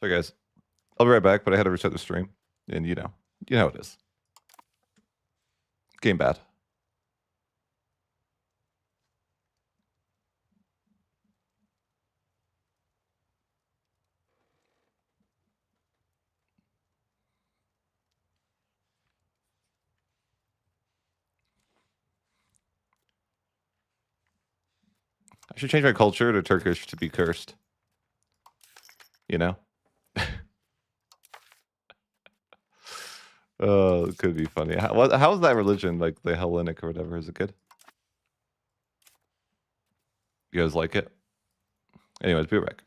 So guys, I'll be right back, but I had to reset the stream, and you know how it is. Game bad. I should change my culture to Turkish to be cursed. You know? Oh, it could be funny. How's that religion, like the Hellenic or whatever? Is it good? You guys like it? Anyways, be right back.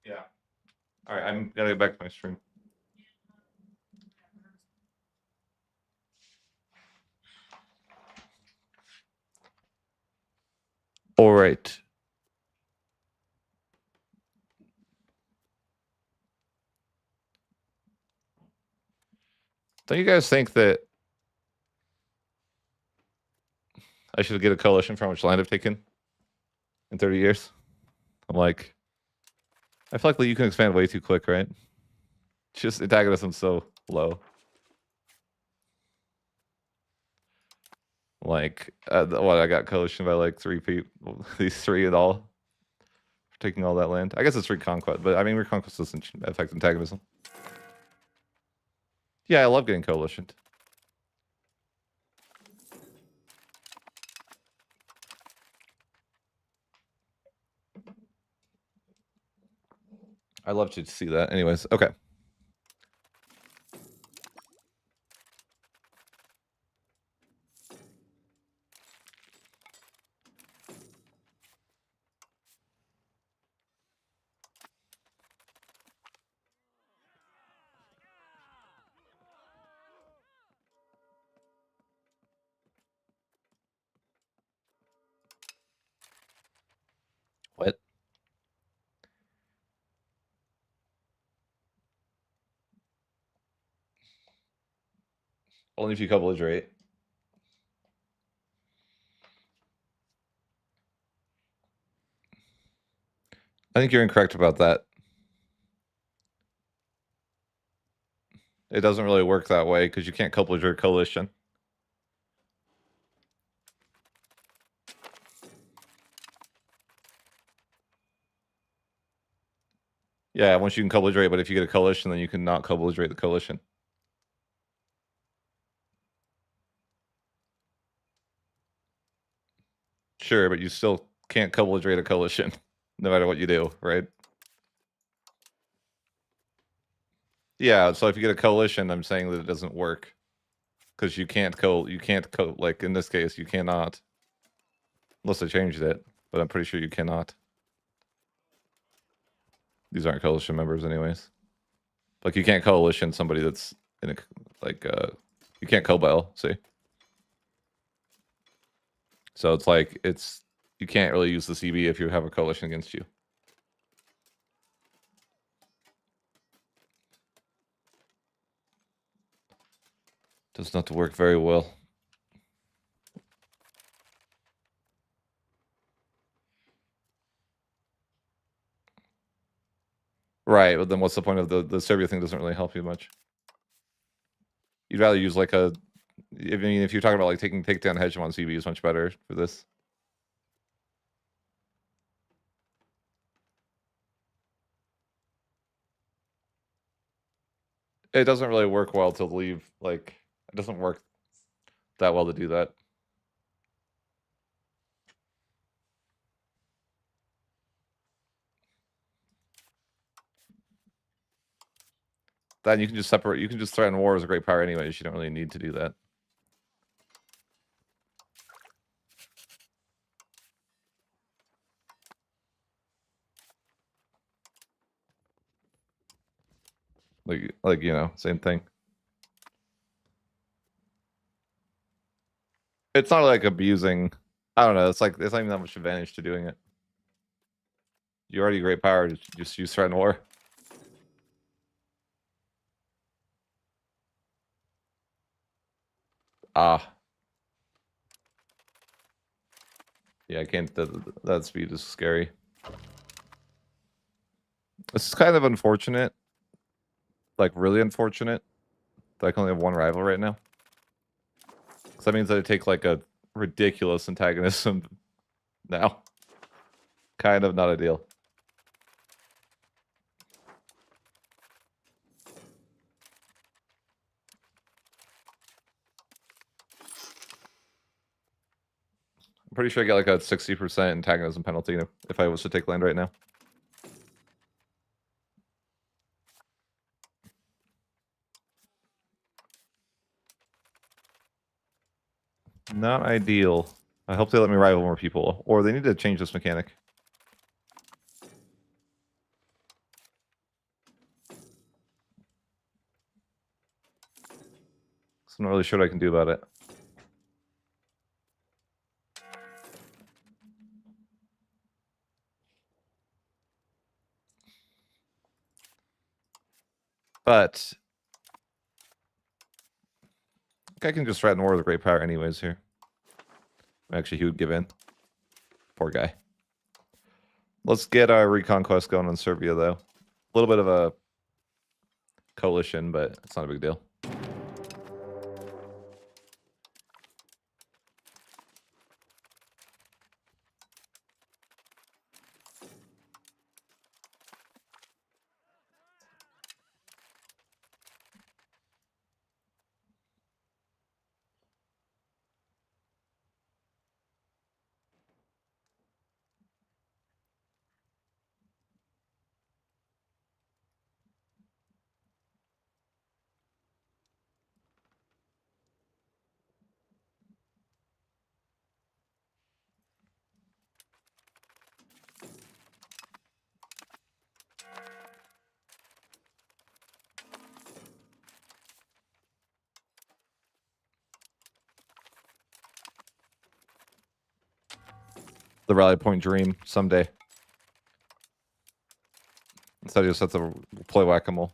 Yeah. All right, I'm gotta get back to my stream. All right. Don't you guys think that I should get a coalition for how much land I've taken in 30 years? I'm like, I feel like you can expand way too quick, right? Just antagonism's so low. Like, what, I got coalition by like 3 people, these 3 in all, for taking all that land. I guess it's reconquest, but I mean, reconquest doesn't affect antagonism. Yeah, I love getting coalitioned. I love to see that. Anyways, okay. What? Only if you co-belligerate. I think you're incorrect about that. It doesn't really work that way because you can't co-belligerate coalition. Yeah, once you can co-belligerate, but if you get a coalition, then you can not co-belligerate the coalition. Sure, but you still can't co-belligerate a coalition, no matter what you do, right? Yeah, so if you get a coalition, I'm saying that it doesn't work. Because you can't like, in this case, you cannot. Unless I changed it, but I'm pretty sure you cannot. These aren't coalition members anyways. Like, you can't coalition somebody that's in a, like, you can't co-bell, see? So it's like, you can't really use the CB if you have a coalition against you. Does not work very well. Right, but then what's the point of the Serbia thing? Doesn't really help you much. You'd rather use like a, I mean, if you're talking about like taking takedown hegemon CB is much better for this. It doesn't really work well to leave, like, it doesn't work that well to do that. Then you can just separate, you can just threaten war as a great power anyways, you don't really need to do that. Like, you know, same thing. It's not like abusing, I don't know, it's like, there's not even that much advantage to doing it. You're already a great power, just use threaten war. Ah. Yeah, I can't, that speed is scary. This is kind of unfortunate. Like, really unfortunate that I can only have one rival right now. Because that means that I take, like, a ridiculous antagonism now. Kind of not ideal. I'm pretty sure I get like a 60% antagonism penalty if I was to take land right now. Not ideal. I hope they let me rival more people, or they need to change this mechanic. So I'm not really sure what I can do about it. But I can just threaten war with a great power anyways here. Actually, he would give in. Poor guy. Let's get our reconquest going on Serbia, though. A little bit of a coalition, but it's not a big deal. The rally point dream someday. Instead, I just have to play whack-a-mole.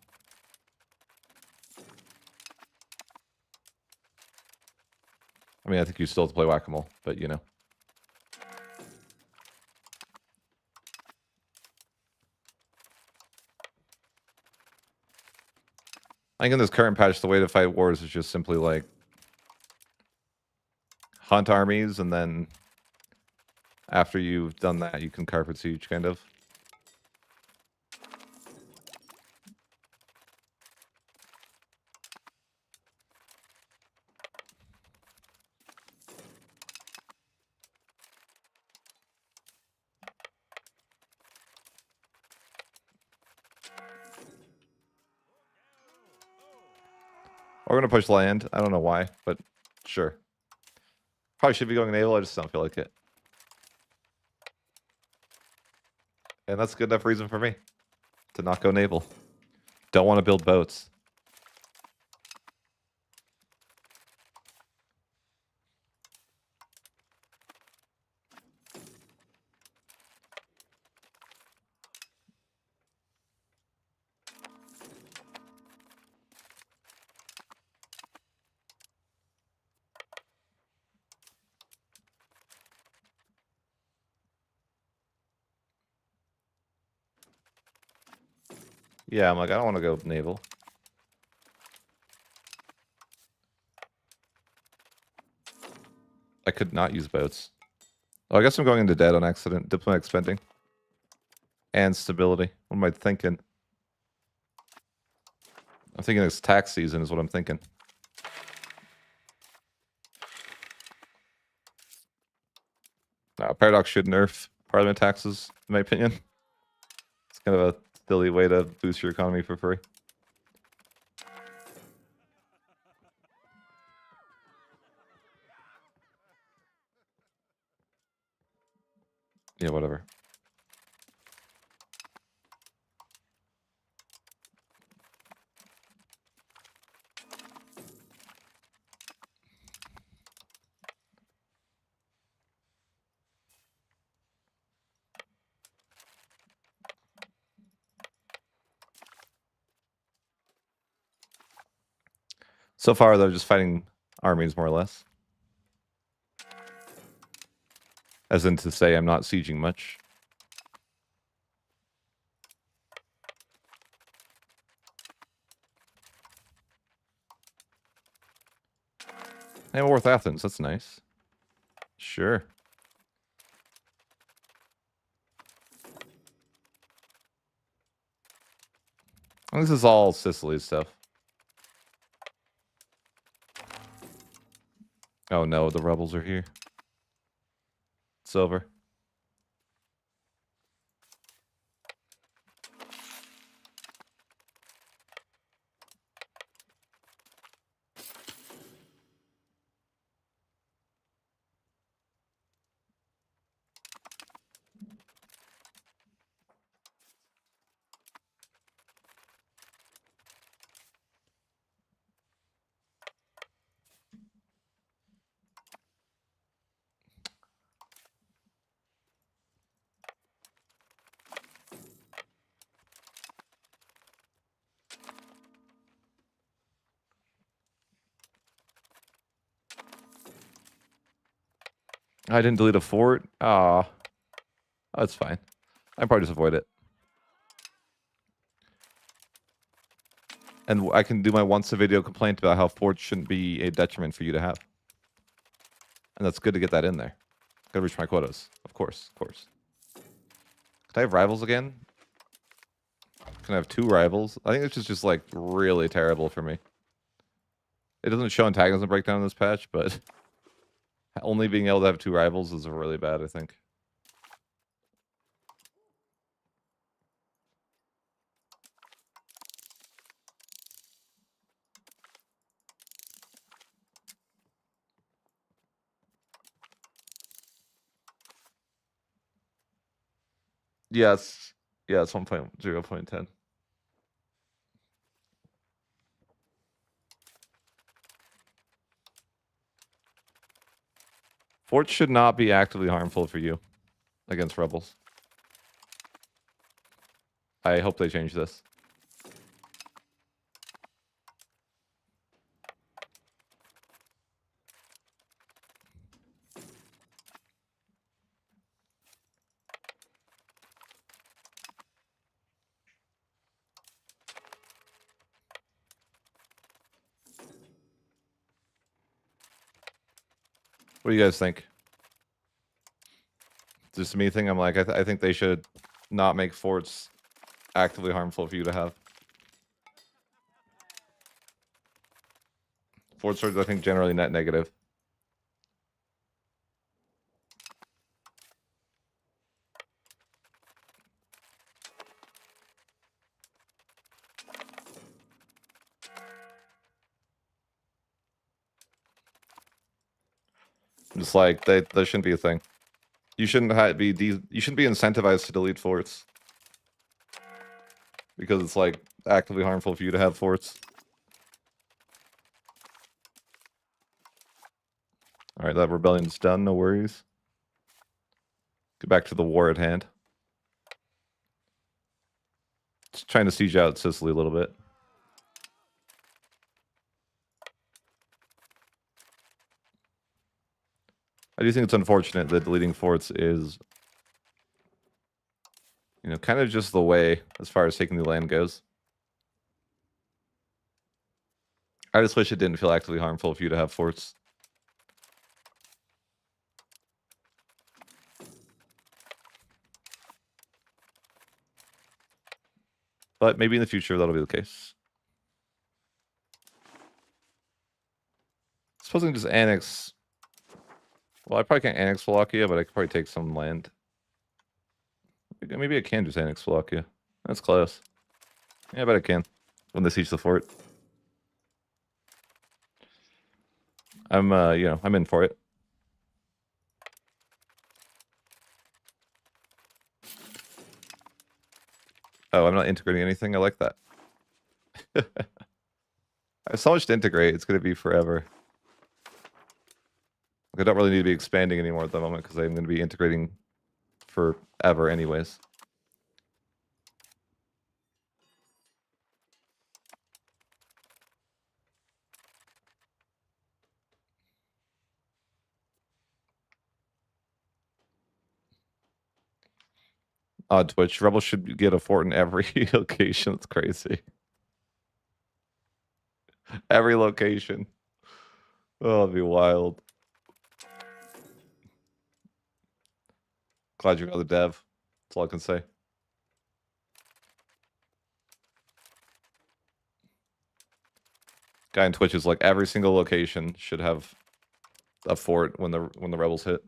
I mean, I think you still have to play whack-a-mole, but you know. I think in this current patch, the way to fight wars is just simply like hunt armies, and then after you've done that, you can carpet siege, kind of. We're gonna push land. I don't know why, but sure. Probably should be going naval. I just don't feel like it. And that's a good enough reason for me to not go naval. Don't want to build boats. Yeah, I'm like, I don't want to go naval. I could not use boats. Oh, I guess I'm going into debt on accident. Diplomatic spending. And stability. What am I thinking? I'm thinking it's tax season is what I'm thinking. Paradox should nerf parliament taxes, in my opinion. It's kind of a silly way to boost your economy for free. Yeah, whatever. So far, they're just fighting armies, more or less. As in to say, I'm not sieging much. Hey, Worth Athens, that's nice. Sure. This is all Sicily stuff. Oh no, the rebels are here. It's over. I didn't delete a fort. Ah, that's fine. I probably just avoid it. And I can do my once a video complaint about how forts shouldn't be a detriment for you to have. And that's good to get that in there. Gotta reach my quotas. Of course, of course. Can I have rivals again? Can I have 2 rivals? I think it's just like really terrible for me. It doesn't show antagonism breakdown in this patch, but only being able to have 2 rivals is really bad, I think. Yes. Yeah, it's 1.0.10. Forts should not be actively harmful for you against rebels. I hope they change this. What do you guys think? Just me thing. I'm like, I think they should not make forts actively harmful for you to have. Forts are, I think, generally net negative. Just like that shouldn't be a thing. You shouldn't you shouldn't be incentivized to delete forts because it's like actively harmful for you to have forts. All right, that rebellion's done. No worries. Get back to the war at hand. Just trying to siege out Sicily a little bit. I do think it's unfortunate that deleting forts is, you know, kind of just the way as far as taking the land goes. I just wish it didn't feel actively harmful for you to have forts. But maybe in the future that'll be the case. Suppose I can just annex. Well, I probably can't annex Wallachia, but I could probably take some land. Maybe I can just annex Wallachia. That's close. Yeah, I bet I can. When they siege the fort. I'm, you know, I'm in for it. Oh, I'm not integrating anything? I like that. I have so much to integrate, it's going to be forever. I don't really need to be expanding anymore at the moment because I'm going to be integrating forever anyways. On Twitch, Rebels should get a fort in every location. It's crazy. Every location. Oh, it'd be wild. Glad you're the dev. That's all I can say. Guy in Twitch is like every single location should have a fort when the rebels hit.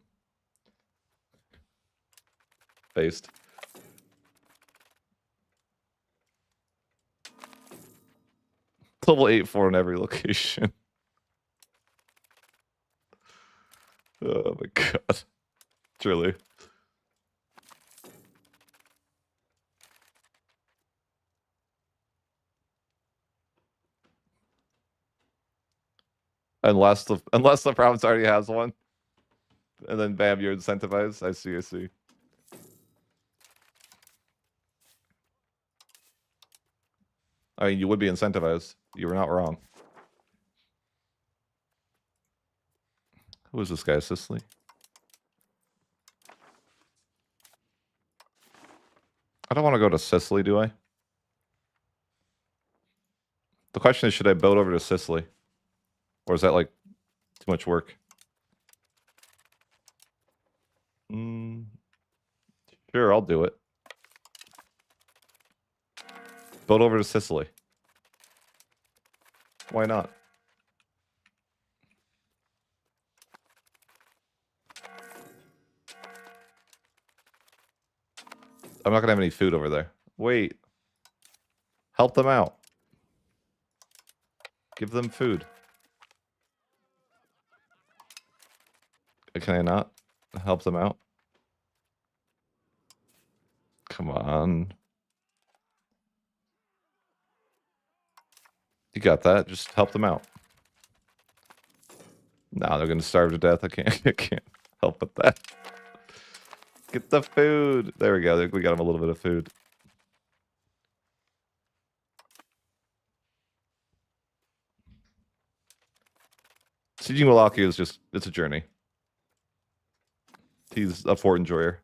Based. Level 8 fort in every location. Oh my god. Truly. Unless the province already has one. And then bam, you're incentivized. I see, I see. I mean, you would be incentivized. You were not wrong. Who is this guy, Sicily? I don't want to go to Sicily, do I? The question is, should I boat over to Sicily? Or is that, like, too much work? Sure, I'll do it. Boat over to Sicily. Why not? I'm not gonna have any food over there. Wait. Help them out. Give them food. Can I not help them out? Come on. You got that. Just help them out. Nah, they're gonna starve to death. I can't help with that. Get the food. There we go. We got them a little bit of food. Sieging Wallachia is just, it's a journey. He's a fort enjoyer.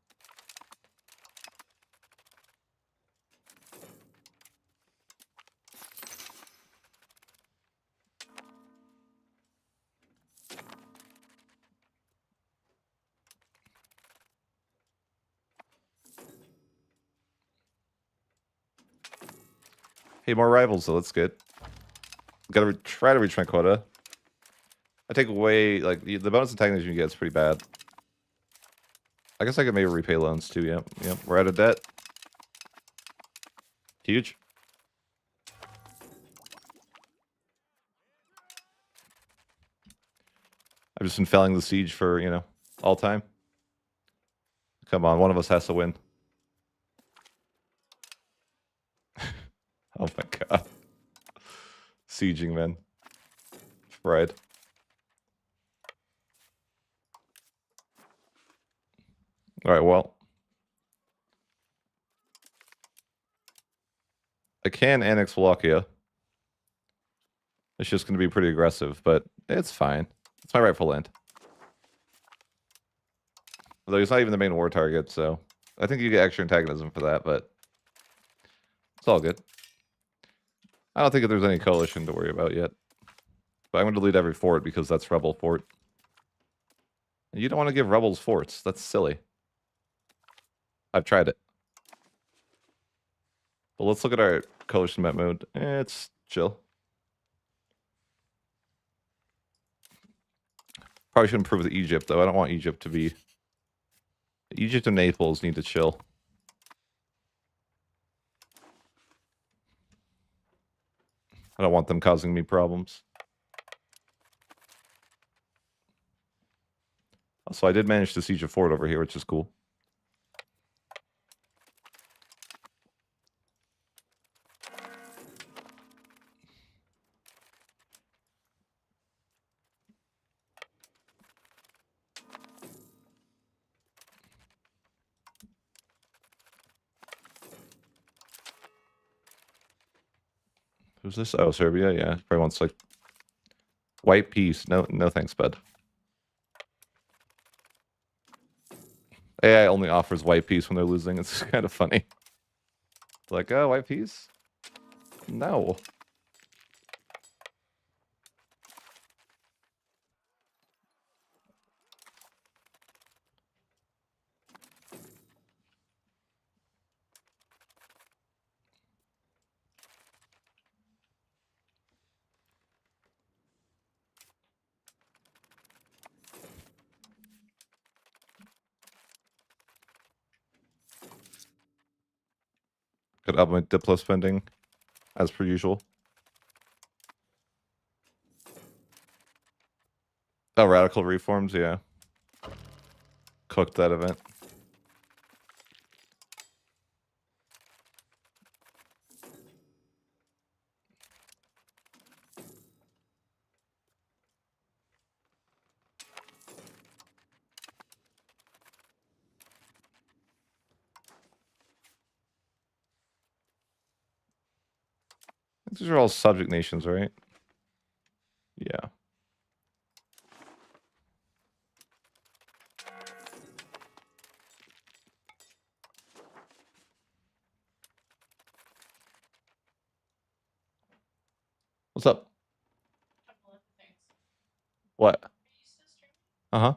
Hey, more rivals, though. That's good. Gotta try to reach my quota. I take away, like, the bonus antagonism you get is pretty bad. I guess I could maybe repay loans, too. Yep. We're out of debt. Huge. I've just been failing the siege for, you know, all time. Come on, one of us has to win. Oh my god. Sieging, man. Fried. Alright, well. I can annex Wallachia. It's just going to be pretty aggressive, but it's fine. It's my rightful land. Although he's not even the main war target, so... I think you get extra antagonism for that, but... It's all good. I don't think that there's any coalition to worry about yet. But I'm going to delete every fort because that's rebel fort. And you don't want to give rebels forts. That's silly. I've tried it. But let's look at our coalition map mode. It's chill. Probably should improve with Egypt, though. I don't want Egypt to be... Egypt and Naples need to chill. I don't want them causing me problems. So I did manage to siege a fort over here, which is cool. Who's this? Oh, Serbia. Yeah, probably wants like white peace. No, thanks, bud. AI only offers white peace when they're losing. It's kind of funny. Like, oh, white peace? No. Could up my Diplo spending, as per usual. Oh, radical reforms, yeah. Cooked that event. These are all subject nations, right? Yeah. What's up? What? Uh-huh.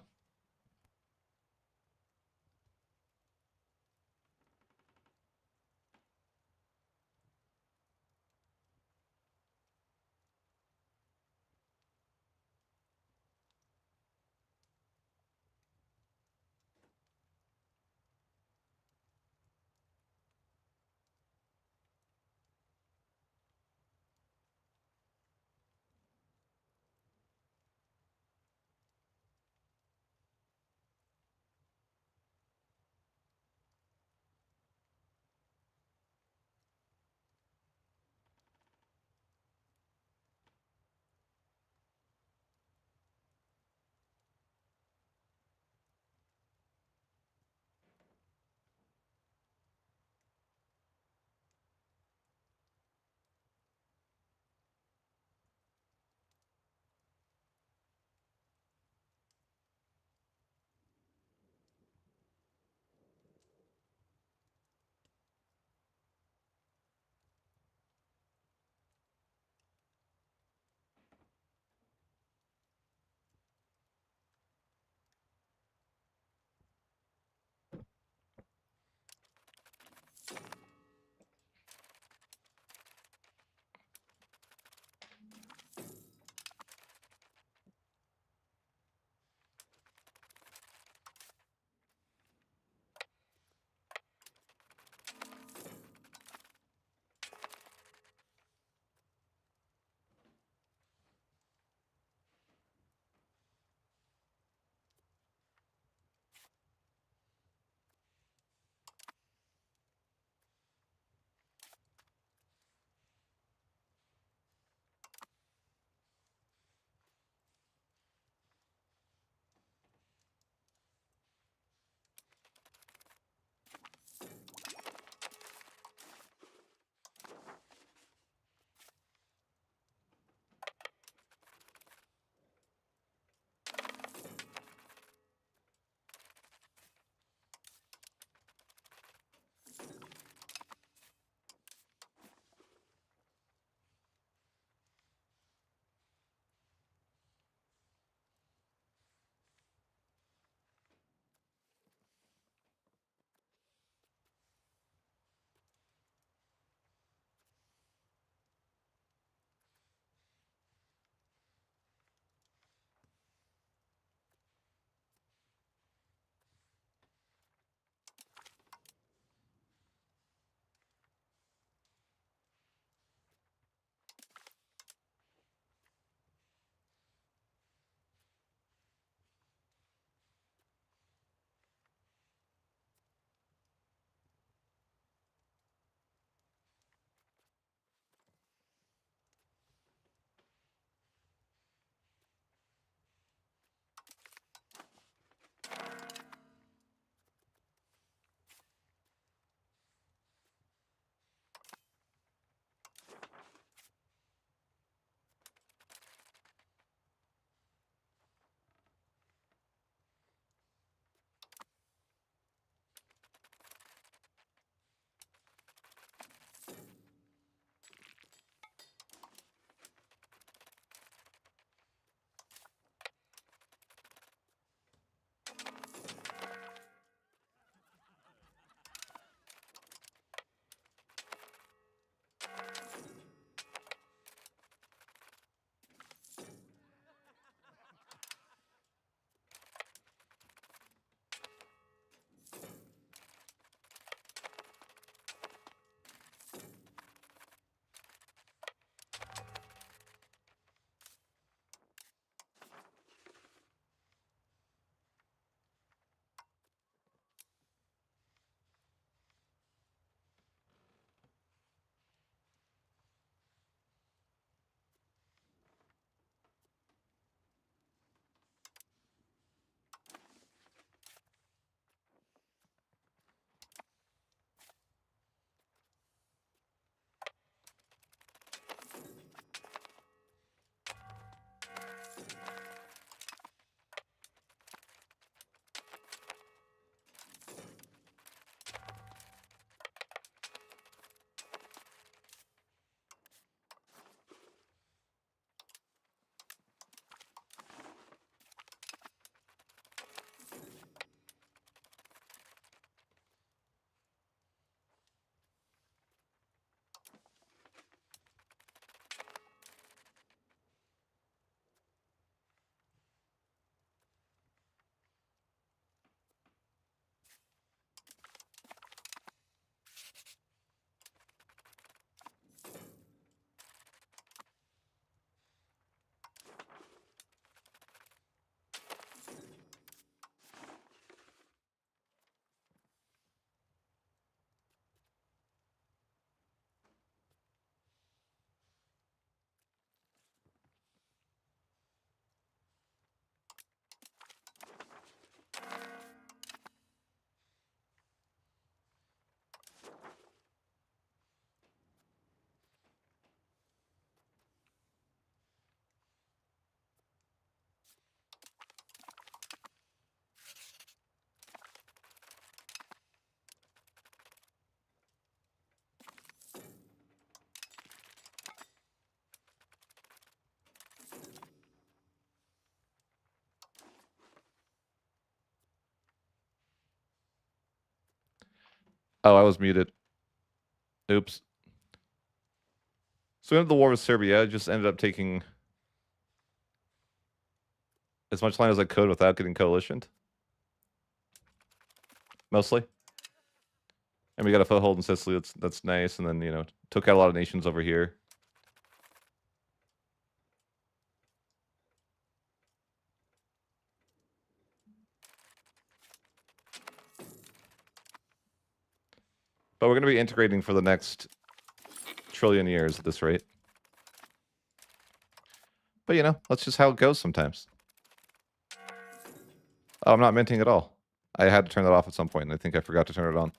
Oh, I was muted. Oops. So we ended the war with Serbia. Just ended up taking as much land as I could without getting coalitioned. Mostly. And we got a foothold in Sicily. That's nice. And then, you know, took out a lot of nations over here. But we're going to be integrating for the next trillion years at this rate. But, you know, that's just how it goes sometimes. Oh, I'm not minting at all. I had to turn that off at some point, and I think I forgot to turn it on.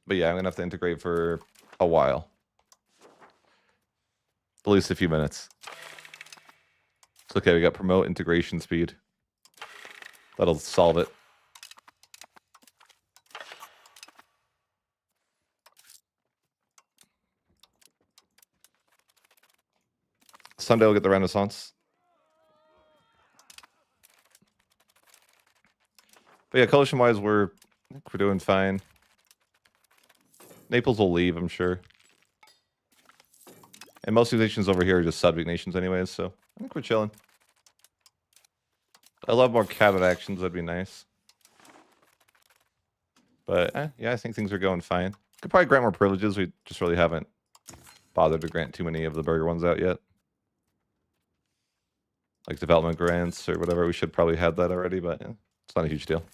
But yeah, I'm going to have to integrate for a while. At least a few minutes. It's okay, we got promote integration speed. That'll solve it. Sunday we'll get the Renaissance. But yeah, coalition-wise, we're doing fine. Naples will leave, I'm sure. And most of these nations over here are just subject nations anyways, so I think we're chilling. I love more cabinet actions, that'd be nice. But yeah, I think things are going fine. Could probably grant more privileges, we just really haven't bothered to grant too many of the burger ones out yet. Like development grants or whatever, we should probably have that already, but yeah, it's not a huge deal.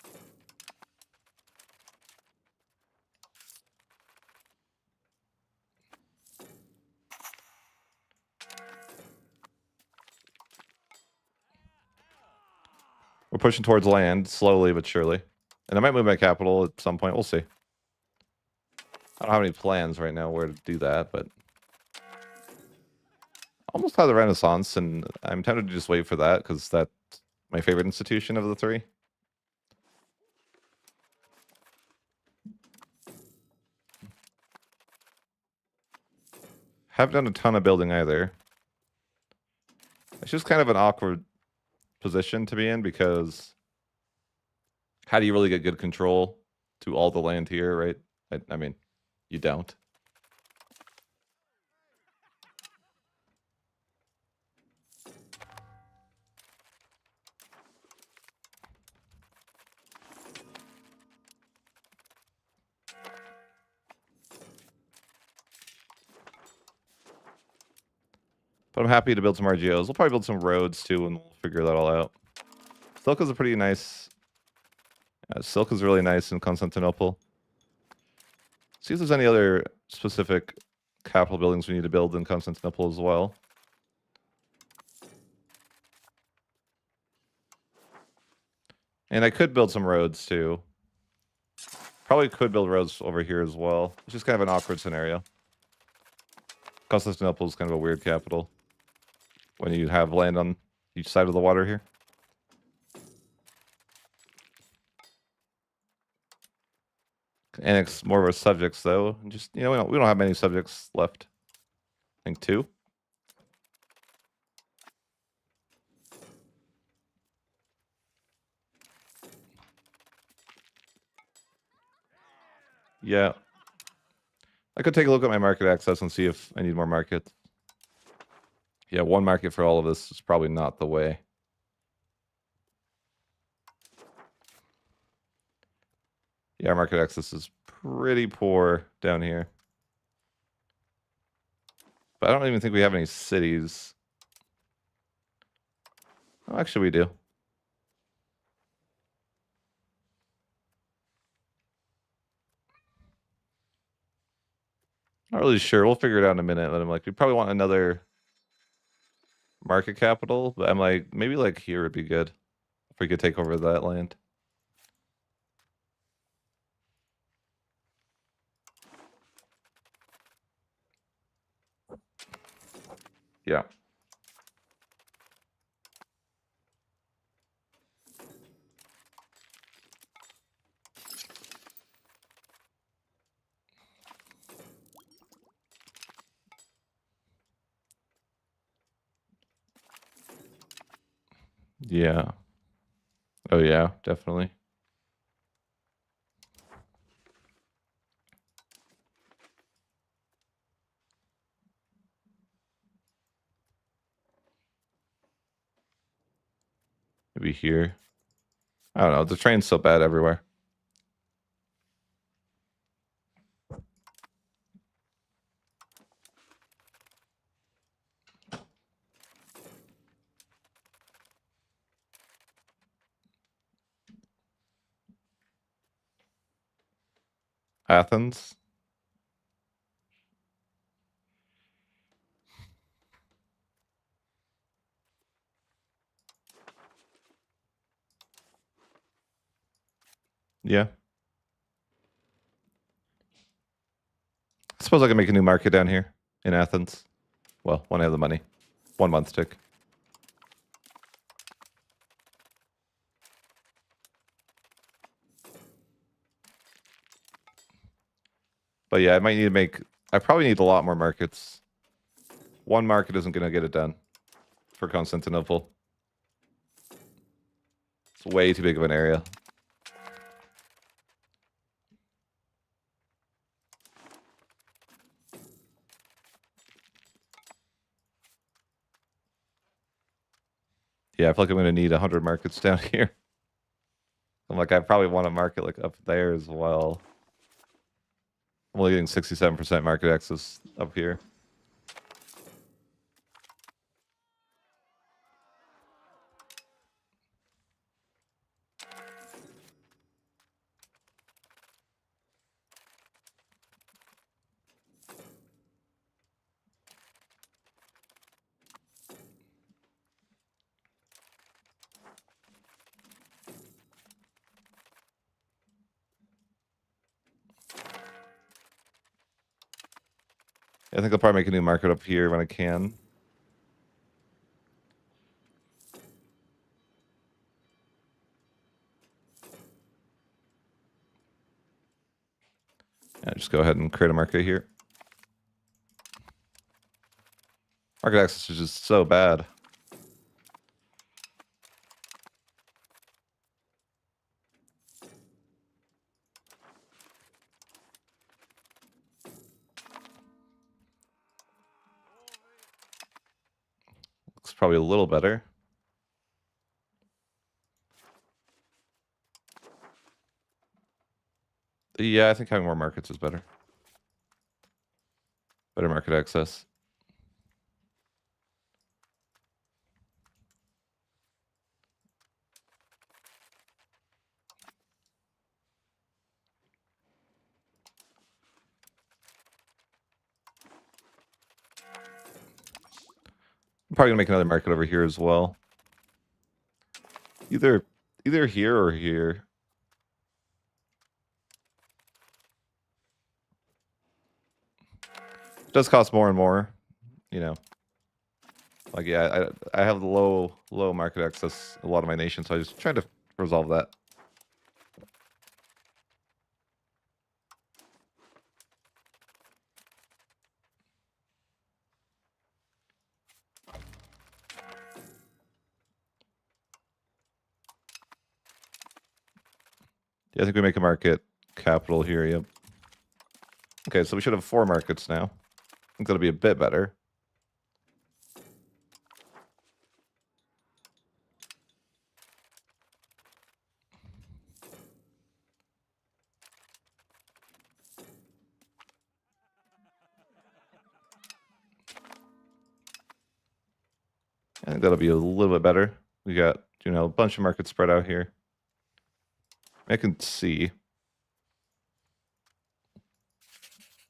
We're pushing towards land, slowly but surely. And I might move my capital at some point, we'll see. I don't have any plans right now where to do that, but... almost have the Renaissance, and I'm tempted to just wait for that, because that's my favorite institution of the three. Haven't done a ton of building either. It's just kind of an awkward position to be in, because how do you really get good control to all the land here, right? I mean, you don't. But I'm happy to build some RGOs. We'll probably build some roads too, and we'll figure that all out. Silk is a pretty nice... Silk is really nice in Constantinople. See if there's any other specific capital buildings we need to build in Constantinople as well. And I could build some roads too. Probably could build roads over here as well. It's just kind of an awkward scenario. Constantinople is kind of a weird capital when you have land on each side of the water here. Annex more of our subjects though. Just, you know, we don't have many subjects left. I think 2. Yeah. I could take a look at my market access and see if I need more markets. Yeah, 1 market for all of this is probably not the way. Yeah, our market access is pretty poor down here. But I don't even think we have any cities. Oh, actually, we do. Not really sure. We'll figure it out in a minute. But I'm like, we probably want another market capital. But I'm like, maybe like here would be good if we could take over that land. Yeah. Yeah. Oh, yeah, definitely. Maybe here. I don't know. The train's so bad everywhere. Athens. Yeah. I suppose I can make a new market down here in Athens. Well, when I have the money. 1 month tick. But yeah, I might need to make... I probably need a lot more markets. One market isn't going to get it done for Constantinople. It's way too big of an area. Yeah, I feel like I'm going to need 100 markets down here. I'm like, I probably want a market like up there as well. I'm only getting 67% market access up here. I think I'll probably make a new market up here when I can. Yeah, just go ahead and create a market here. Market access is just so bad. Looks probably a little better. Yeah, I think having more markets is better. Better market access. I'm probably gonna make another market over here as well. Either here or here. It does cost more and more, you know. Like yeah, I have low market access a lot of my nation, so I just trying to resolve that. Yeah, I think we make a market capital here, yep. Okay, so we should have 4 markets now. I think that'll be a bit better. I think that'll be a little bit better. We got, you know, a bunch of markets spread out here. I can see.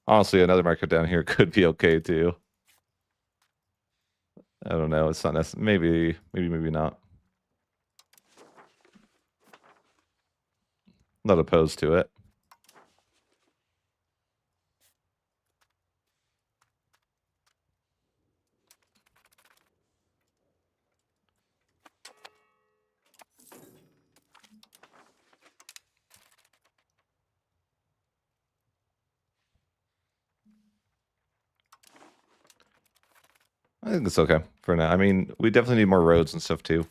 Honestly, another market down here could be okay too. I don't know. It's not necessary. Maybe not. Not opposed to it. I think it's okay for now. I mean, we definitely need more roads and stuff too.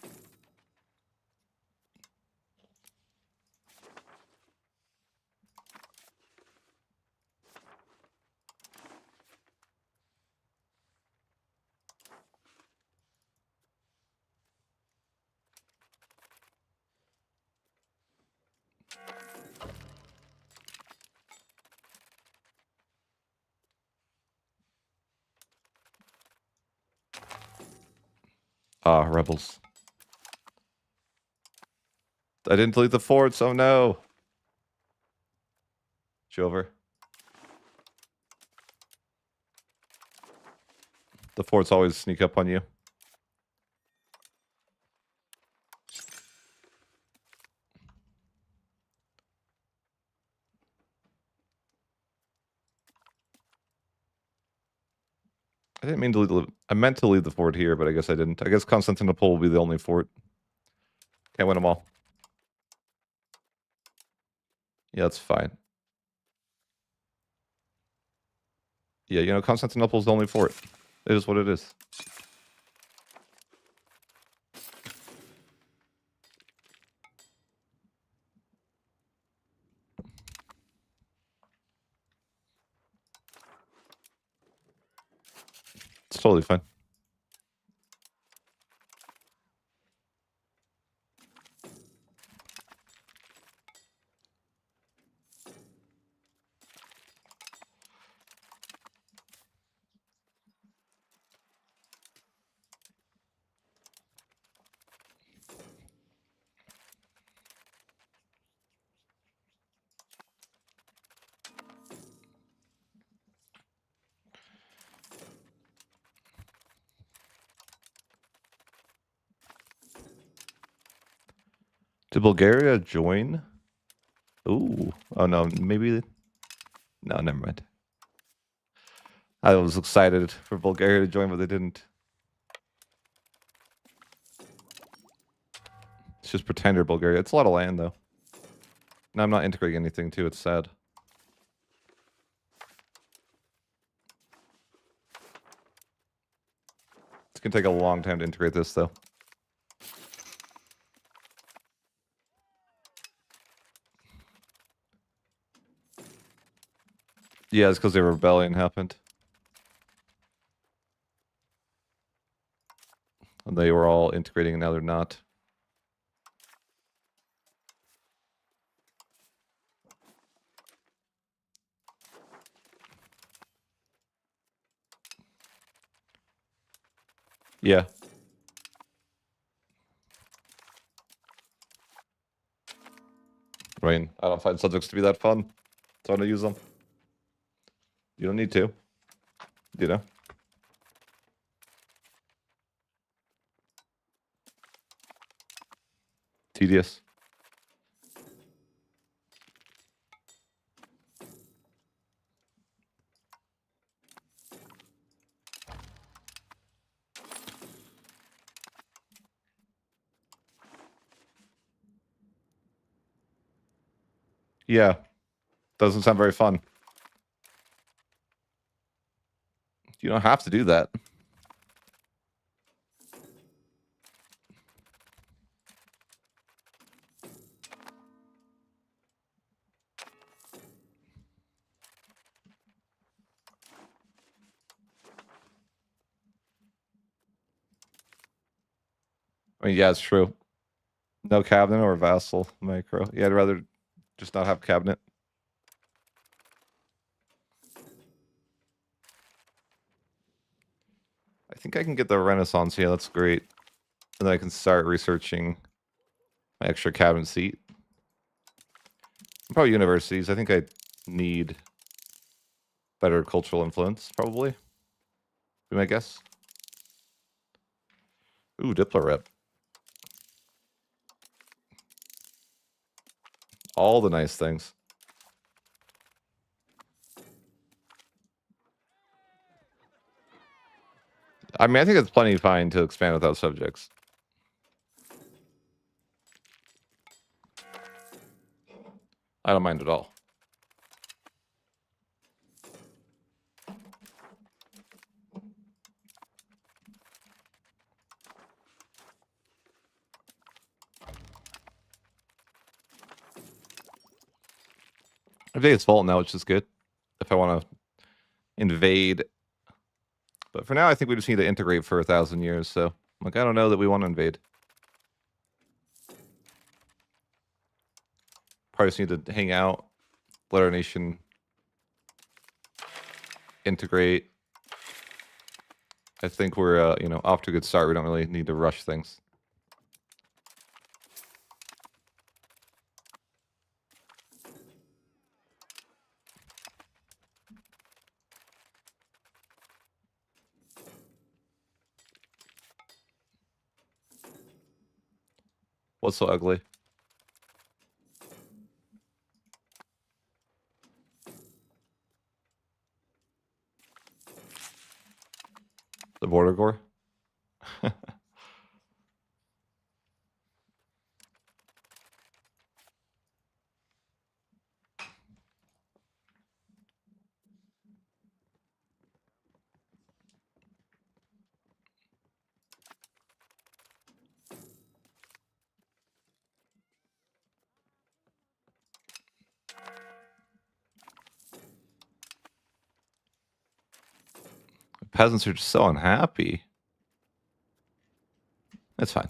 Ah, rebels. I didn't delete the forts. Oh no. Over. The forts always sneak up on you. I didn't mean to leave the... I meant to leave the fort here, but I guess I didn't. I guess Constantinople will be the only fort. Can't win them all. Yeah, that's fine. Yeah, you know, Constantinople's the only fort. It is what it is. It's totally fine. Did Bulgaria join? Ooh. Oh, no. Maybe... No, never mind. I was excited for Bulgaria to join, but they didn't. It's just pretender Bulgaria. It's a lot of land, though. No, I'm not integrating anything, too. It's sad. It's going to take a long time to integrate this, though. Yeah, it's because the rebellion happened. And they were all integrating, and now they're not. Yeah. I mean, I don't find subjects to be that fun, so I don't use them. You don't need to. You know? Tedious. Yeah. Doesn't sound very fun. You don't have to do that. I mean, yeah, it's true. No cabinet or vassal micro. Yeah, I'd rather just not have cabinet. I think I can get the Renaissance. Yeah, that's great. And then I can start researching my extra cabinet seat. Probably universities. I think I need better cultural influence, probably. Be my guess. Ooh, Diplo rep. All the nice things. I mean, I think it's plenty fine to expand without subjects. I don't mind at all. I think it's fault now, which is good. If I want to invade. But for now, I think we just need to integrate for 1,000 years. So, like, I don't know that we want to invade. Probably just need to hang out, let our nation integrate, I think we're, you know, off to a good start. We don't really need to rush things. What's so ugly? The border gore? Peasants are just so unhappy. It's fine.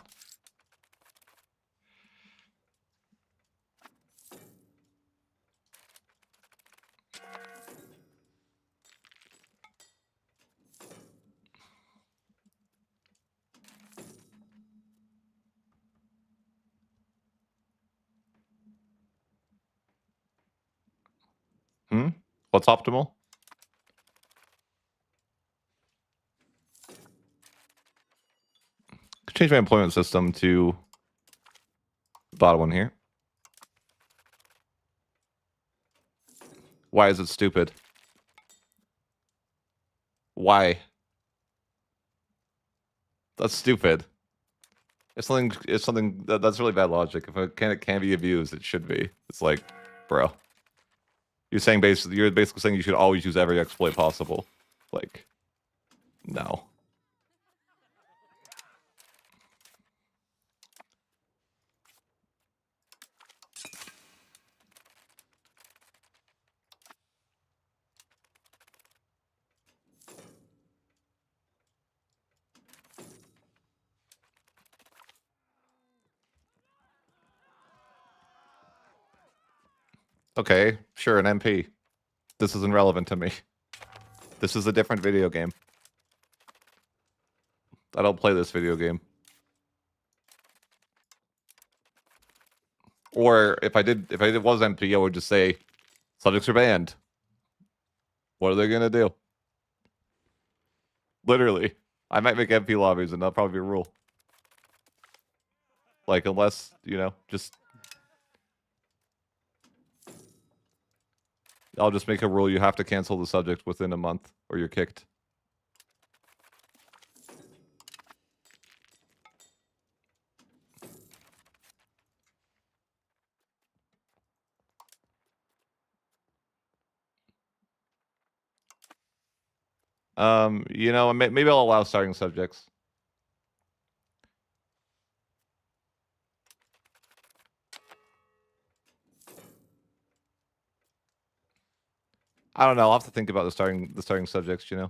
Hmm? What's optimal? Change my employment system to the bottom one here. Why is it stupid? Why? That's stupid. It's something that's really bad logic. If it can be abused, it should be. It's like, bro. You're basically saying you should always use every exploit possible. Like, no. Okay, sure, an MP. This isn't relevant to me. This is a different video game. I don't play this video game. Or if I was MP, I would just say subjects are banned. What are they gonna do? Literally. I might make MP lobbies and that'll probably be a rule. Like, unless, you know, I'll just make a rule you have to cancel the subject within a month or you're kicked. You know, maybe I'll allow starting subjects. I don't know. I'll have to think about the starting subjects, you know.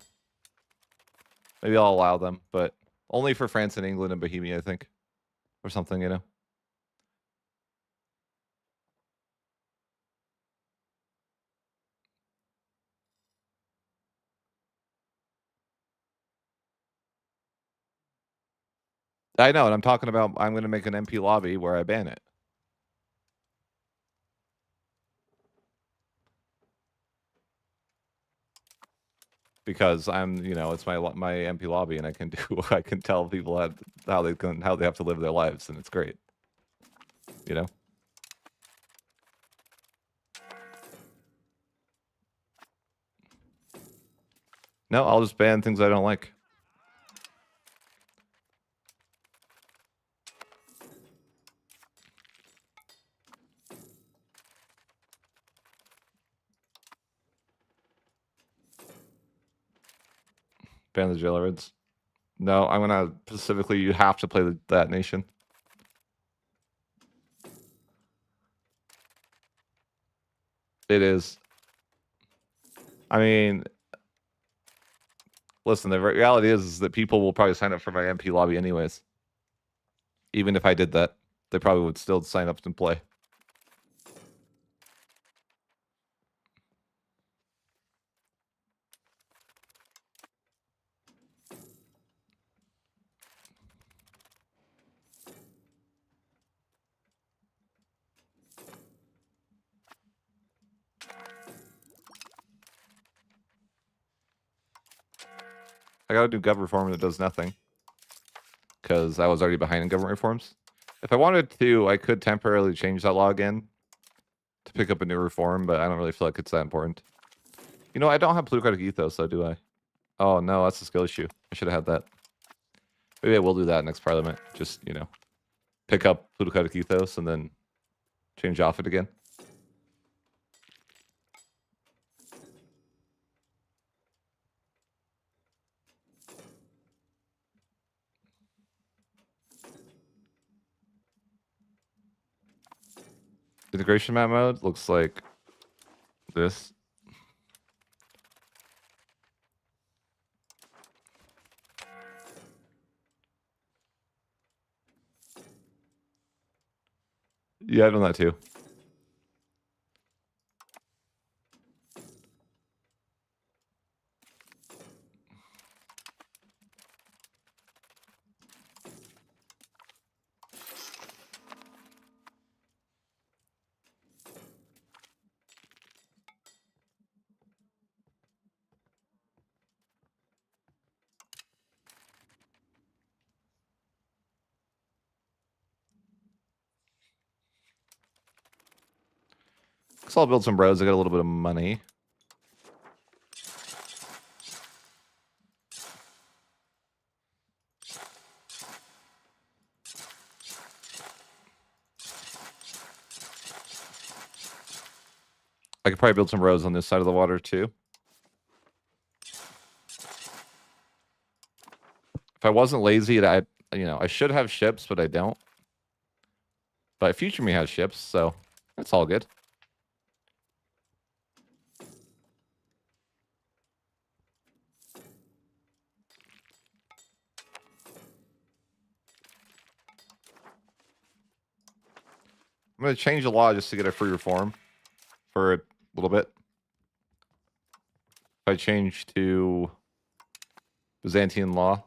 Maybe I'll allow them, but only for France and England and Bohemia, I think. Or something, you know. I know, and I'm talking about I'm gonna make an MP lobby where I ban it. Because I'm, you know, it's my MP lobby, and I can I can tell people how they have to live their lives, and it's great. You know. No, I'll just ban things I don't like. Ban the jailbirds. No, I'm gonna specifically. You have to play that nation. It is. I mean, listen. The reality is that people will probably sign up for my MP lobby anyways. Even if I did that, they probably would still sign up and play. I gotta do government reform and it does nothing. Because I was already behind in government reforms. If I wanted to, I could temporarily change that law again to pick up a new reform, but I don't really feel like it's that important. You know, I don't have plutocratic ethos, though, do I? Oh, no, that's a skill issue. I should have had that. Maybe I will do that next parliament. Just, you know, pick up plutocratic ethos and then change off it again. Integration map mode looks like this. Yeah, I've done that too. So I'll build some roads. I got a little bit of money. I could probably build some roads on this side of the water too. If I wasn't lazy, I should have ships, but I don't. But future me has ships, so that's all good. I'm going to change the law just to get a free reform for a little bit. If I change to Byzantine law,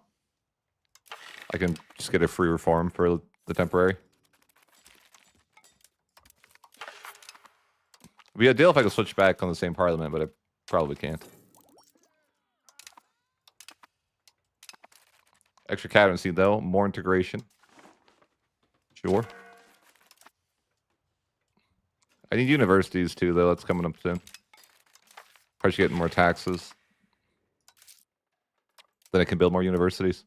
I can just get a free reform for the temporary. It'd be ideal if I could switch back on the same parliament, but I probably can't. Extra cadency, though. More integration. Sure. I need universities, too, though. That's coming up soon. Probably should get more taxes. Then I can build more universities.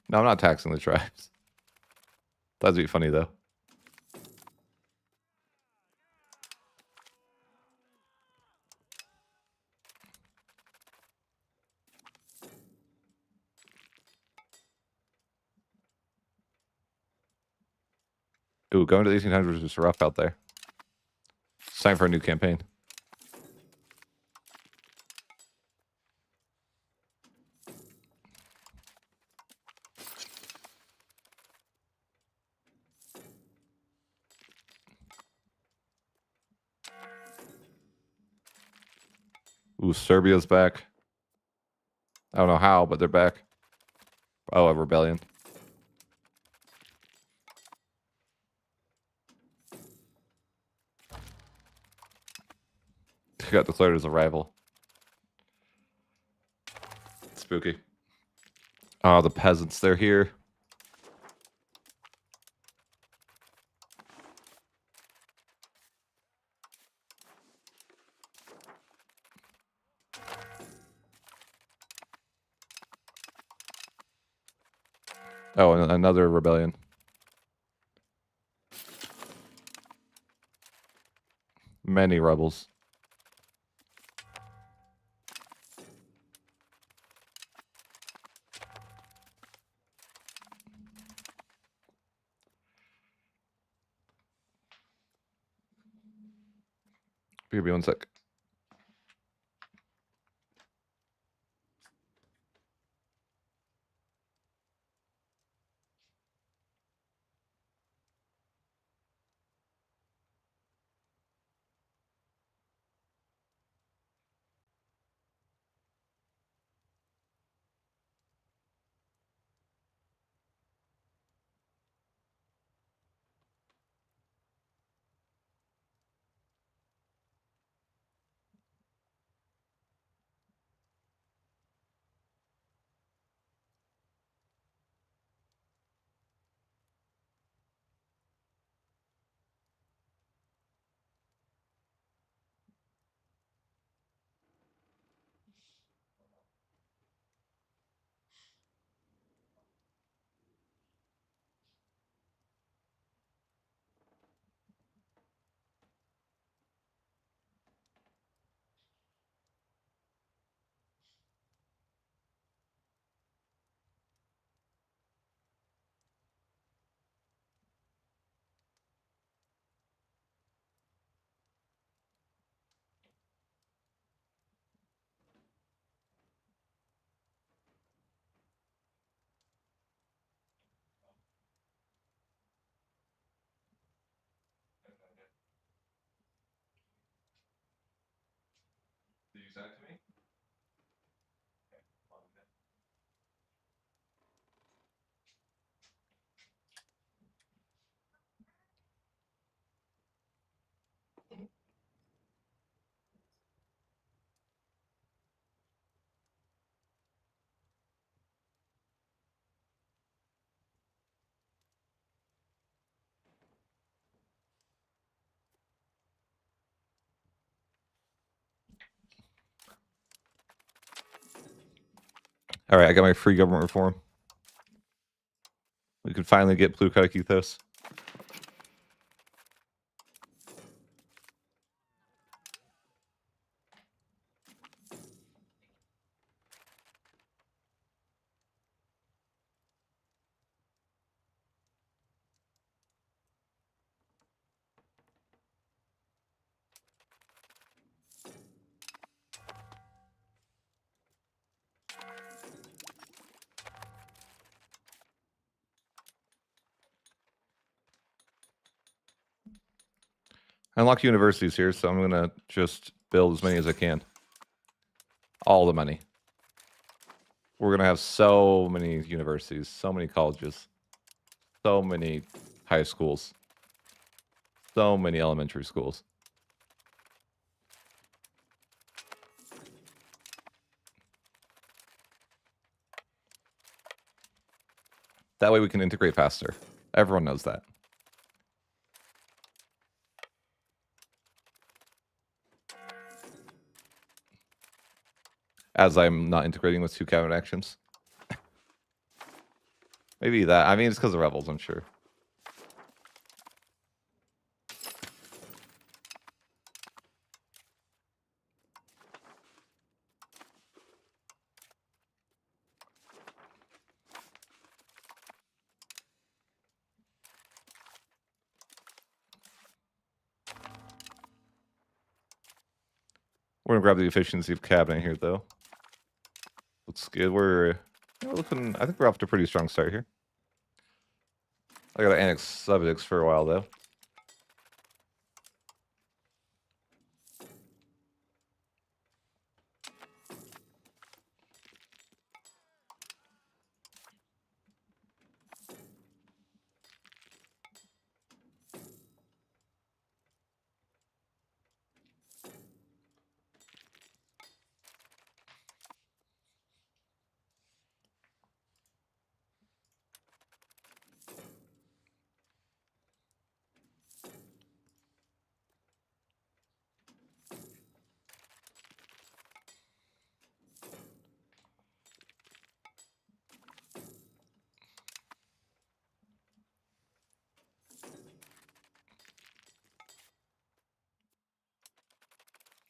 No, I'm not taxing the tribes. That'd be funny, though. Ooh, going to the 1800s is rough out there. It's time for a new campaign. Ooh, Serbia's back. I don't know how, but they're back. Oh, a rebellion. Got declared as a rival. Spooky. Oh, the peasants, they're here. Oh, and another rebellion. Many rebels. Give me 1 sec. All right, I got my free government reform. We could finally get plutocratic ethos. I unlock universities here, so I'm gonna just build as many as I can. All the money. We're gonna have so many universities, so many colleges, so many high schools, so many elementary schools. That way we can integrate faster. Everyone knows that. As I'm not integrating with 2 cabinet actions. Maybe that. I mean, it's because of rebels, I'm sure. We're gonna grab the efficiency of cabinet here, though. Looks good. We're looking. I think we're off to a pretty strong start here. I gotta annex subjects for a while, though.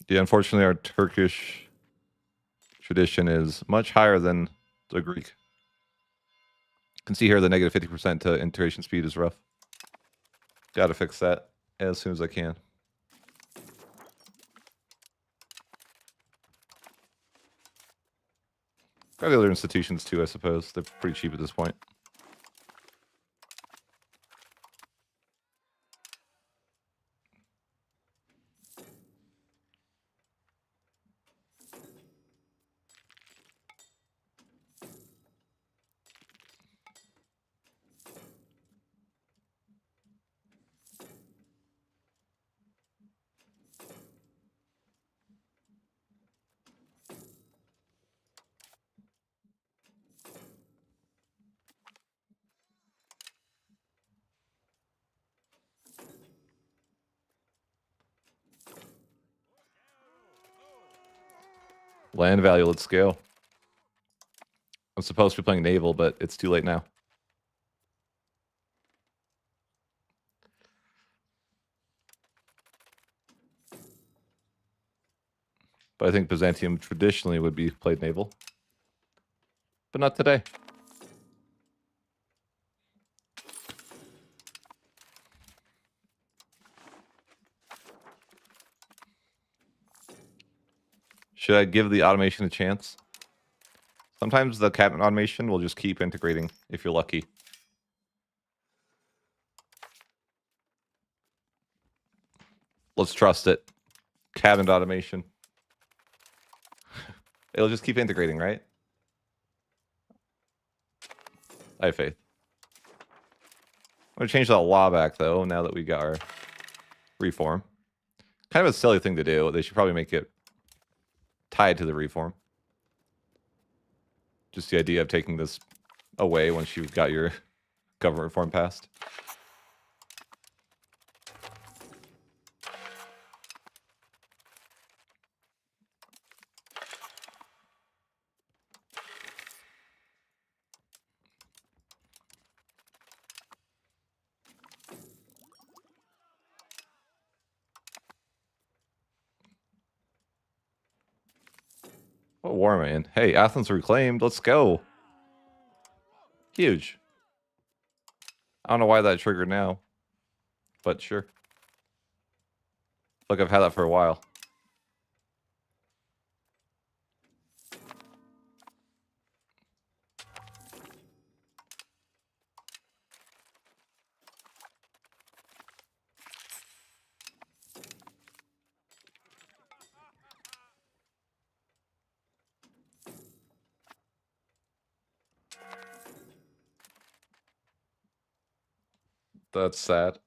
Yeah, unfortunately, our Turkish tradition is much higher than the Greek. You can see here the negative 50% to integration speed is rough. Gotta fix that as soon as I can. Probably other institutions too, I suppose. They're pretty cheap at this point. Land value, let's scale. I'm supposed to be playing naval, but it's too late now. But I think Byzantium traditionally would be played naval. But not today. Should I give the automation a chance? Sometimes the cabinet automation will just keep integrating if you're lucky. Let's trust it. Cabinet automation. It'll just keep integrating, right? I have faith. I'm gonna change that law back though, now that we got our reform. Kind of a silly thing to do. They should probably make it tied to the reform. Just the idea of taking this away once you've got your government reform passed. What war am I in? Hey, Athens reclaimed. Let's go. Huge. I don't know why that triggered now, but sure. Look, I've had that for a while. That's sad.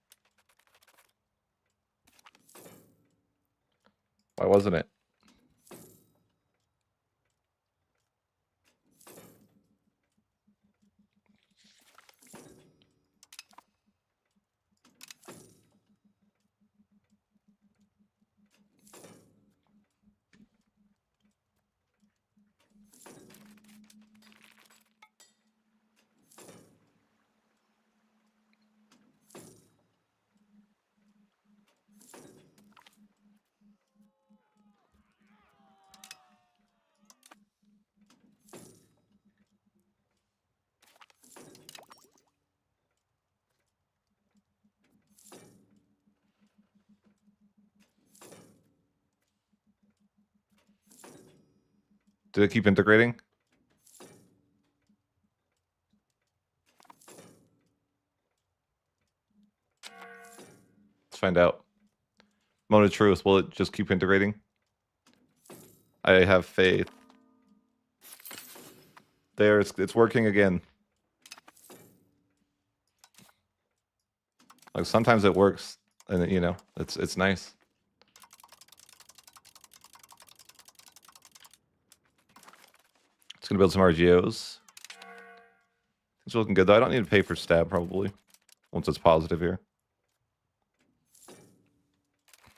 Why wasn't it? Did it keep integrating? Let's find out. Moment of truth. Will it just keep integrating? I have faith. There, it's working again. Like sometimes it works, and you know, it's nice. It's gonna build some RGOs. It's looking good though. I don't need to pay for stab probably once it's positive here,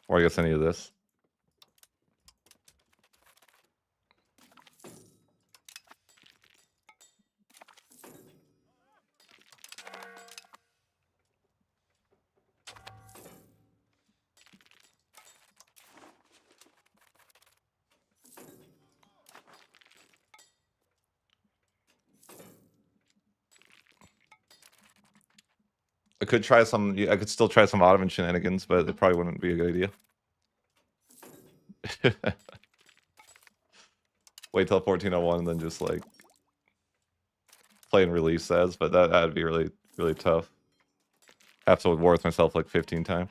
or I guess any of this. I could try some. I could still try some Ottoman shenanigans, but it probably wouldn't be a good idea. Wait till 1401 and then just like play and release as, but that'd be really tough. Have to war with myself like 15 times.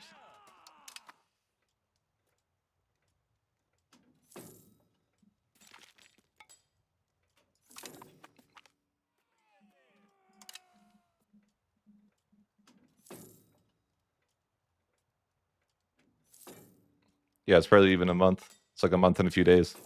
Yeah, it's probably even a month. It's like a month and a few days.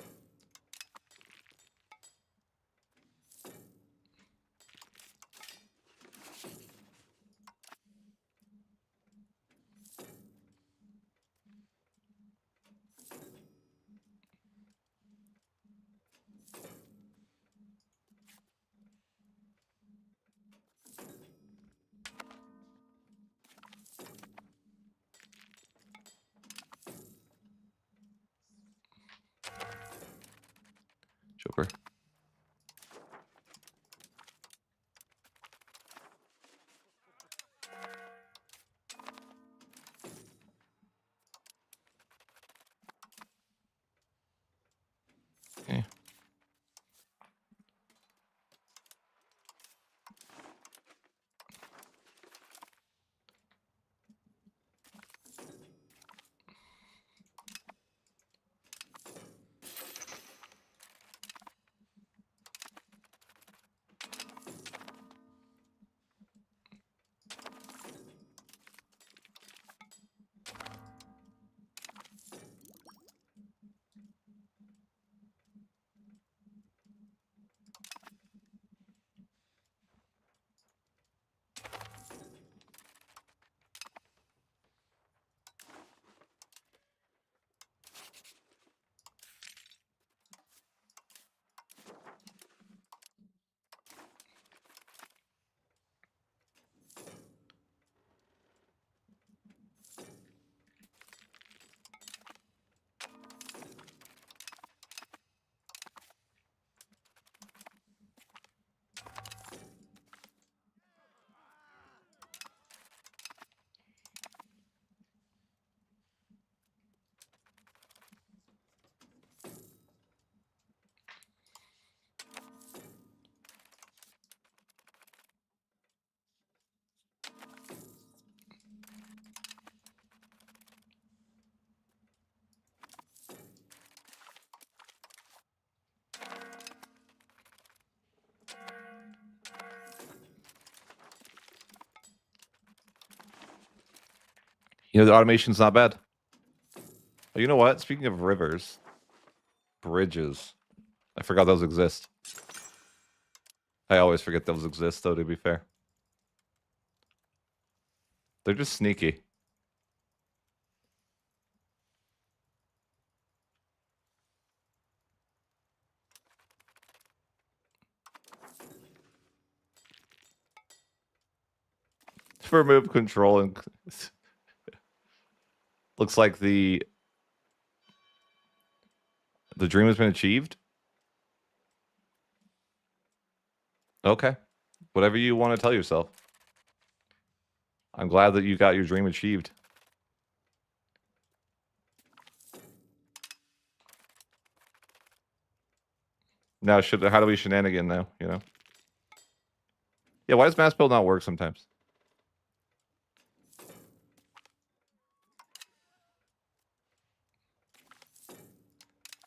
You know, the automation's not bad. Oh, you know what? Speaking of rivers, bridges. I forgot those exist. I always forget those exist, though, to be fair. They're just sneaky. For move control and looks like the dream has been achieved. Okay. Whatever you want to tell yourself. I'm glad that you got your dream achieved. Now, how do we shenanigan now, you know? Yeah, why does mass build not work sometimes?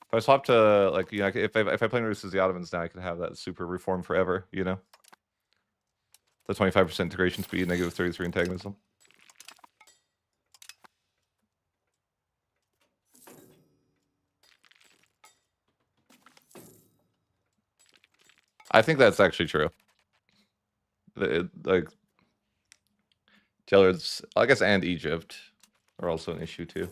If I swap to, like, you know, if I play Reduces the Ottomans now, I can have that super reform forever, you know? The 25% integration speed, negative 33 antagonism. I think that's actually true. Like, Jailers, I guess, and Egypt are also an issue too.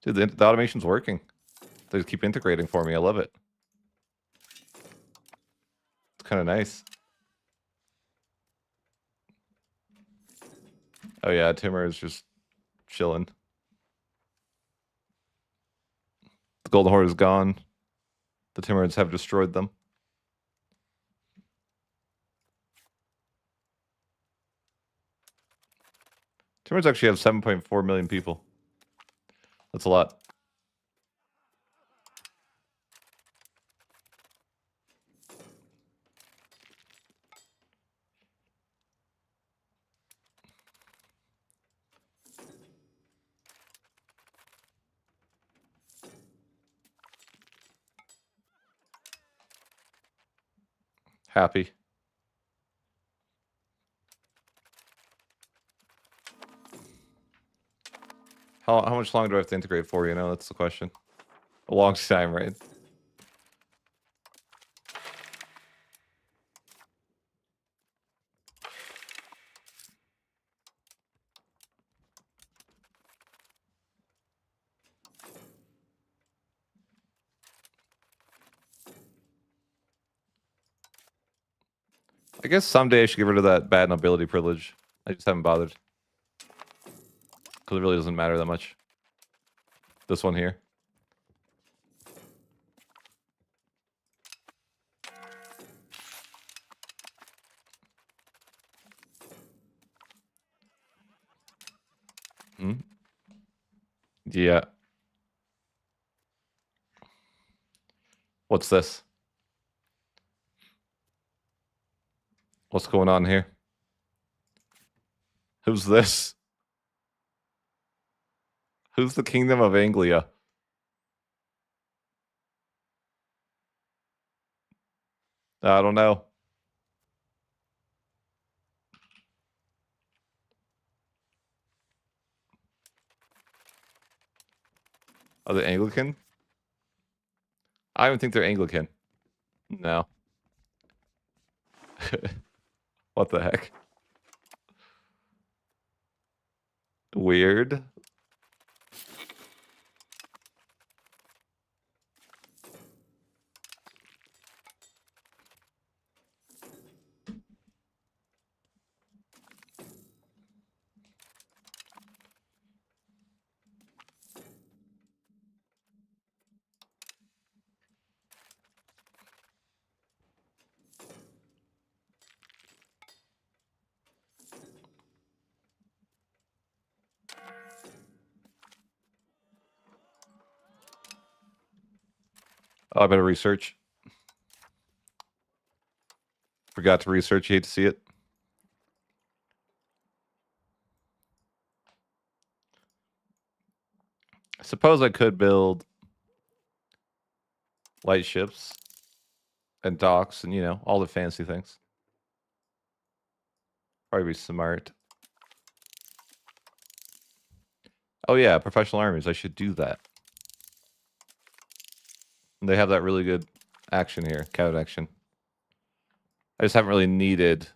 Dude, the automation's working. They just keep integrating for me. I love it. It's kind of nice. Oh yeah, Timur is just chilling. The Golden Horde is gone. The Timurids have destroyed them. Timurids actually have 7.4 million people. That's a lot. Happy. How much longer do I have to integrate for, you know? That's the question. A long time, right? I guess someday I should get rid of that bad nobility privilege. I just haven't bothered. Because it really doesn't matter that much. This one here. Hmm? Yeah. What's this? What's going on here? Who's this? Who's the Kingdom of Anglia? I don't know. Are they Anglican? I don't think they're Anglican. No. What the heck? Weird. Oh, I better research. Forgot to research. You hate to see it. suppose I could build light ships and docks and, you know, all the fancy things. Probably be smart. Oh yeah, professional armies. I should do that. And they have that really good action here, cav action. I just haven't really needed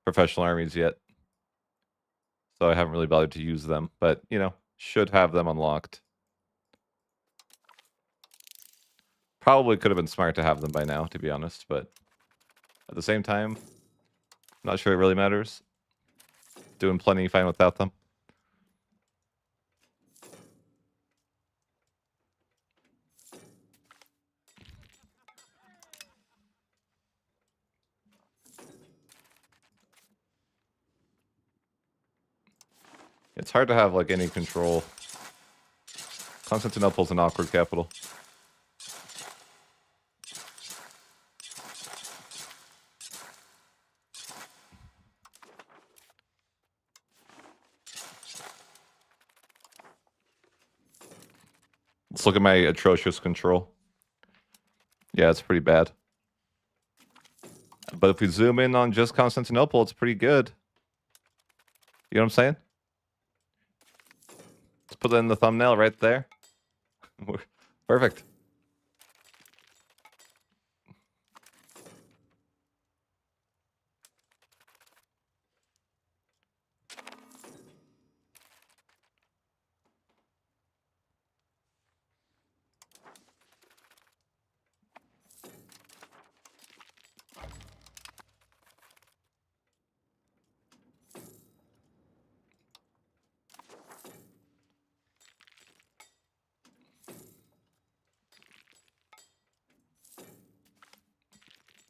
professional armies yet. So I haven't really bothered to use them. But, you know, should have them unlocked. Probably could have been smart to have them by now, to be honest. But at the same time, not sure it really matters. Doing plenty fine without them. It's hard to have, like, any control. Constantinople's an awkward capital. Let's look at my atrocious control. Yeah, it's pretty bad. But if we zoom in on just Constantinople, it's pretty good. You know what I'm saying? Let's put that in the thumbnail right there. Perfect.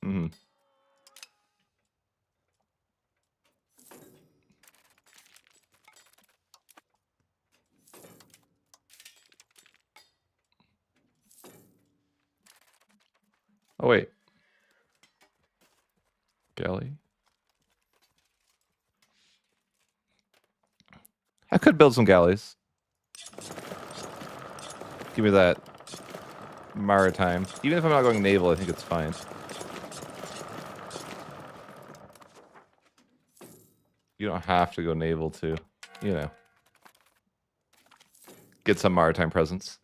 Mm-hmm. Oh, wait. Galley? I could build some galleys. Give me that maritime. Even if I'm not going naval, I think it's fine. You don't have to go naval to, you know, get some maritime presence.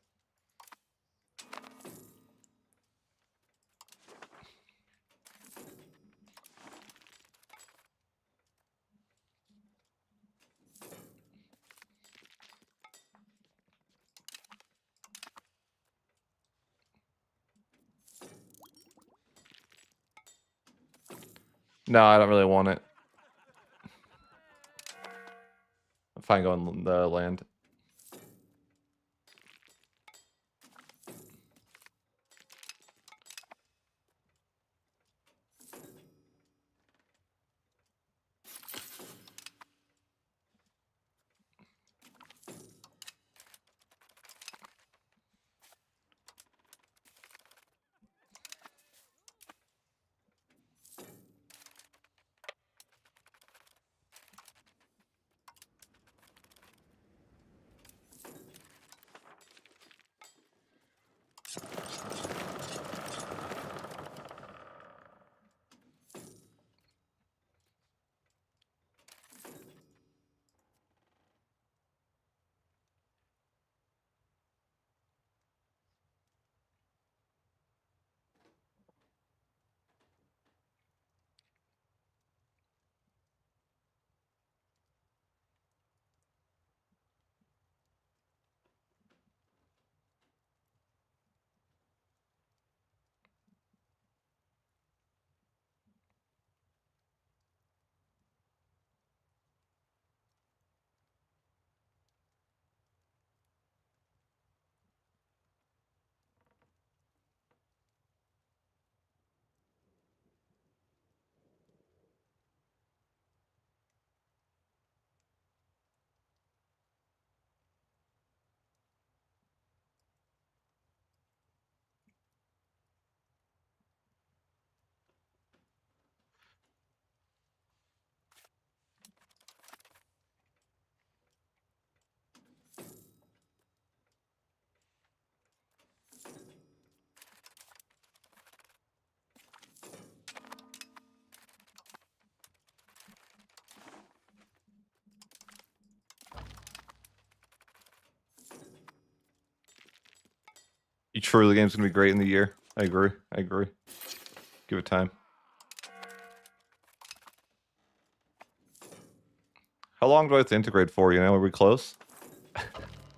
No, I don't really want it. I'm fine going the land. Sure the game's gonna be great in the year? I agree. I agree. Give it time. How long do I have to integrate for? You know, are we close?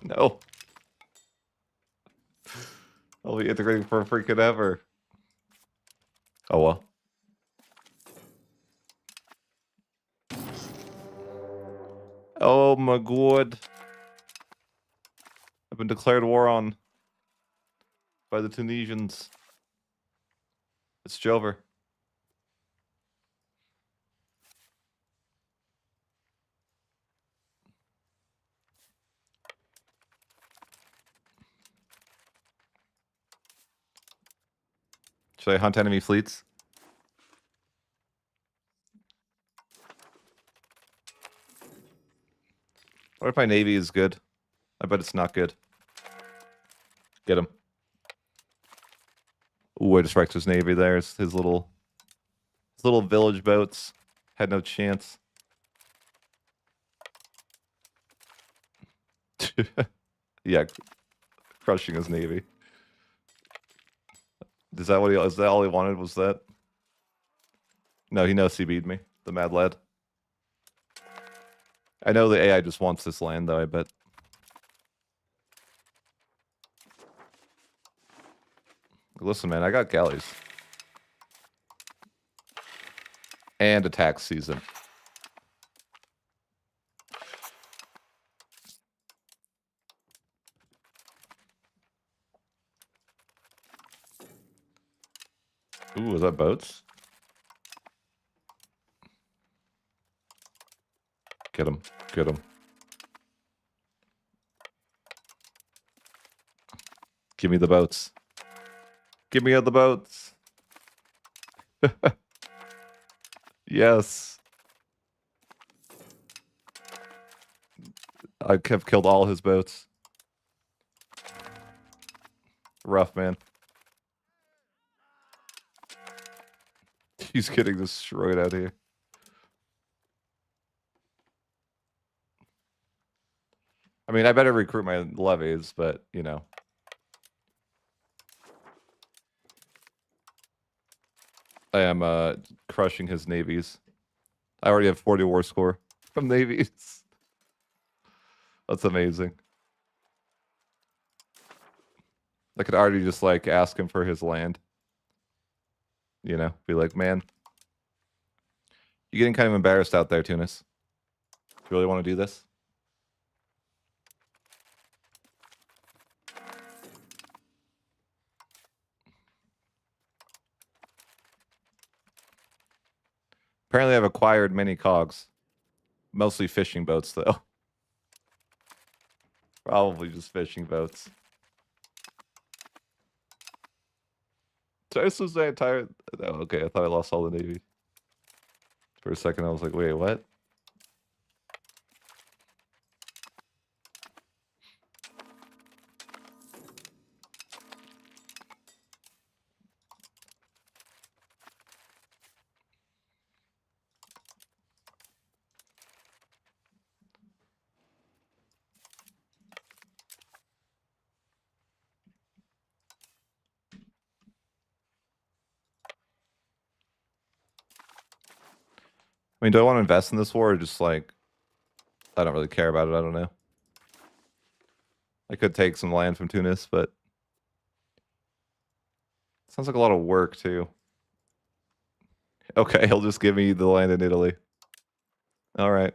No. I'll be integrating for freaking ever. Oh well. Oh my god. I've been declared war on by the Tunisians. It's Jover. Should I hunt enemy fleets? What if my navy is good? I bet it's not good. Get him. Ooh, I just wrecked his navy there. It's his little village boats. Had no chance. Yeah, crushing his navy. Is that all he wanted was that? No, he knows he beat me. The mad lad. I know the AI just wants this land though, I bet. Listen, man, I got galleys. And a tax season. Ooh, is that boats? Get him. Get him. Give me the boats. Give me the boats. Yes. I have killed all his boats. Rough, man. He's getting destroyed out here. I mean, I better recruit my levies, but, you know. I am crushing his navies. I already have 40 war score from navies. That's amazing. I could already just, like, ask him for his land. You know, be like, man, you're getting kind of embarrassed out there, Tunis. Do you really want to do this? Apparently I've acquired many cogs. Mostly fishing boats, though. Probably just fishing boats. Did I just lose the entire... Oh, okay, I thought I lost all the navy. For a second, I was like, wait, what? I mean, do I want to invest in this war or just like... I don't really care about it, I don't know. I could take some land from Tunis, but... Sounds like a lot of work, too. Okay, he'll just give me the land in Italy. Alright.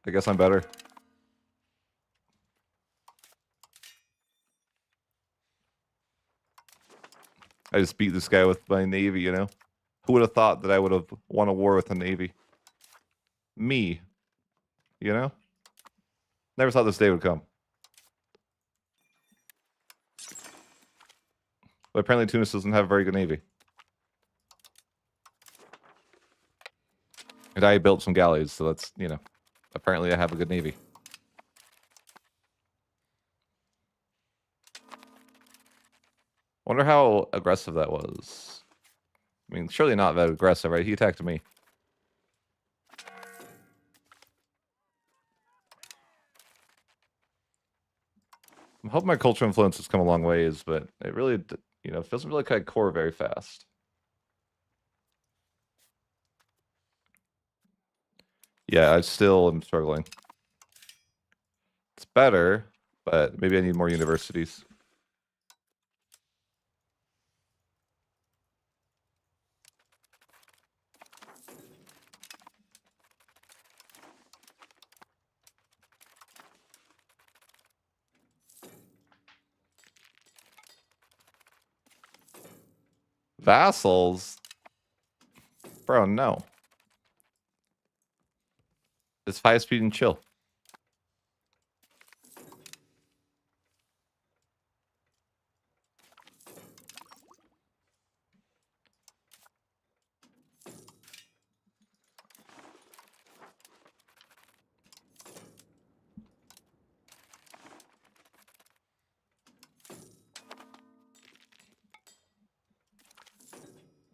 I guess I'm better. I just beat this guy with my navy, you know? Who would have thought that I would have won a war with a navy? Me. You know? Never thought this day would come. But apparently Tunis doesn't have a very good navy. And I built some galleys, so that's, you know, apparently I have a good navy. Wonder how aggressive that was. I mean, surely not that aggressive, right? He attacked me. I'm hope my cultural influence has come a long ways, but it really, feels really like I core very fast. Yeah, I still am struggling. It's better, but maybe I need more universities. Vassals? Bro, no. It's 5 speed and chill.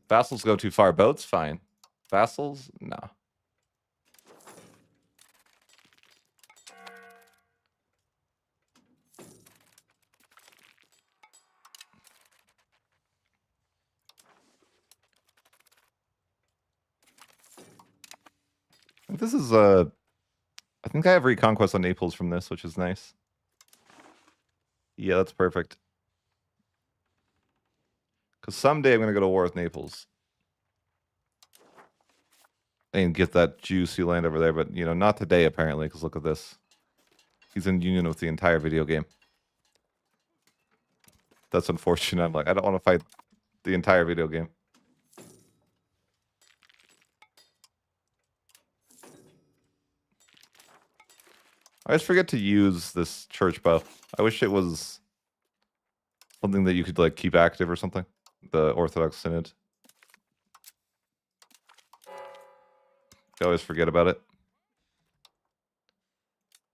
Vassals go too far. Boats, fine. Vassals, no. This is I think I have Reconquest on Naples from this, which is nice. Yeah, that's perfect. Because someday I'm going to go to war with Naples. And get that juicy land over there, but, not today, apparently, because look at this. He's in union with the entire video game. That's unfortunate. I'm like, I don't want to fight the entire video game. I always forget to use this church bow. I wish it was something that you could, like, keep active or something. The Orthodox Synod. I always forget about it.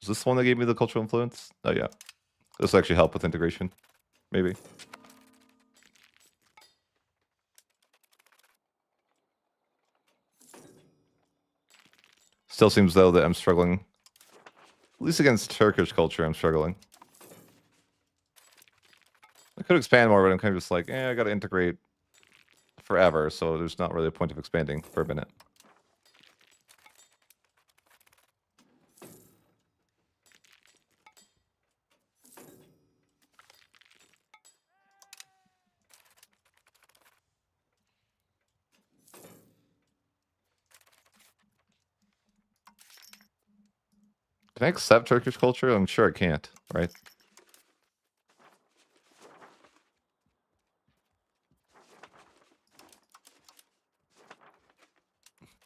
Is this the one that gave me the cultural influence? Oh, yeah. This will actually help with integration. Maybe. Still seems, though, that I'm struggling. At least against Turkish culture, I'm struggling. I could expand more, but I'm kind of just like, I gotta integrate forever, so there's not really a point of expanding for a minute. Can I accept Turkish culture? I'm sure I can't, right?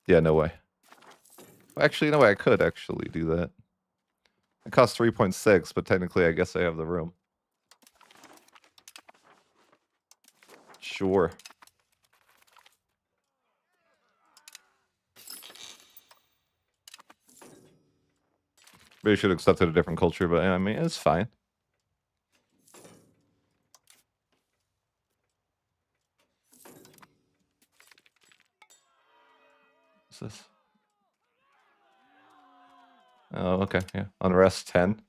Yeah, no way. Actually, no way. I could actually do that. It costs 3.6, but technically I guess I have the room. Sure. Maybe I should have accepted a different culture, but I mean, it's fine. What's this? Oh, okay, yeah. Unrest 10.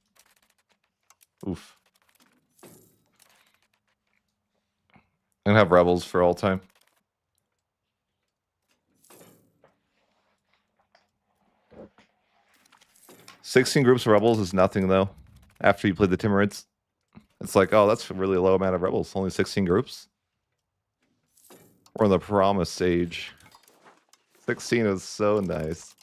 Oof. I'm gonna have rebels for all time. "16 groups of rebels is nothing, though. After you play the Timurids, it's like, oh, that's a really low amount of rebels. Only 16 groups? We're in the promised age. 16 is so nice.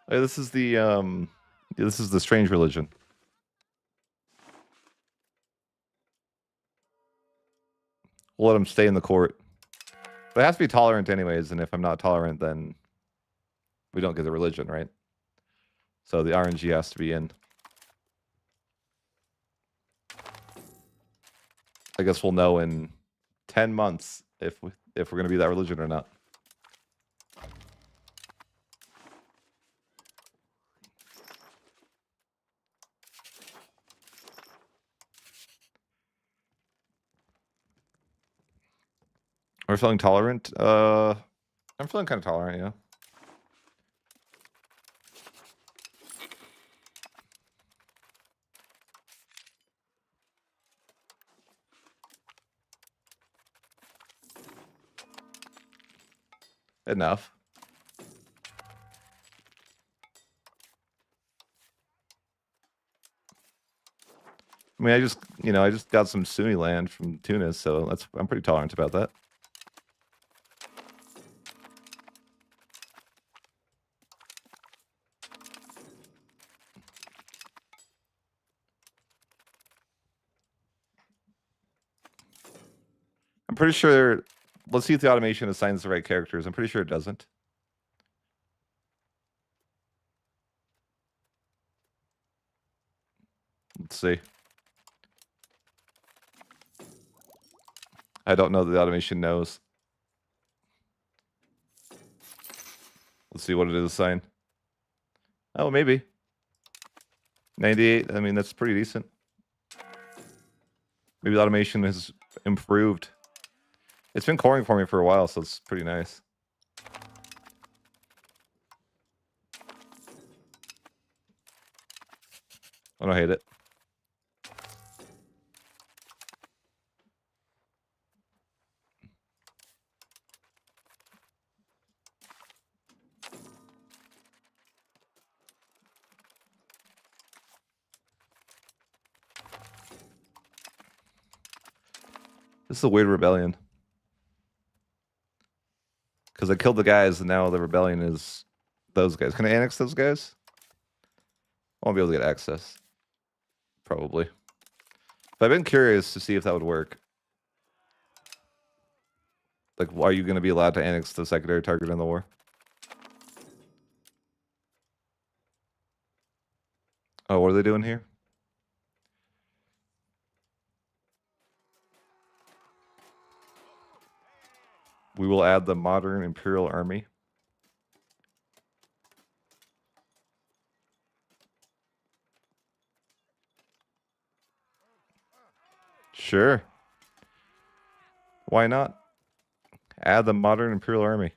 Hey, this is the strange religion. We'll let him stay in the court. But it has to be tolerant anyways, and if I'm not tolerant, then we don't get the religion, right? So the RNG has to be in. I guess we'll know in 10 months if we're gonna be that religion or not. We're feeling tolerant. I'm feeling kind of tolerant, yeah. Enough. I mean, I just got some Sunni land from Tunis, so I'm pretty tolerant about that. I'm pretty sure. Let's see if the automation assigns the right characters. I'm pretty sure it doesn't. Let's see. I don't know that the automation knows. Let's see what it is assigned. Oh, maybe. 98. I mean, that's pretty decent. Maybe the automation has improved. It's been coring for me for a while, so it's pretty nice. I don't hate it. This is a weird rebellion. Because I killed the guys, and now the rebellion is those guys. Can I annex those guys? I won't be able to get access. Probably. But I've been curious to see if that would work. Like, are you going to be allowed to annex the secondary target in the war? Oh, what are they doing here? We will add the modern Imperial Army. Sure. Why not? Add the modern Imperial Army.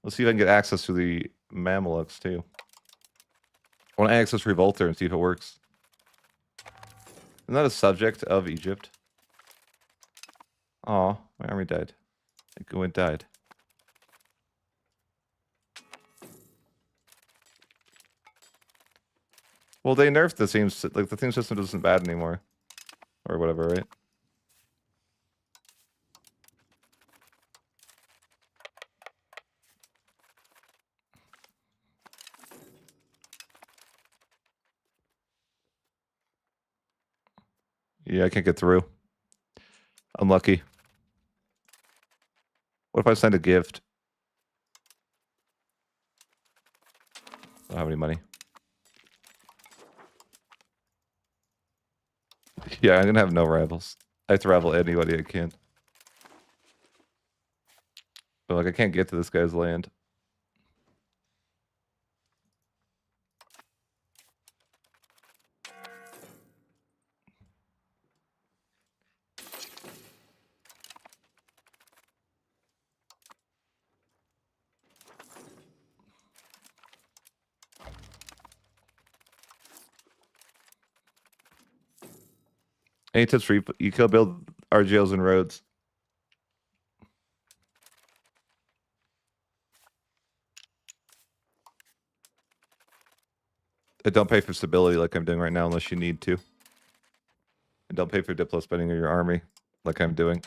Let's see if I can get access to the Mamelukes, too. I want to access Revolter and see if it works. Isn't that a subject of Egypt? Aw, my army died. It died. Well, they nerfed the theme, like the theme system isn't bad anymore. Or whatever, right? Yeah, I can't get through. Unlucky. What if I send a gift? I don't have any money. Yeah, I'm gonna have no rivals. I have to rival anybody I can. But like, I can't get to this guy's land. Any tips for you can build RGLs and roads? And don't pay for stability like I'm doing right now unless you need to. And don't pay for Diplo spending of your army like I'm doing.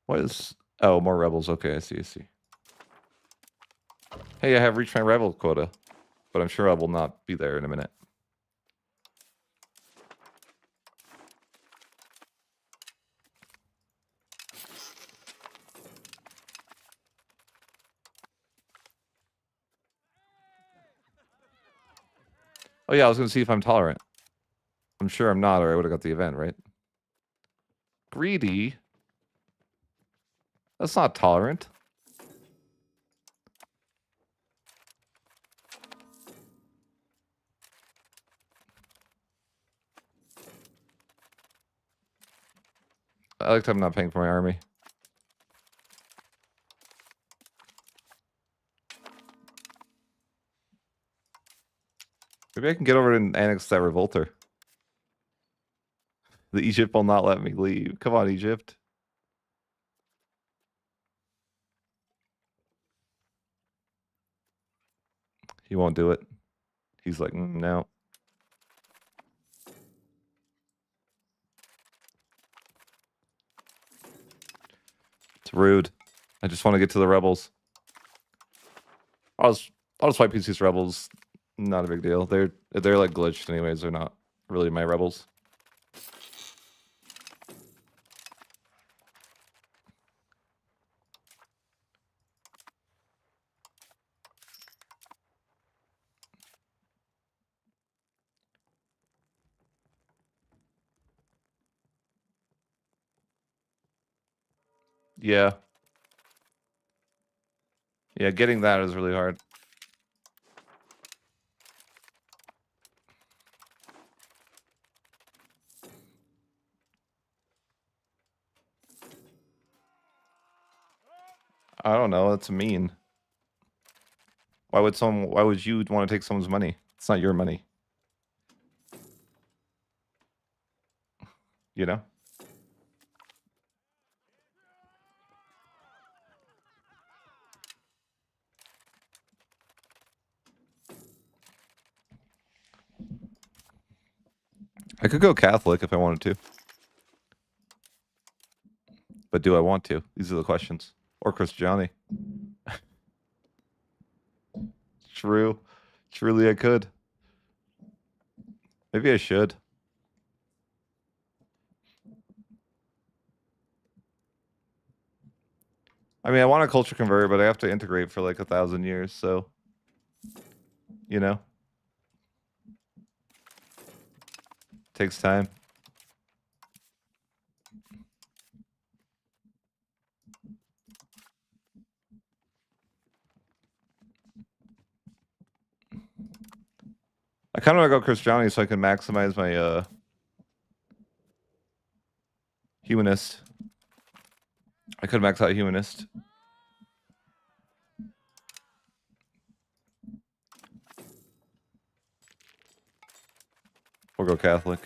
What is... Oh, more rebels. Okay, I see, I see. Hey, I have reached my rebel quota. But I'm sure I will not be there in a minute. Oh yeah, I was gonna see if I'm tolerant. I'm sure I'm not, or I would have got the event, right? Greedy? That's not tolerant. I like I'm not paying for my army. Maybe I can get over and annex that revolter. The Egypt will not let me leave. Come on, Egypt. He won't do it. He's like, no. It's rude. I just want to get to the rebels. I'll just fight these rebels. Not a big deal. They're like glitched anyways. They're not really my rebels. Yeah. Yeah, getting that is really hard. I don't know. That's mean. Why would you want to take someone's money? It's not your money. You know? I could go Catholic if I wanted to. But do I want to? These are the questions. Or Christiani. True. Truly I could. Maybe I should. I mean, I want a culture convert, but I have to integrate for like 1,000 years, so... You know? Takes time. I kind of want to go Christiani so I can maximize my, humanist. I could max out humanist. Or go Catholic.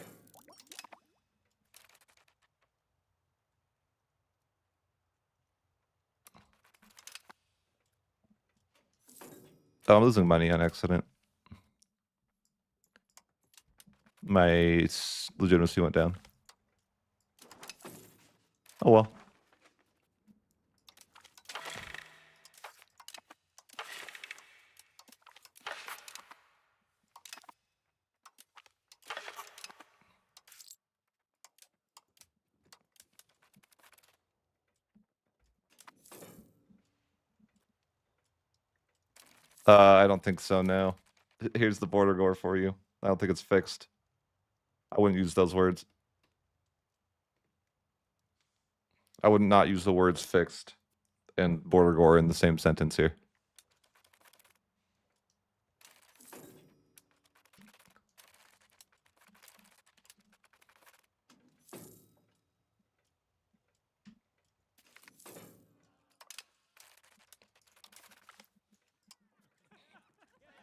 Oh, I'm losing money on accident. My legitimacy went down. Oh well. I don't think so, no. Here's the border gore for you. I don't think it's fixed. I wouldn't use those words. I would not use the words fixed and border gore in the same sentence here.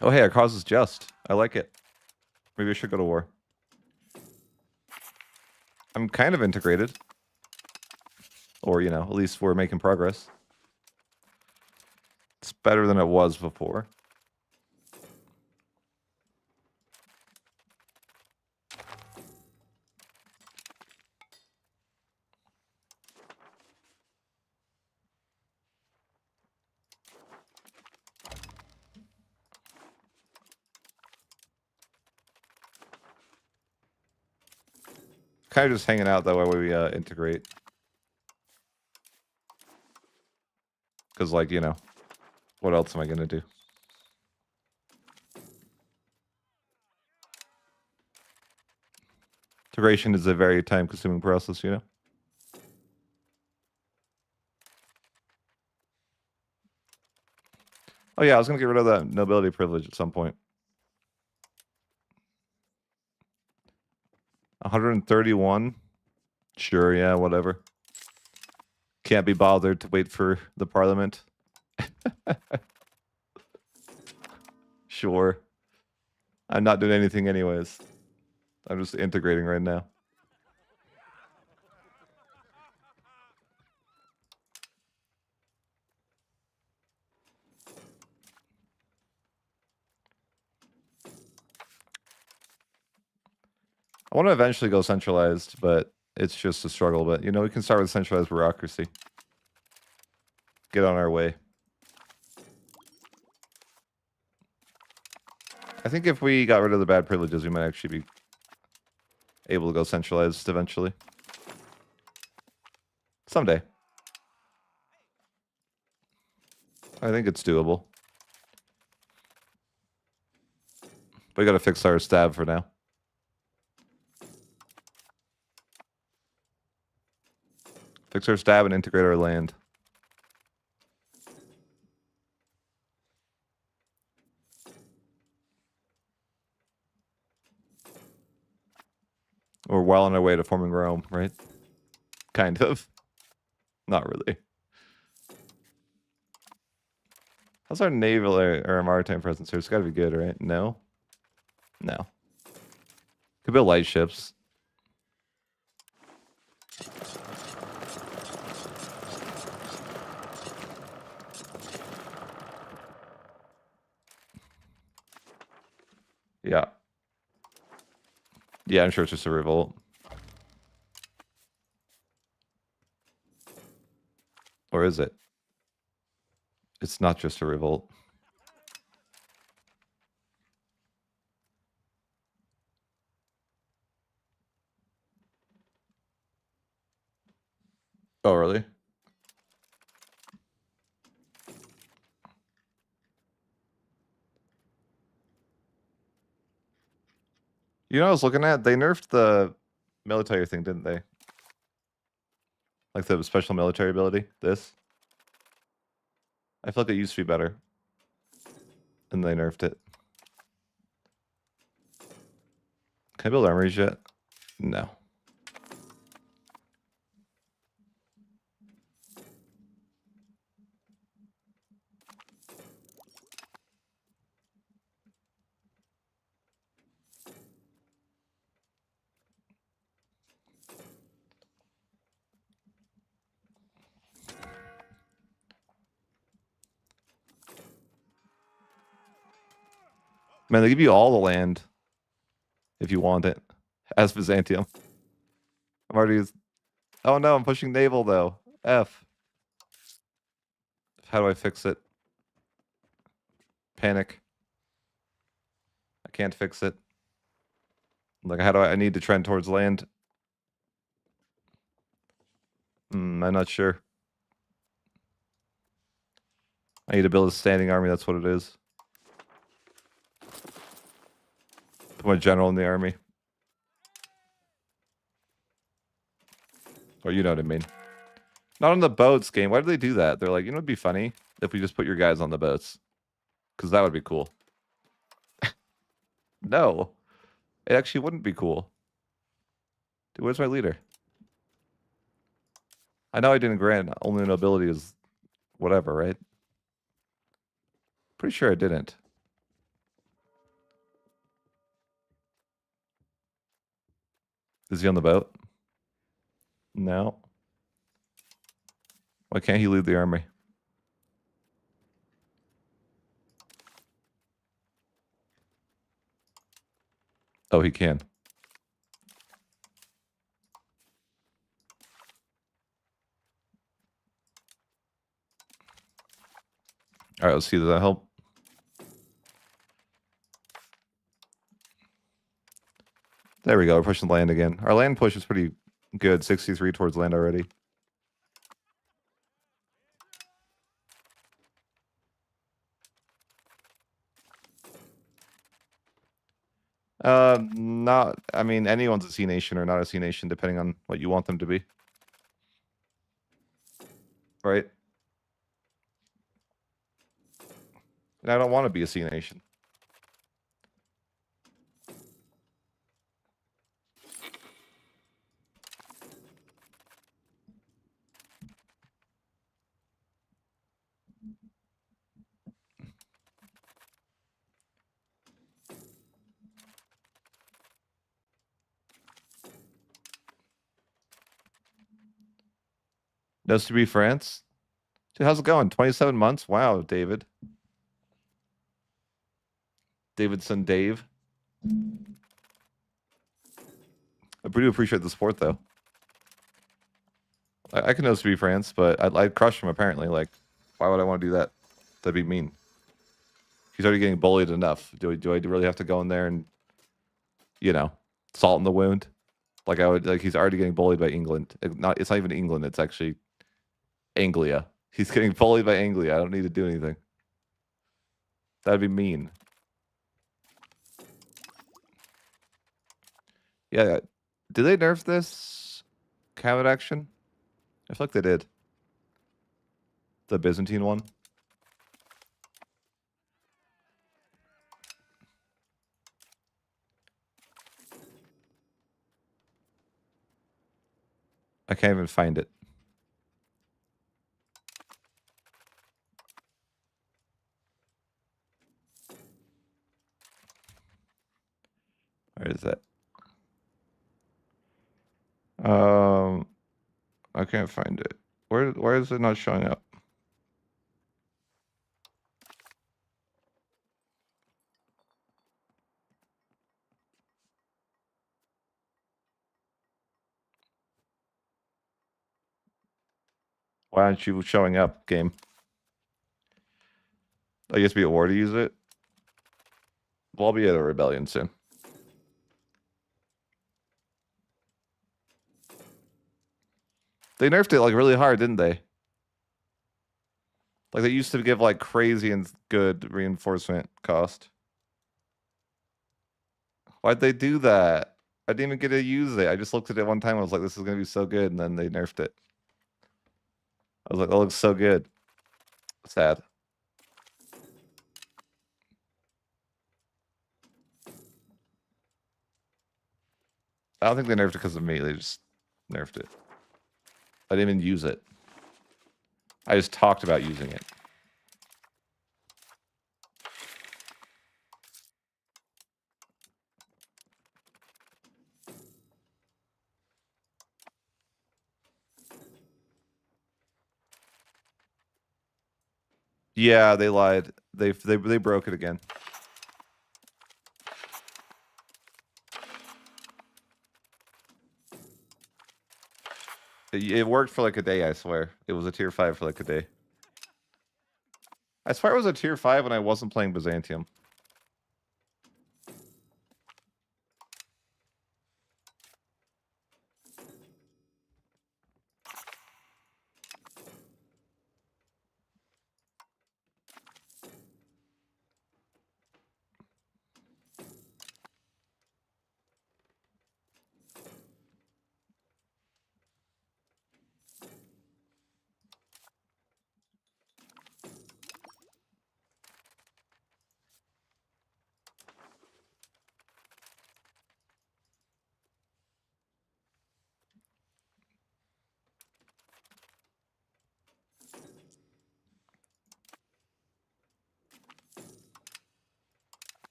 Oh, hey, our cause is just. I like it. Maybe I should go to war. I'm kind of integrated. Or, you know, at least we're making progress. It's better than it was before. Kind of just hanging out that way we integrate. Because, like, you know, what else am I going to do? Integration is a very time-consuming process, you know? Oh yeah, I was gonna get rid of that nobility privilege at some point. 131? Sure, yeah, whatever. Can't be bothered to wait for the parliament. Sure. I'm not doing anything anyways. I'm just integrating right now. I want to eventually go centralized, but it's just a struggle. But, you know, we can start with centralized bureaucracy. Get on our way. I think if we got rid of the bad privileges, we might actually be able to go centralized eventually. Someday. I think it's doable. But we gotta fix our stab for now. Fix our stab and integrate our land. We're well on our way to forming Rome, right? Kind of. Not really. How's our naval or maritime presence here? It's gotta be good, right? No? No. Could build light ships. Yeah. Yeah, I'm sure it's just a revolt. Or is it? It's not just a revolt. Oh, really? You know what I was looking at? They nerfed the military thing, didn't they? Like the special military ability? This? I feel like it used to be better. And they nerfed it. Can I build armories yet? No. Man, they give you all the land if you want it. As Byzantium. I'm already... Oh no, I'm pushing naval though. F. How do I fix it? Panic. I can't fix it. Like, how do I need to trend towards land? I'm not sure. I need to build a standing army, that's what it is. Put my general in the army. Or you know what I mean. Not on the boats game. Why do they do that? They're like, you know, it'd be funny if we just put your guys on the boats. Because that would be cool. No. It actually wouldn't be cool. Dude, where's my leader? I know I didn't grant only nobility is whatever, right? Pretty sure I didn't. Is he on the boat? No. Why can't he lead the army? Oh, he can. All right, let's see. Does that help? There we go. We're pushing land again. Our land push is pretty good. 63 towards land already. Not. I mean, anyone's a sea nation or not a sea nation, depending on what you want them to be. Right? And I don't want to be a sea nation. Knows to be France. Dude, how's it going? 27 months? Wow, David. Davidson Dave. I do appreciate the support, though. I can knows to be France, but I'd crush him, apparently. Like, why would I want to do that? That'd be mean. He's already getting bullied enough. Do I really have to go in there and, you know, salt in the wound? Like, he's already getting bullied by England. It's not even England, it's actually Anglia. He's getting bullied by Anglia. I don't need to do anything. That'd be mean. Yeah. Did they nerf this combat action? I feel like they did. The Byzantine one. I can't even find it. Where is that? I can't find it. Where is it not showing up? Why aren't you showing up, game? I guess be at war to use it. Well, I'll be at a rebellion soon. They nerfed it like really hard, didn't they? Like they used to give like crazy and good reinforcement cost. Why'd they do that? I didn't even get to use it. I just looked at it one time. I was like, this is gonna be so good, and then they nerfed it. I was like, that looks so good. Sad. I don't think they nerfed it because of me. They just nerfed it. I didn't even use it. I just talked about using it. Yeah, they lied. They broke it again. It worked for like a day, I swear. It was a tier 5 for like a day. I swear it was a tier 5 when I wasn't playing Byzantium.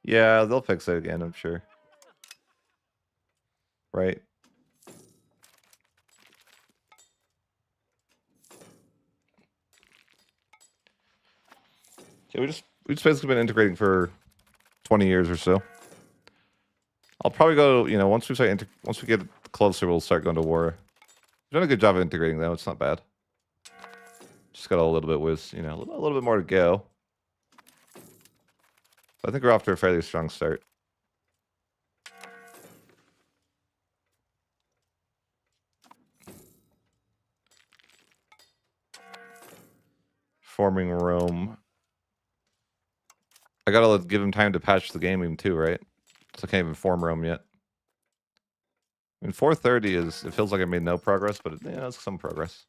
Yeah, they'll fix it again, I'm sure. Right? Can we just We've just basically been integrating for 20 years or so. I'll probably go, you know, once we get closer, we'll start going to war. We've done a good job of integrating, though. It's not bad. Just got a little bit a little bit more to go. I think we're off to a fairly strong start. Forming Rome. I gotta give him time to patch the game too, right? So I can't even form Rome yet. I mean, 430 it feels like I made no progress, but it's some progress.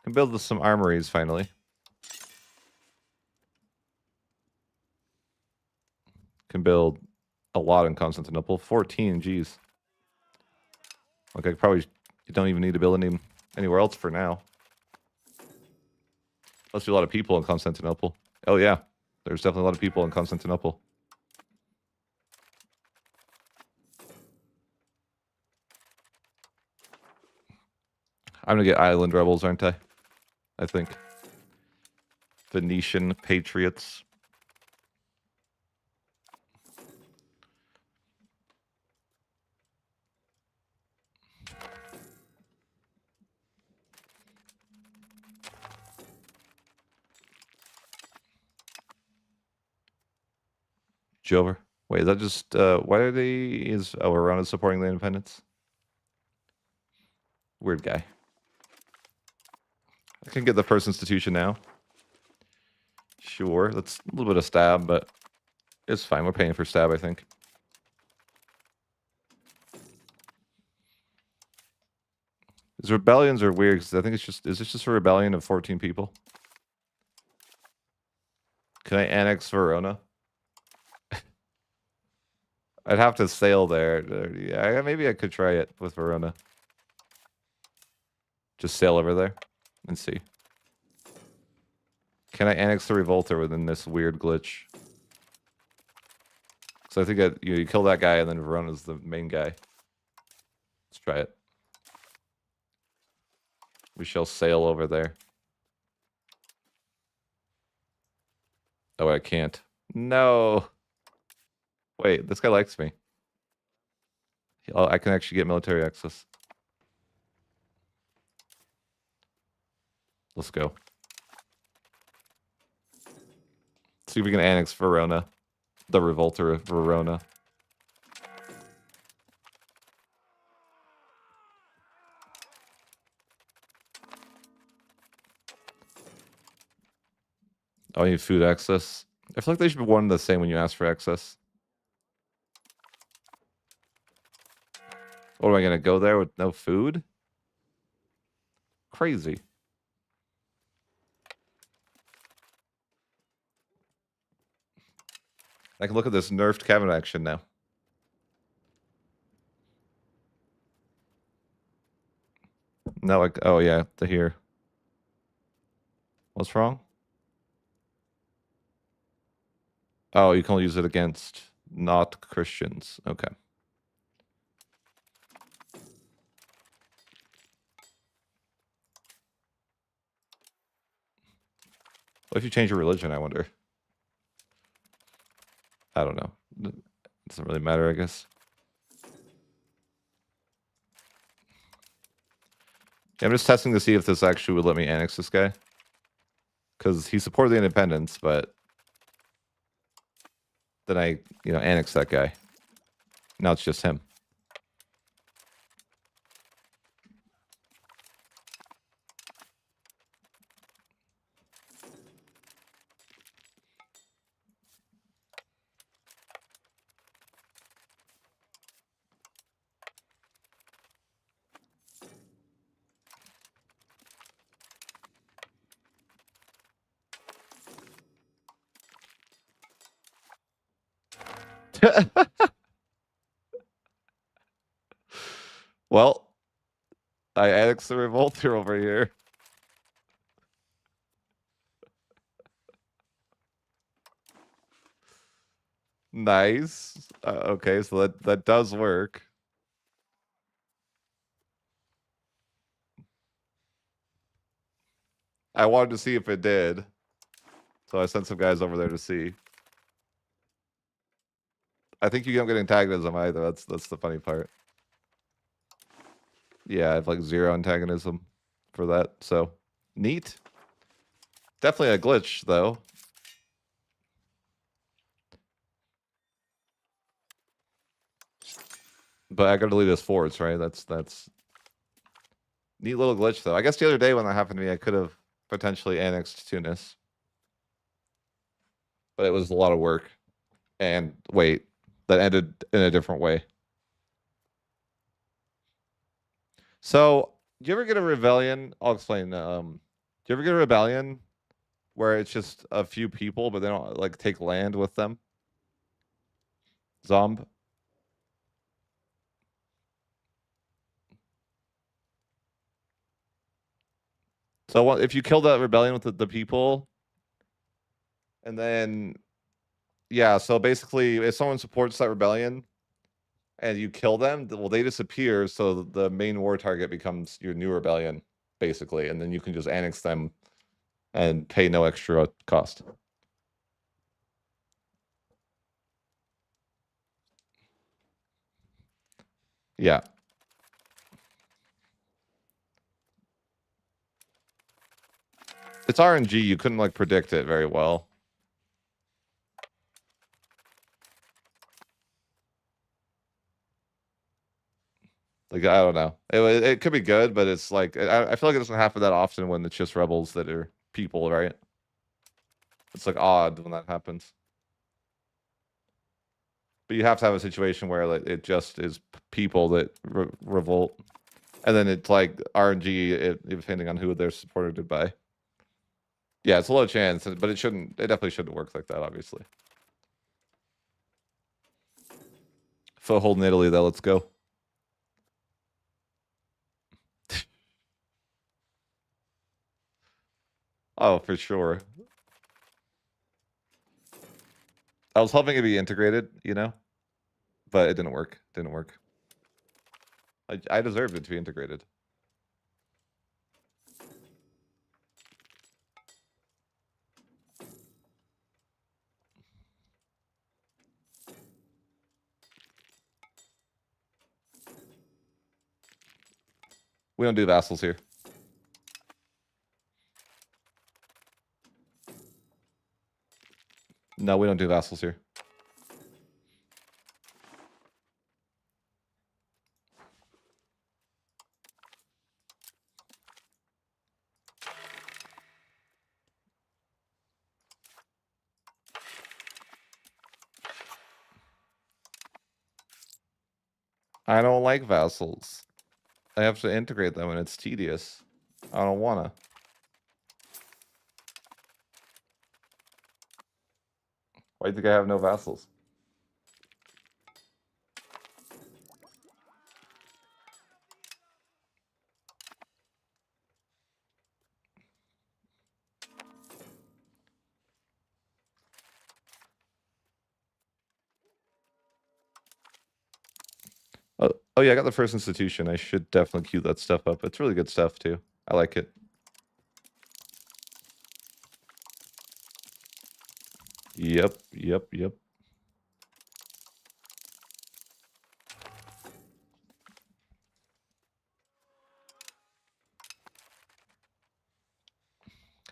Can build some armories finally. Can build a lot in Constantinople. 14, geez. Like you don't even need to build anywhere else for now. Must be a lot of people in Constantinople. Oh yeah, there's definitely a lot of people in Constantinople. I'm gonna get island rebels, aren't I? I think. Venetian patriots. Jover. Wait, is that just why are Verona supporting the independence? Weird guy. I can get the first institution now. Sure, that's a little bit of stab, but it's fine. We're paying for stab, I think. These rebellions are weird because I think is this just a rebellion of 14 people? Can I annex Verona? I'd have to sail there. Yeah, maybe I could try it with Verona. Just sail over there and see. Can I annex the Revolter within this weird glitch? So I think you kill that guy and then Verona's the main guy. Let's try it. We shall sail over there. Oh, I can't. No. Wait, this guy likes me. Oh, I can actually get military access. Let's go. See if we can annex Verona. The Revolter of Verona. Oh, I need food access. I feel like they should be one and the same when you ask for access. What am I gonna go there with no food? Crazy. I can look at this nerfed cabinet action now. No, like, oh yeah, to here. What's wrong? Oh, you can only use it against not Christians. Okay. What if you change your religion, I wonder? I don't know. It doesn't really matter, I guess. Yeah, I'm just testing to see if this actually would let me annex this guy. Because he supported the independence, but then I, annex that guy. Now it's just him. Well, I annexed the Revolter over here. Nice. Okay, so that does work. I wanted to see if it did. So I sent some guys over there to see. I think you don't get antagonism either. That's the funny part. Yeah, I have like 0 antagonism for that. So neat. Definitely a glitch though. But I gotta delete his forts, right? That's neat little glitch though. I guess the other day when that happened to me, I could have potentially annexed Tunis. But it was a lot of work. And wait, that ended in a different way. So, do you ever get a rebellion? I'll explain. Do you ever get a rebellion where it's just a few people, but they don't like take land with them? Zomb. So if you kill that rebellion with the people, and then yeah, so basically, if someone supports that rebellion and you kill them, well, they disappear. So the main war target becomes your new rebellion, basically, and then you can just annex them and pay no extra cost. Yeah. It's RNG. You couldn't like predict it very well. Like I don't know. It could be good, but it's like I feel like it doesn't happen that often when it's just rebels that are people, right? It's like odd when that happens. But you have to have a situation where like it just is people that revolt, and then it's like RNG, depending on who they're supported by. Yeah, it's a low chance, but it shouldn't. It definitely shouldn't work like that, obviously. Foothold in Italy, though. Let's go. Oh, for sure. I was hoping it'd be integrated, you know, but it didn't work. Didn't work. I deserved it to be integrated. We don't do vassals here. No, we don't do vassals here. I don't like vassals. I have to integrate them and it's tedious. I don't wanna. Why do you think I have no vassals? Oh yeah, I got the first institution. I should definitely queue that stuff up. It's really good stuff too. I like it. Yep.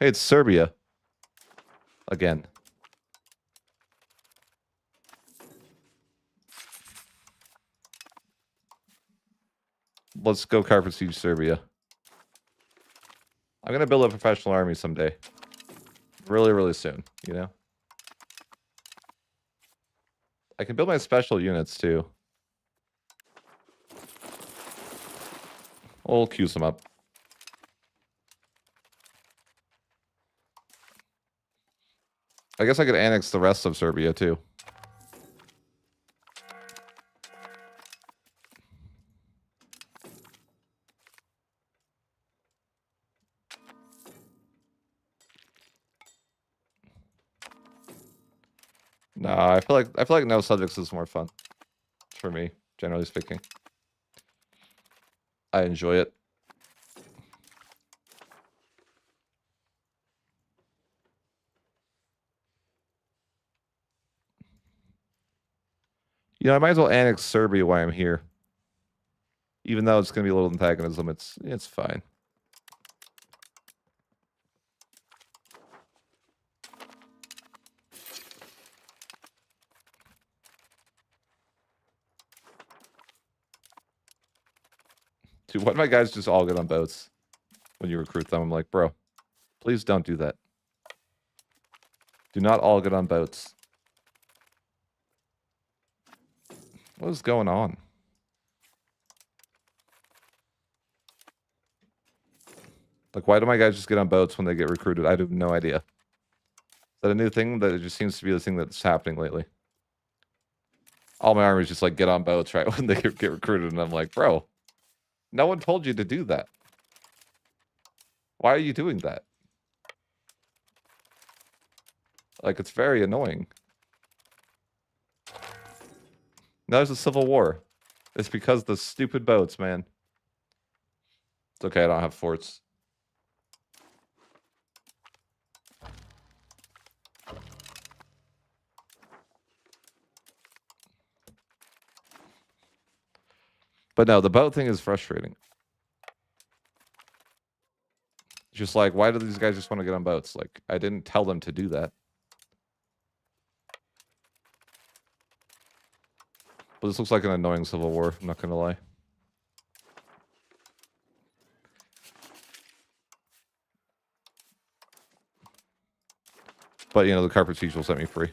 Hey, it's Serbia. Again. Let's go carpet siege Serbia. I'm gonna build a professional army someday. Really, really soon, you know? I can build my special units too. We'll queue some up. I guess I could annex the rest of Serbia too. No, I feel like no subjects is more fun for me, generally speaking. I enjoy it. You know, I might as well annex Serbia while I'm here. Even though it's going to be a little antagonism, it's fine. Dude, why do my guys just all get on boats when you recruit them? I'm like, bro, please don't do that. Do not all get on boats. What is going on? Like, why do my guys just get on boats when they get recruited? I have no idea. Is that a new thing? That it just seems to be the thing that's happening lately. All my armies just like get on boats right when they get recruited, and I'm like, bro, no one told you to do that. Why are you doing that? Like, it's very annoying. Now there's a civil war. It's because the stupid boats, man. It's okay, I don't have forts. But no, the boat thing is frustrating. Just like, why do these guys just want to get on boats? Like, I didn't tell them to do that. But this looks like an annoying civil war, I'm not gonna lie. But, you know, the carpet siege will set me free.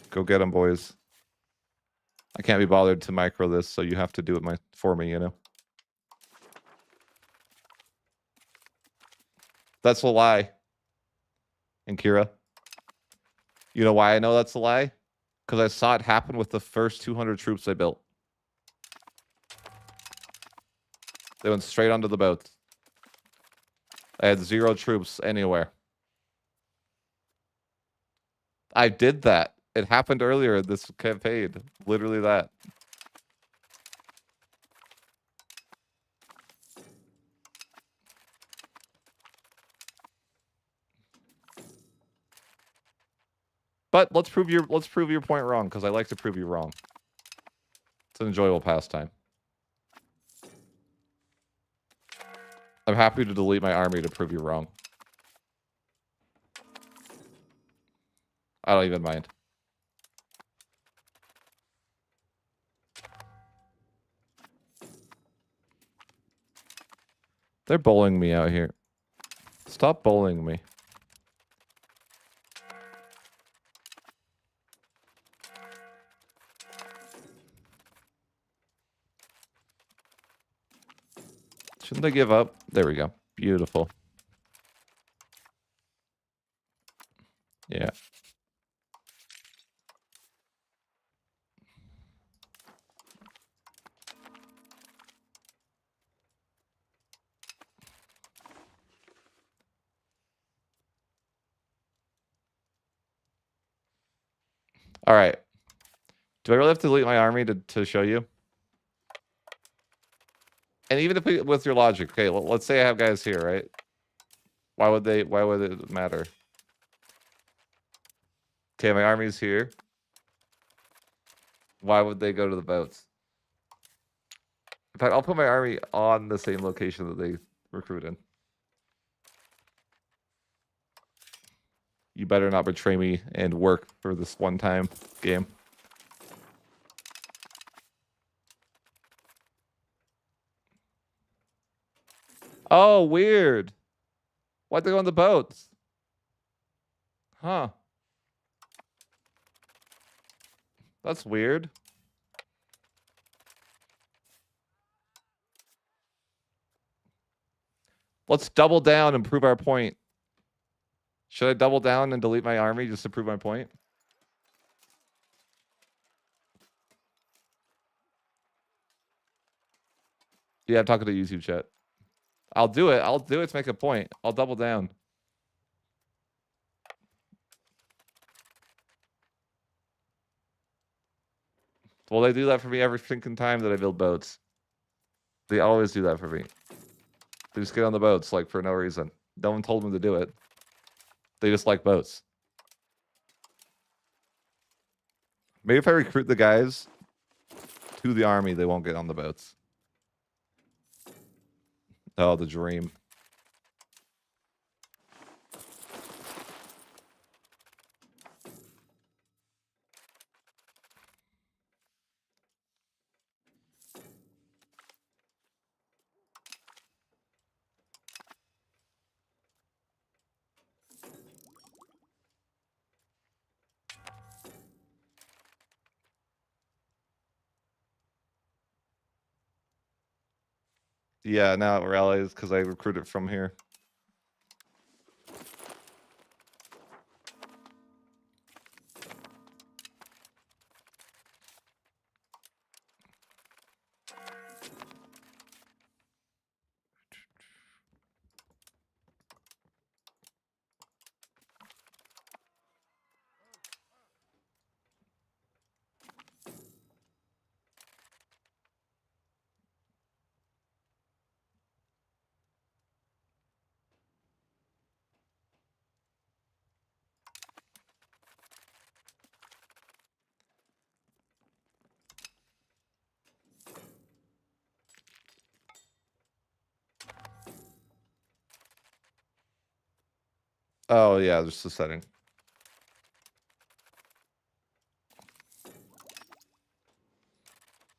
Go get them, boys. I can't be bothered to micro this, so you have to do it for me, you know? That's a lie. And Kira. You know why I know that's a lie? Because I saw it happen with the first 200 troops I built. They went straight onto the boat. I had 0 troops anywhere. I did that. It happened earlier in this campaign. Literally that. But let's prove your point wrong, because I like to prove you wrong. It's an enjoyable pastime. I'm happy to delete my army to prove you wrong. I don't even mind. They're bullying me out here. Stop bullying me. Shouldn't they give up? There we go. Beautiful. Yeah. All right. Do I really have to delete my army to show you? And even if with your logic, okay, let's say I have guys here, right? Why would it matter? Okay, my army's here. Why would they go to the boats? In fact, I'll put my army on the same location that they recruit in. You better not betray me and work for this one-time game. Oh, weird. Why'd they go on the boats? Huh. That's weird. Let's double down and prove our point. Should I double down and delete my army just to prove my point? Yeah, I'm talking to YouTube chat. I'll do it. I'll do it to make a point. I'll double down. Well, they do that for me every freaking time that I build boats. They always do that for me. They just get on the boats, like, for no reason. No one told them to do it. They just like boats. Maybe if I recruit the guys to the army, they won't get on the boats. Oh, the dream. Yeah, now it rallies because I recruited from here. Oh, yeah, just the setting.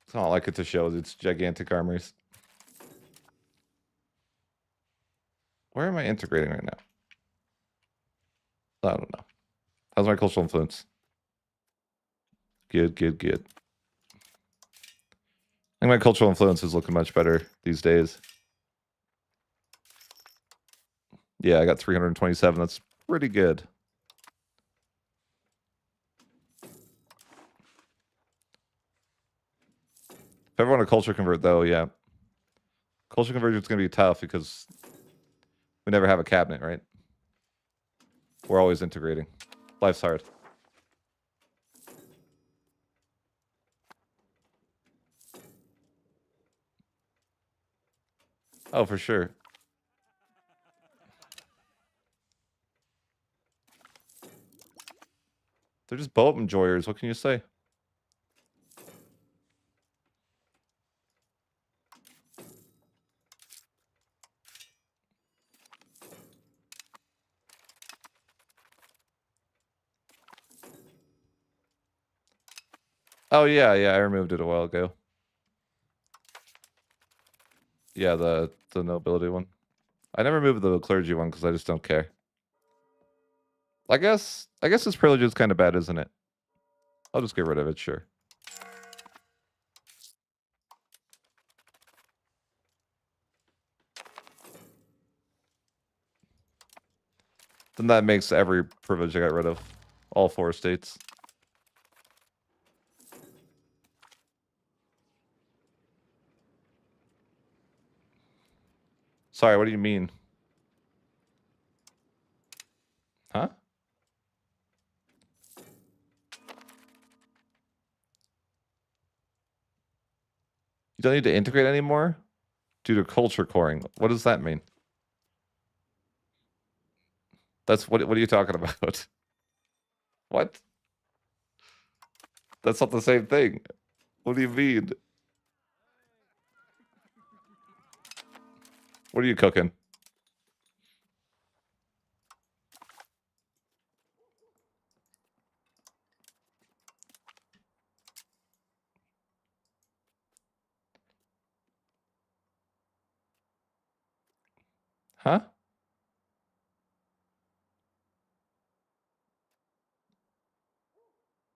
It's not like it to show its gigantic armies. Where am I integrating right now? I don't know. How's my cultural influence? Good, good, good. I think my cultural influence is looking much better these days. Yeah, I got 327. That's pretty good. If I ever want to culture convert, though, yeah. Culture conversion is going to be tough because we never have a cabinet, right? We're always integrating. Life's hard. Oh, for sure. They're just boat enjoyers. What can you say? Oh, yeah, yeah. I removed it a while ago. Yeah, the nobility one. I never moved the clergy one because I just don't care. I guess this privilege is kind of bad, isn't it? I'll just get rid of it, sure. Then that makes every privilege I got rid of. All 4 states. Sorry, what do you mean? Huh? You don't need to integrate anymore? Due to culture coring. What does that mean? That's what are you talking about? What? That's not the same thing. What do you mean? What are you cooking? Huh?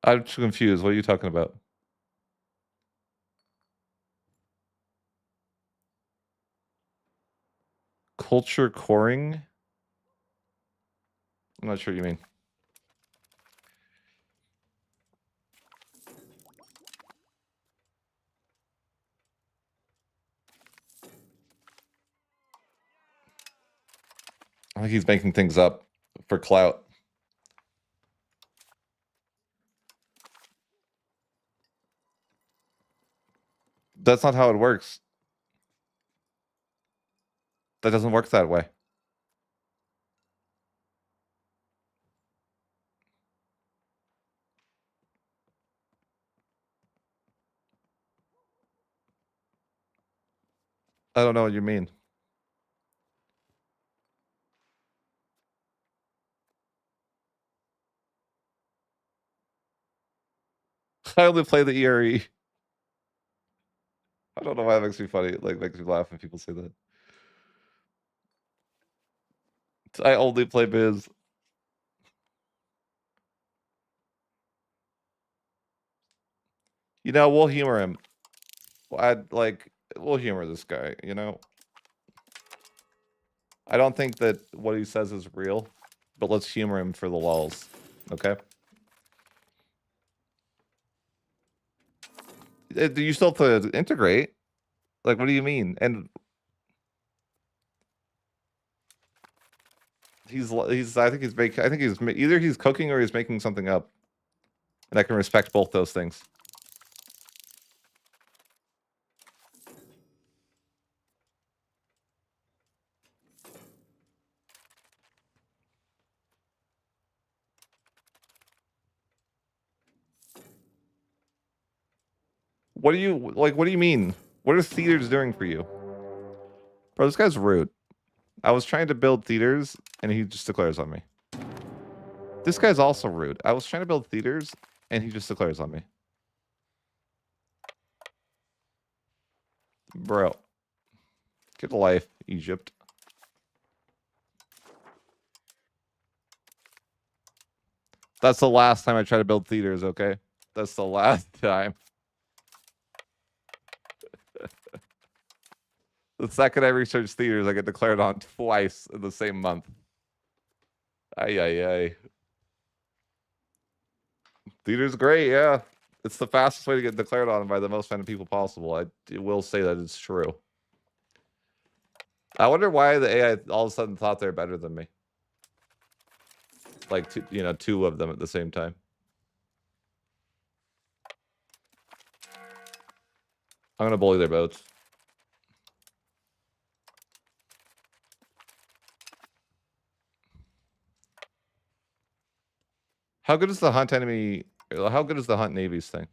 I'm too confused. What are you talking about? Culture coring? I'm not sure what you mean. I think he's making things up for clout. That's not how it works. That doesn't work that way. I don't know what you mean. I only play the ERE. I don't know why it makes me funny. It like makes me laugh when people say that. I only play Biz. You know, we'll humor him. We'll humor this guy, you know? I don't think that what he says is real, but let's humor him for the lulz, okay? Do you still have to integrate? Like, what do you mean? And I think either he's cooking or he's making something up. And I can respect both those things. What do you mean? What are theaters doing for you? Bro, this guy's rude. I was trying to build theaters and he just declares on me. This guy's also rude. I was trying to build theaters and he just declares on me. Bro. Get a life, Egypt. That's the last time I try to build theaters, okay? That's the last time. The second I research theaters, I get declared on twice in the same month. Ay, ay, ay. Theater's great, yeah. It's the fastest way to get declared on by the most amount of people possible. I will say that it's true. I wonder why the AI all of a sudden thought they're better than me. Like, two of them at the same time. I'm gonna bully their boats. How good is the hunt enemy? How good is the hunt navies thing?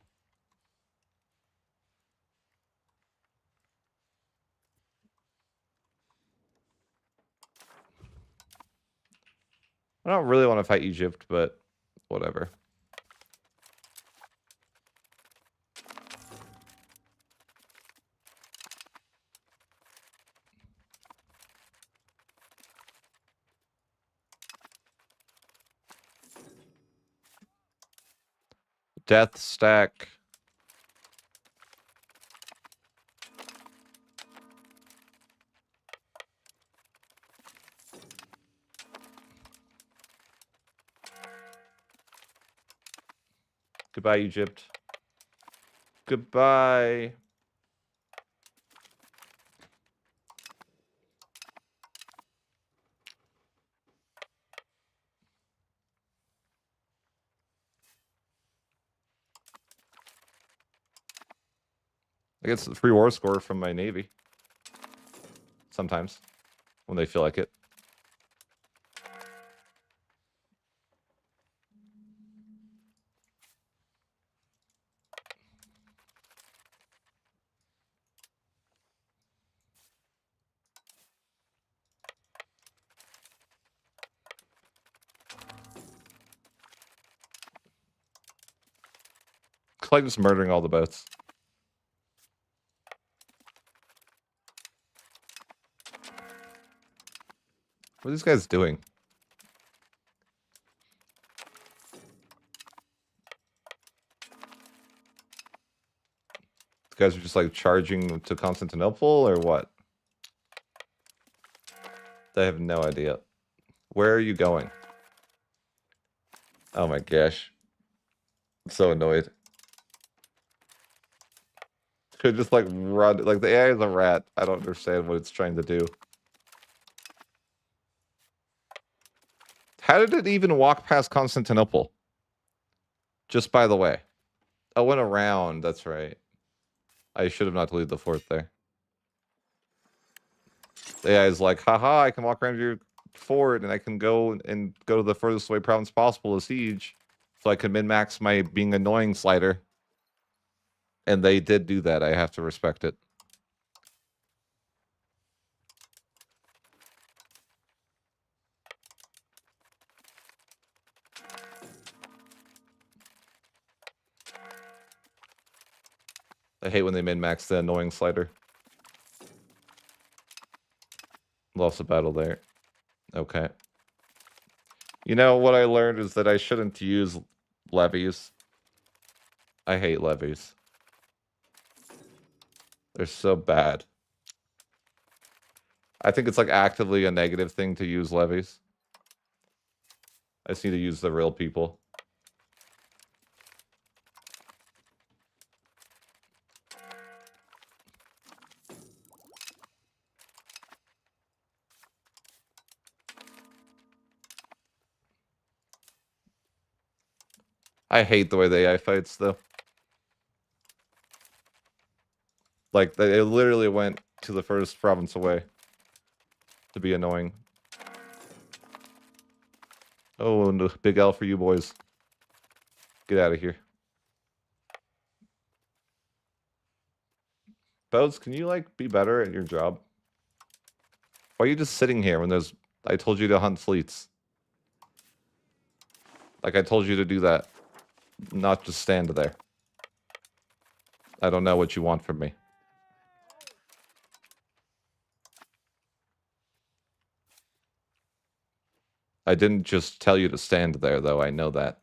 I don't really want to fight Egypt, but whatever. Death stack. Goodbye, Egypt. Goodbye. I get the free war score from my navy. Sometimes. When they feel like it. It's like just murdering all the boats. What are these guys doing? These guys are just like charging to Constantinople or what? I have no idea. Where are you going? Oh my gosh. I'm so annoyed. Could just like run, like the AI is a rat. I don't understand what it's trying to do. How did it even walk past Constantinople? Just by the way. Oh, went around, that's right. I should have not deleted the fort there. The AI is like, haha, I can walk around your fort and I can go to the furthest away province possible to siege. So I can min-max my being annoying slider. And they did do that. I have to respect it. I hate when they min-max the annoying slider. Lost a battle there. Okay. You know, what I learned is that I shouldn't use levies. I hate levies. They're so bad. I think it's like actively a negative thing to use levies. I just need to use the real people. I hate the way the AI fights, though. Like, they literally went to the furthest province away to be annoying. Oh, and a big L for you boys. Get out of here. Boats, can you, like, be better at your job? Why are you just sitting here when there's... I told you to hunt fleets. Like, I told you to do that. Not just stand there. I don't know what you want from me. I didn't just tell you to stand there, though. I know that.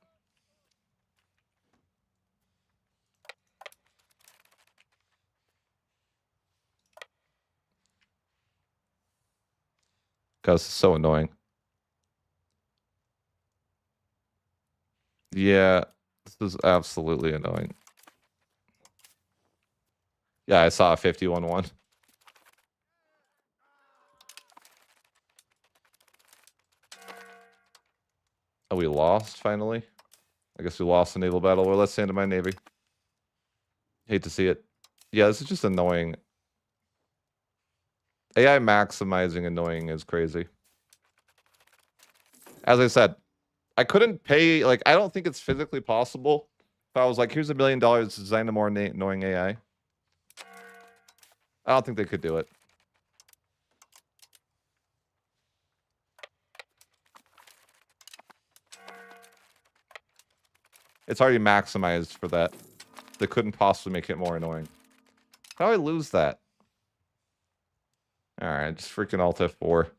Because it's so annoying. Yeah, this is absolutely annoying. Yeah, I saw a 51-1. Oh, we lost, finally? I guess we lost the naval battle. Well, let's stand to my navy. Hate to see it. Yeah, this is just annoying. AI maximizing annoying is crazy. As I said, I couldn't pay... Like, I don't think it's physically possible. If I was like, here's $1 million to design a more annoying AI. I don't think they could do it. It's already maximized for that. They couldn't possibly make it more annoying. How do I lose that? Alright, just freaking Alt F4.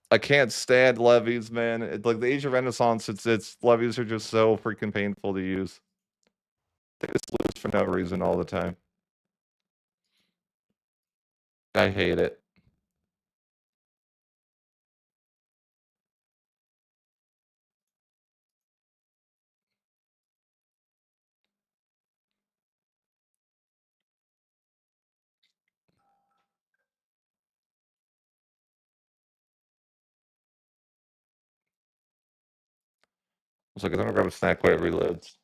I can't stand levies, man. Like the Age of Renaissance, it's levies are just so freaking painful to use. They just lose for no reason all the time. I hate it. It's like I don't grab a snack while it reloads.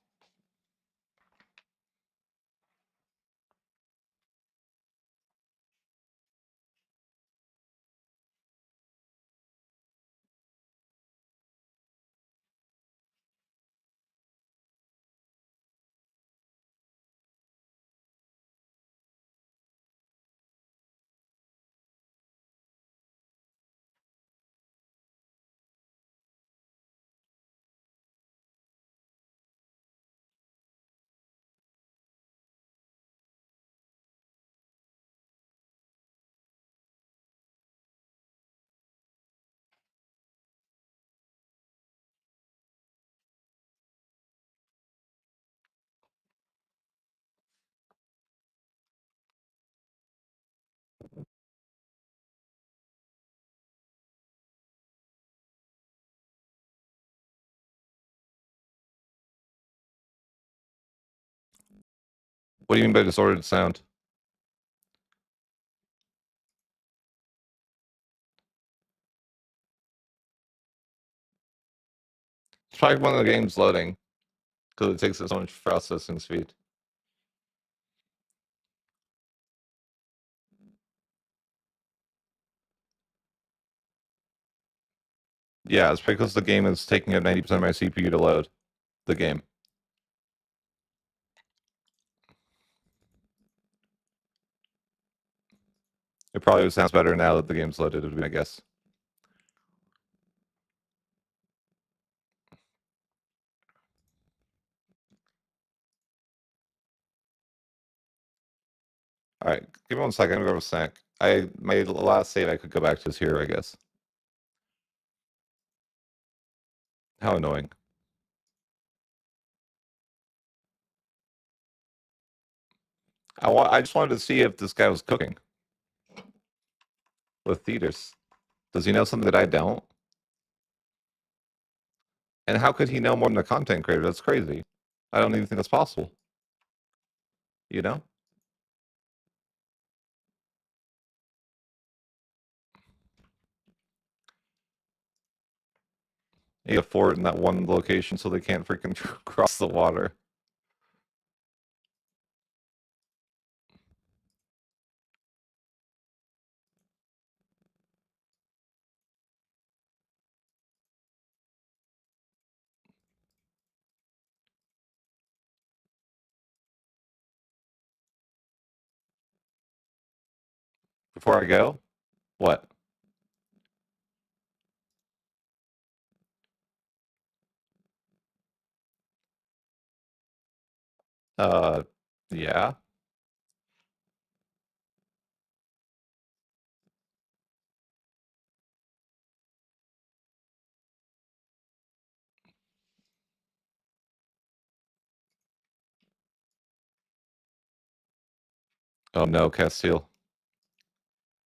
What do you mean by disordered sound? It's probably one of the games loading. Because it takes so much processing speed. Yeah, it's because the game is taking up 90% of my CPU to load the game. It probably sounds better now that the game's loaded, I guess. All right, give me 1 second. I'm gonna grab a snack. My last save I could go back to is here, I guess. How annoying. I just wanted to see if this guy was cooking with theaters. Does he know something that I don't? And how could he know more than a content creator? That's crazy. I don't even think that's possible. You know? Need a fort in that one location so they can't freaking cross the water. Before I go, what? Uh, yeah. Oh no, Castile.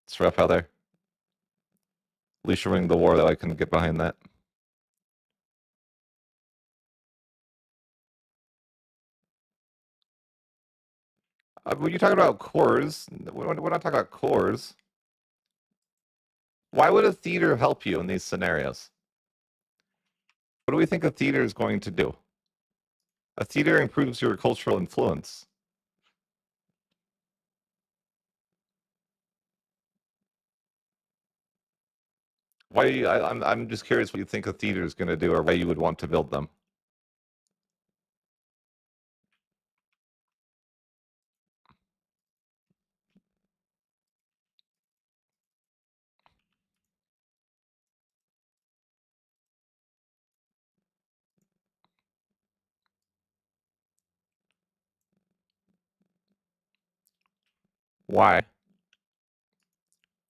It's rough out there. At least you're winning the war that I can get behind that. When you talking about cores, we're not talking about cores. Why would a theater help you in these scenarios? What do we think a theater is going to do? A theater improves your cultural influence. Why? I'm just curious what you think a theater is going to do, or why you would want to build them. Why?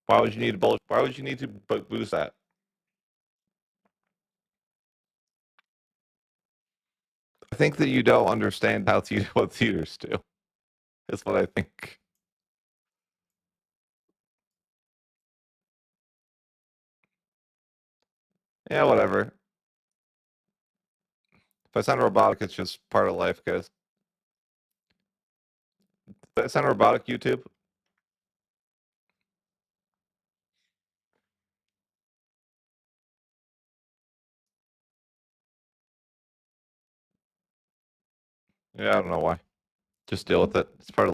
Why would you need to Why would you need to boost that? I think that you don't understand how what theaters do. That's what I think. Yeah, whatever. If I sound robotic, it's just part of life, guys. If I sound robotic, YouTube? Yeah, I don't know why. Just deal with it. It's part of.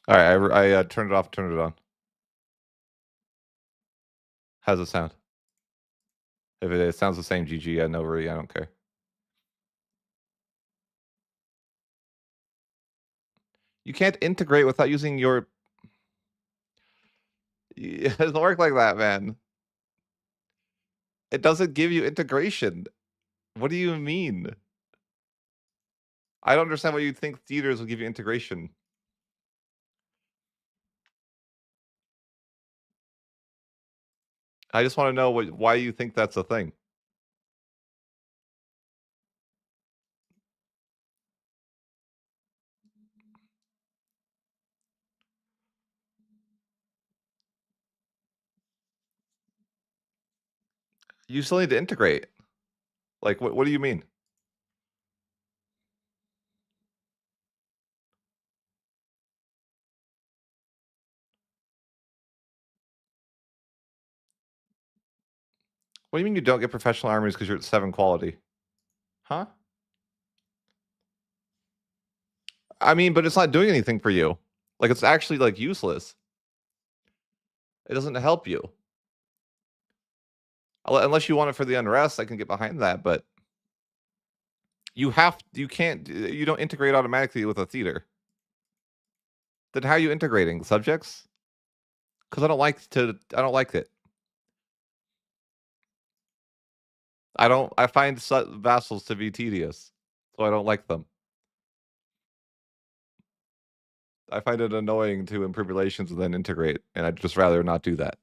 All right, I turned it off, turned it on. How's it sound? If it sounds the same, GG. I know, really, I don't care. You can't integrate without using your. It doesn't work like that, man. It doesn't give you integration. What do you mean? I don't understand why you think theaters will give you integration. I just wanna know why you think that's a thing. You still need to integrate. Like, what do you mean? What do you mean you don't get professional armies because 'cause you're at 7 quality? Huh? I mean, but it's not doing anything for you. Like, it's actually, like, useless. It doesn't help you. Unless you want it for the unrest, I can get behind that, but you can't you don't integrate automatically with a theater. Then how are you integrating? Subjects? Because I don't like it. I find vassals to be tedious, so I don't like them. I find it annoying to improve relations and then integrate, and I'd just rather not do that.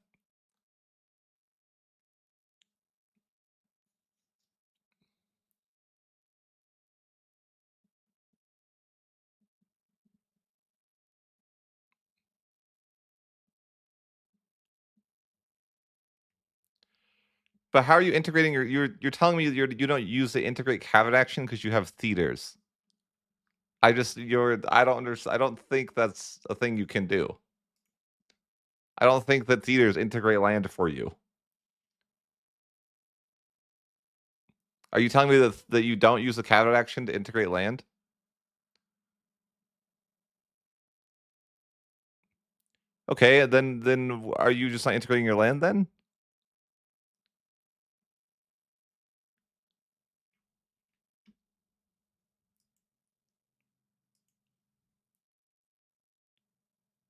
But how are you integrating you're telling me you don't use the integrate caveat action because you have theaters. I don't think that's a thing you can do. I don't think that theaters integrate land for you. Are you telling me that you don't use the caveat action to integrate land? Okay, then are you just not integrating your land then?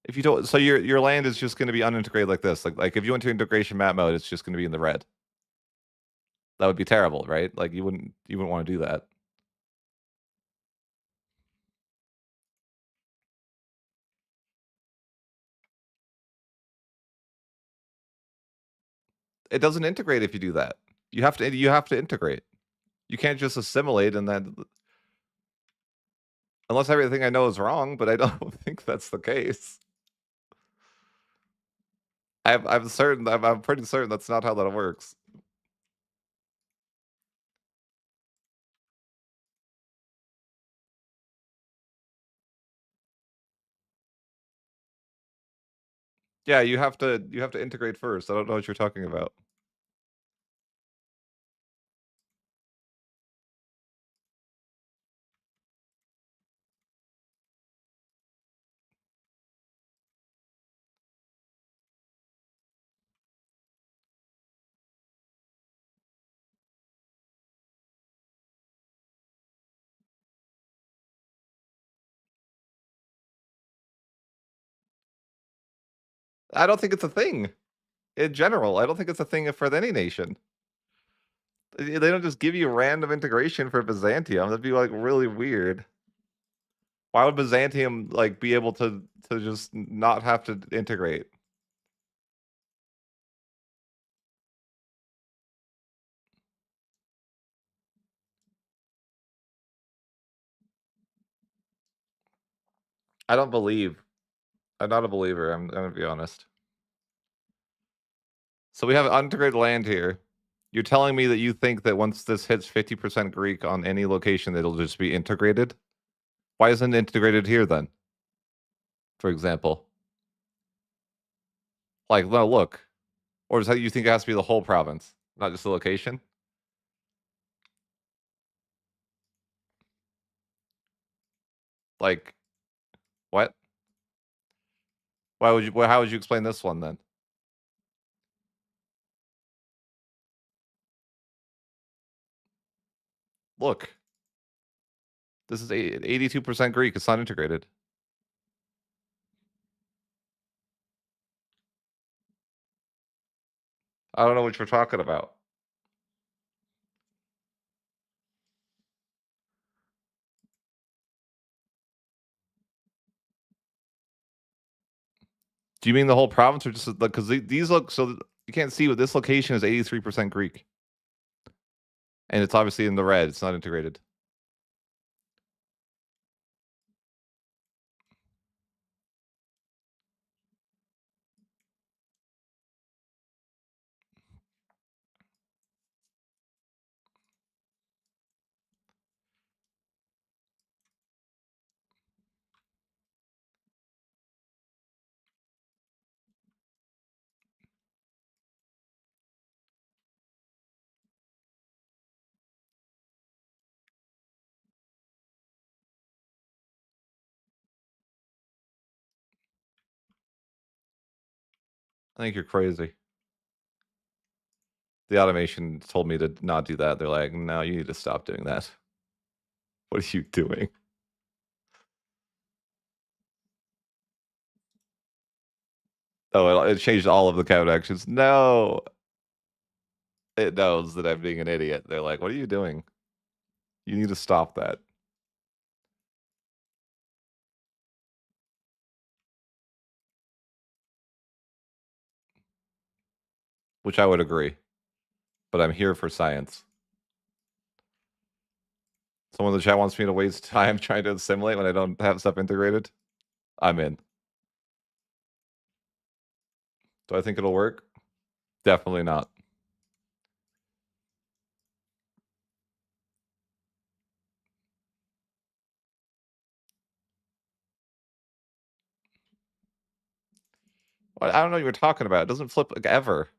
If you don't, so your land is just gonna be unintegrated like this. Like if you went to integration map mode, it's just gonna be in the red. That would be terrible, right? Like you wouldn't want to do that. It doesn't integrate if you do that. You have to integrate. You can't just assimilate and then unless everything I know is wrong, but I don't think that's the case. I'm pretty certain that's not how that works. Yeah, you have to integrate first. I don't know what you're talking about. I don't think it's a thing in general. I don't think it's a thing for any nation. They don't just give you random integration for Byzantium. That'd be like really weird. Why would Byzantium like be able to just not have to integrate? I don't believe. I'm not a believer. I'm gonna be honest. So we have unintegrated land here. You're telling me that you think that once this hits 50% Greek on any location, it'll just be integrated? Why isn't it integrated here then? For example, like no, look, or is that you think it has to be the whole province, not just the location? Like what? Why would you? How would you explain this one then? Look, this is 82% Greek. It's not integrated. I don't know what you're talking about. Do you mean the whole province or just because these look so? You can't see what this location is 83% Greek. And it's obviously in the red. It's not integrated. I think you're crazy. The automation told me to not do that. They're like, no, you need to stop doing that. What are you doing? Oh, it changed all of the code actions. No. It knows that I'm being an idiot. They're like, what are you doing? You need to stop that. Which I would agree. But I'm here for science. Someone in the chat wants me to waste time trying to assimilate when I don't have stuff integrated. I'm in. Do I think it'll work? Definitely not. I don't know what you're talking about. It doesn't flip like ever.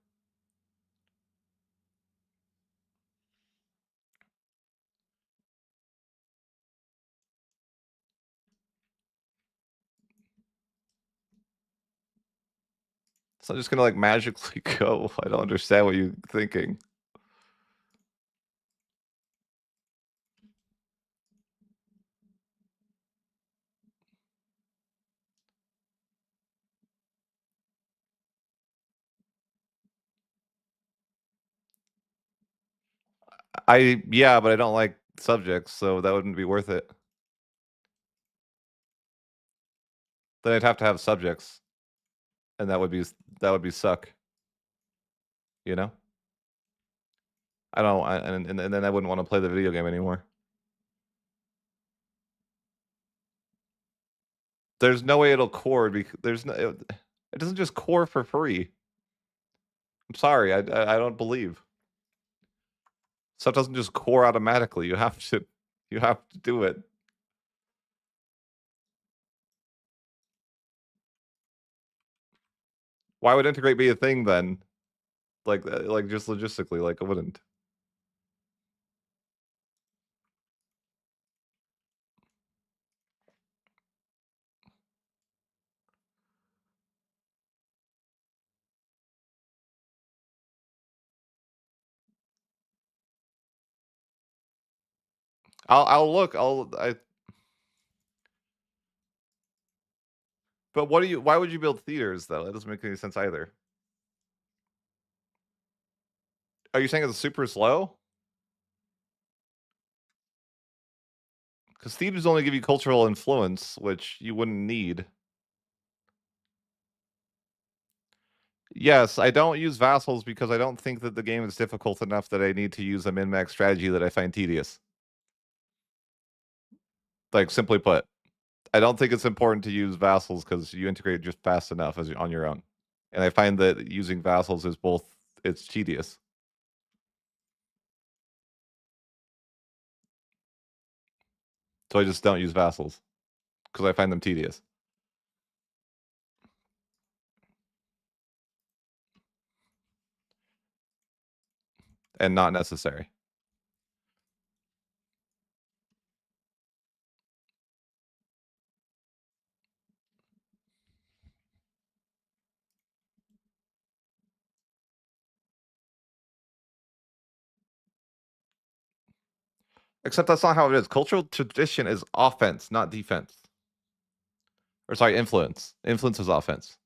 It's not just gonna like magically go. I don't understand what you're thinking. Yeah, but I don't like subjects, so that wouldn't be worth it. Then I'd have to have subjects, and that would be suck. You know? I don't, and then I wouldn't want to play the video game anymore. There's no way it'll core because there's no. It doesn't just core for free. I'm sorry, I don't believe stuff doesn't just core automatically. You have to do it. Why would integrate be a thing then? Like just logistically, like it wouldn't. I'll look. But what do you? Why would you build theaters though? That doesn't make any sense either. Are you saying it's super slow? Because theaters only give you cultural influence, which you wouldn't need. Yes, I don't use vassals because I don't think that the game is difficult enough that I need to use a min-max strategy that I find tedious. Like, simply put, I don't think it's important to use vassals because you integrate just fast enough as on your own. And I find that using vassals is it's tedious. So I just don't use vassals because I find them tedious and not necessary. Except that's not how it is. Cultural tradition is offense, not defense. Or sorry, influence. Influence is offense.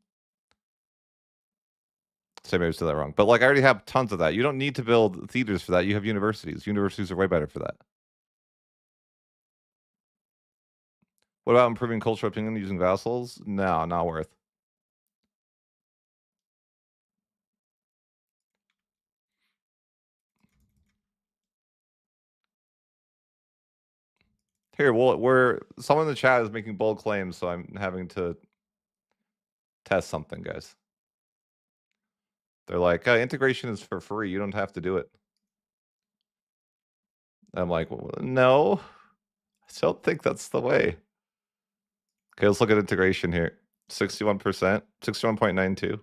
So maybe I said that wrong. But like I already have tons of that. You don't need to build theaters for that. You have universities. Universities are way better for that. What about improving cultural opinion using vassals? No, not worth. Here, well, someone in the chat is making bold claims, so I'm having to test something, guys. They're like, integration is for free. You don't have to do it. I'm like, well, no, I don't think that's the way. Okay, let's look at integration here. 61%, 61.92.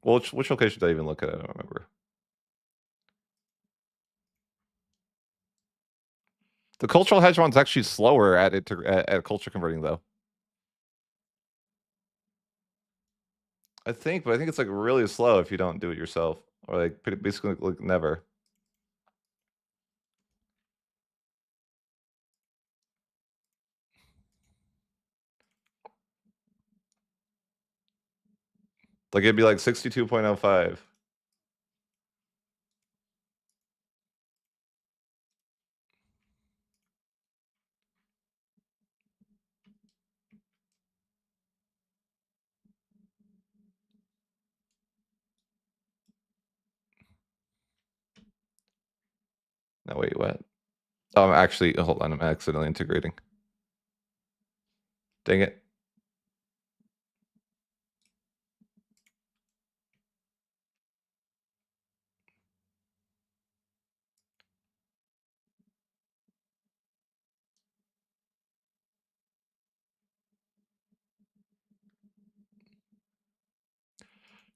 Well, which location did I even look at? I don't remember. The cultural hegemon's actually slower at culture converting, though. I think, but I think it's like really slow if you don't do it yourself, or like basically like never. Like it'd be like 62.05. No, wait, what? Oh, I'm actually, hold on, I'm accidentally integrating. Dang it.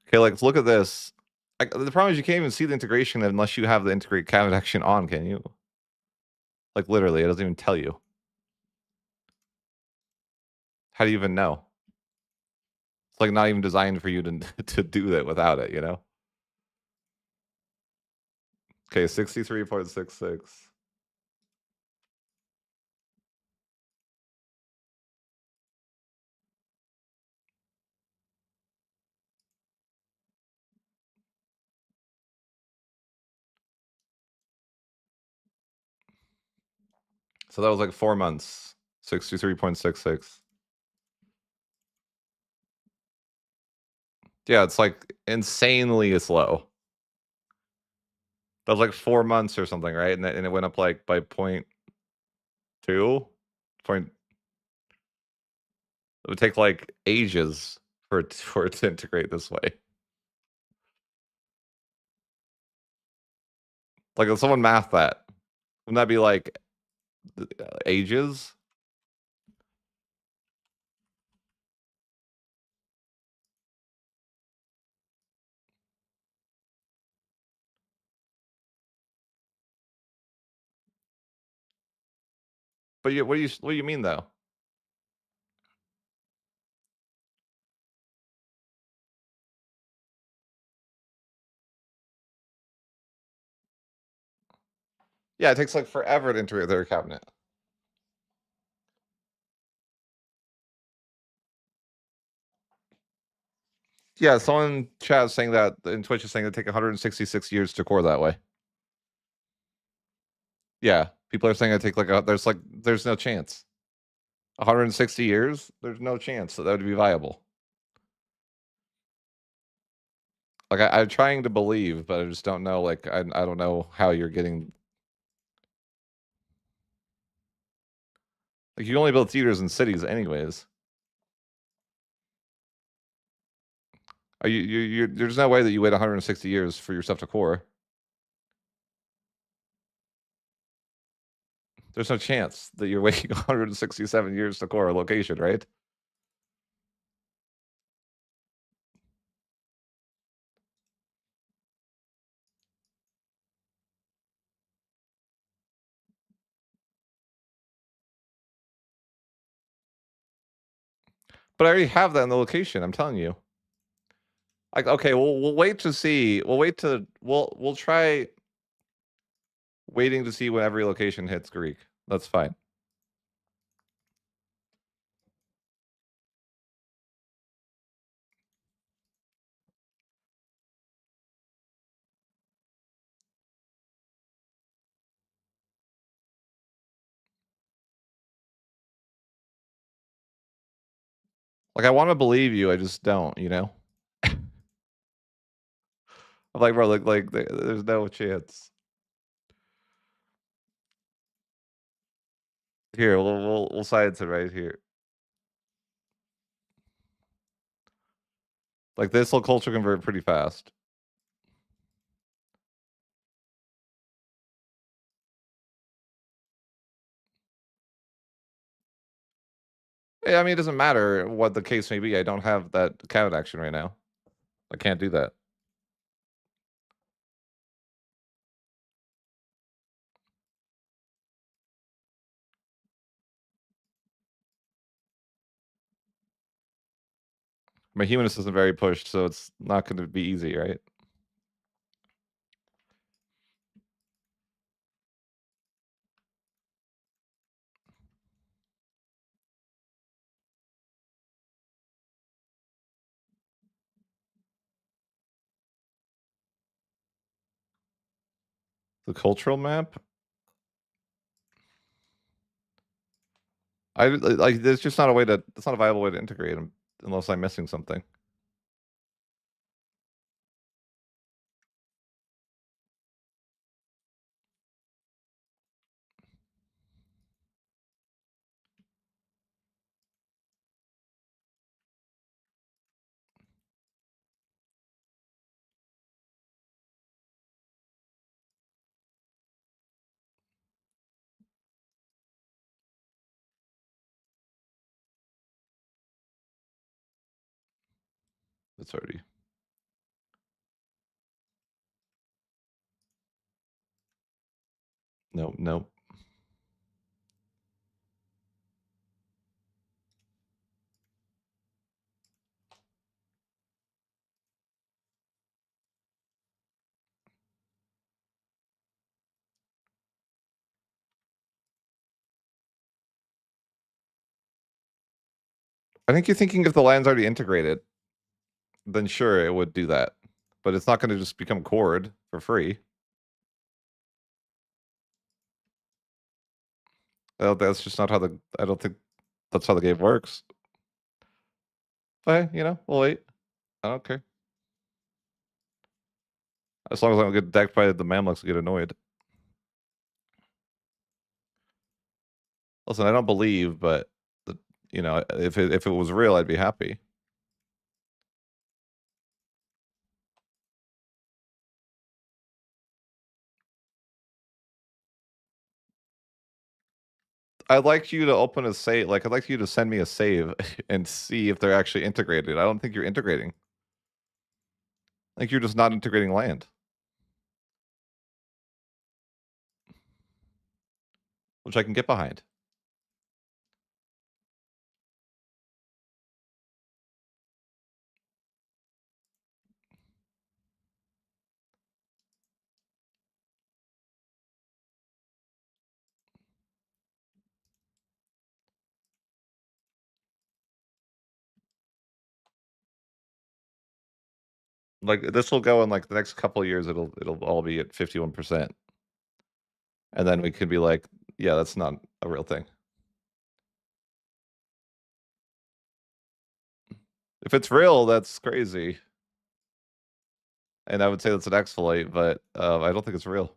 Okay, like, let's look at this. The problem is you can't even see the integration unless you have the integrate cabinet action on, can you? Like, literally, it doesn't even tell you. How do you even know? It's like not even designed for you to to do that without it, you know? Okay, 63.66. So that was like 4 months. 63.66. Yeah, it's like insanely slow. That was like 4 months or something, right? And it went up like by point 2? Point It would take like ages for it to integrate this way. Like if someone math that, wouldn't that be like ages? But what do you mean though? Yeah, it takes like forever to integrate their cabinet. Yeah, someone in chat is saying that in Twitch is saying it take 166 years to core that way. Yeah, people are saying it take there's no chance. 160 years, there's no chance that would be viable. Like I'm trying to believe, but I just don't know. Like I don't know how you're getting. Like you only build theaters in cities, anyways. Are you there's no way that you wait 160 years for your stuff to core. There's no chance that you're waiting 167 years to core a location, right? But I already have that in the location. I'm telling you. Like, okay, we'll wait to see. We'll try waiting to see when every location hits Greek. That's fine. Like I want to believe you, I just don't, you know? I'm like, bro, like there's no chance. Here, we'll science it right here. Like this will culture convert pretty fast. Yeah, I mean, it doesn't matter what the case may be. I don't have that count action right now. I can't do that. My humanist isn't very pushed, so it's not going to be easy, right? The cultural map. I like. There's just not a way to. It's not a viable way to integrate them unless I'm missing something. It's already. No, no. I think you're thinking if the land's already integrated, then sure it would do that, but it's not going to just become cord for free. That's just not how the. I don't think that's how the game works. But hey, we'll wait. I don't care. As long as I don't get decked by the Mamluks and get annoyed. Listen, I don't believe, but if it was real, I'd be happy. I'd like you to open a save. Like, I'd like you to send me a save and see if they're actually integrated. I don't think you're integrating. I think you're just not integrating land, which I can get behind. Like, this will go in like the next couple of years. It'll all be at 51%, and then we could be like, yeah, that's not a real thing. If it's real, that's crazy, and I would say that's an exploit, but I don't think it's real.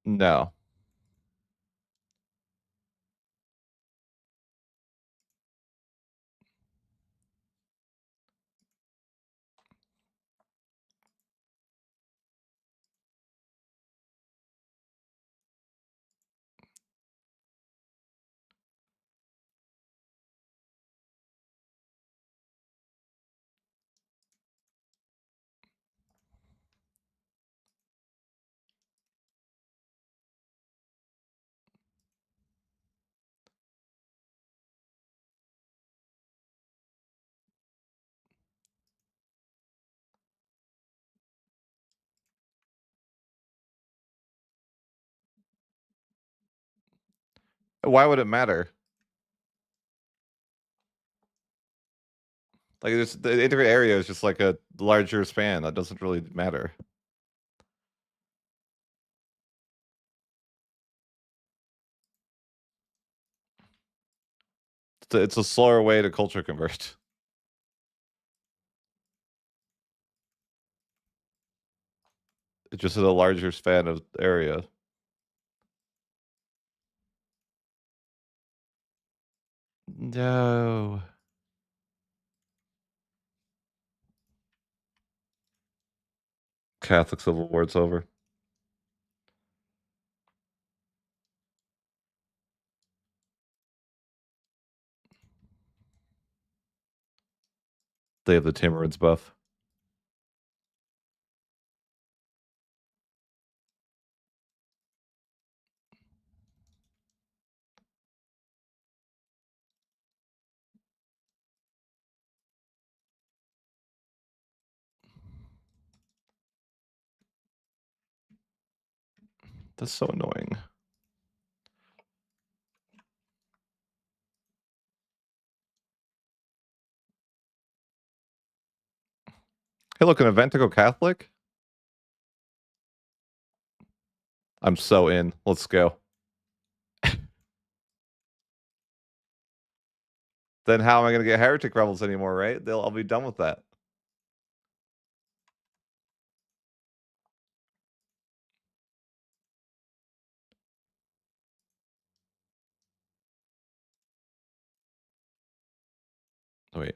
No. Why would it matter? Like, the integrated area is just like a larger span. That doesn't really matter. It's a slower way to culture convert. It just is a larger span of area. No. Catholic Civil War, it's over. They have the Timurids buff. That's so annoying. Hey, look, an event to go Catholic? I'm so in. Let's go. Then how am I gonna get heretic rebels anymore, right? I'll be done with that. Wait.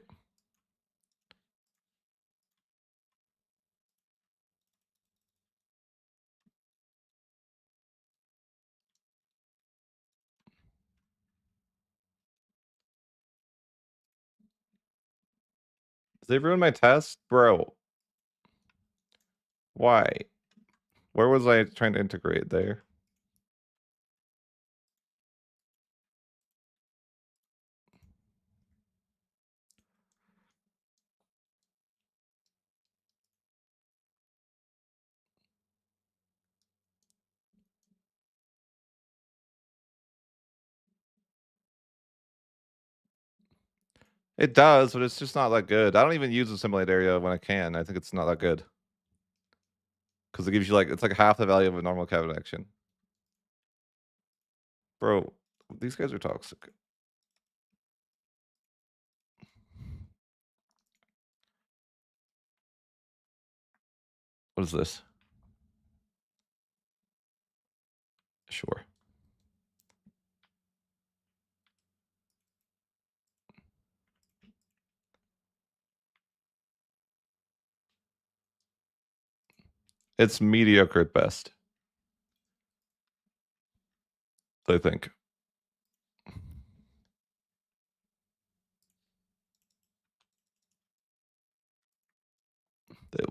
Did they ruin my test? Bro. Why? Where was I trying to integrate there? It does, but it's just not that good. I don't even use the simulate area when I can. I think it's not that good. Because it gives you like, it's like half the value of a normal cabinet action. Bro, these guys are toxic. What is this? Sure. It's mediocre at best, I think.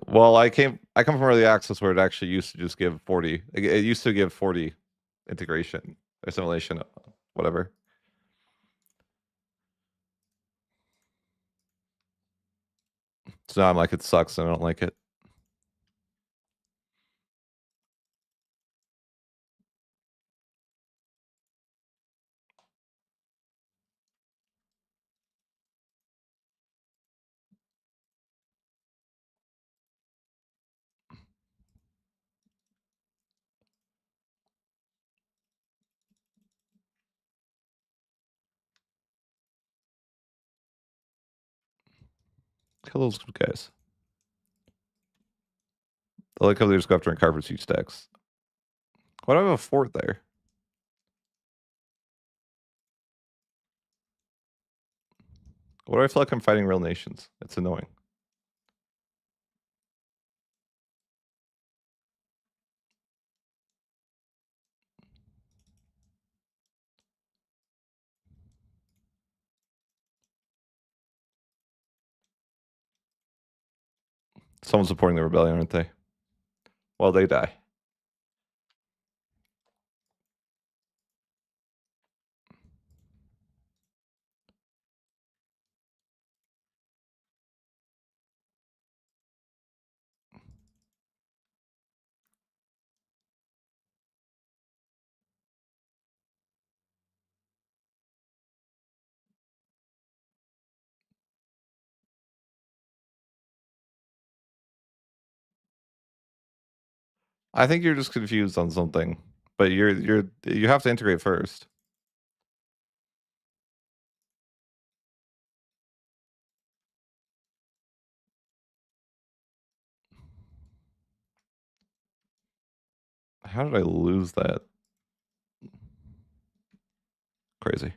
Well, I come from early access where it actually used to just give 40. It used to give 40 integration, assimilation, whatever. So now I'm like, it sucks and I don't like it. Kill those guys. I like how they just go after carpet suit stacks. Why do I have a fort there? What do I feel like I'm fighting real nations? It's annoying. Someone's supporting the rebellion, aren't they? Well, they die. I think you're just confused on something, but you have to integrate first. How did I lose that? Crazy.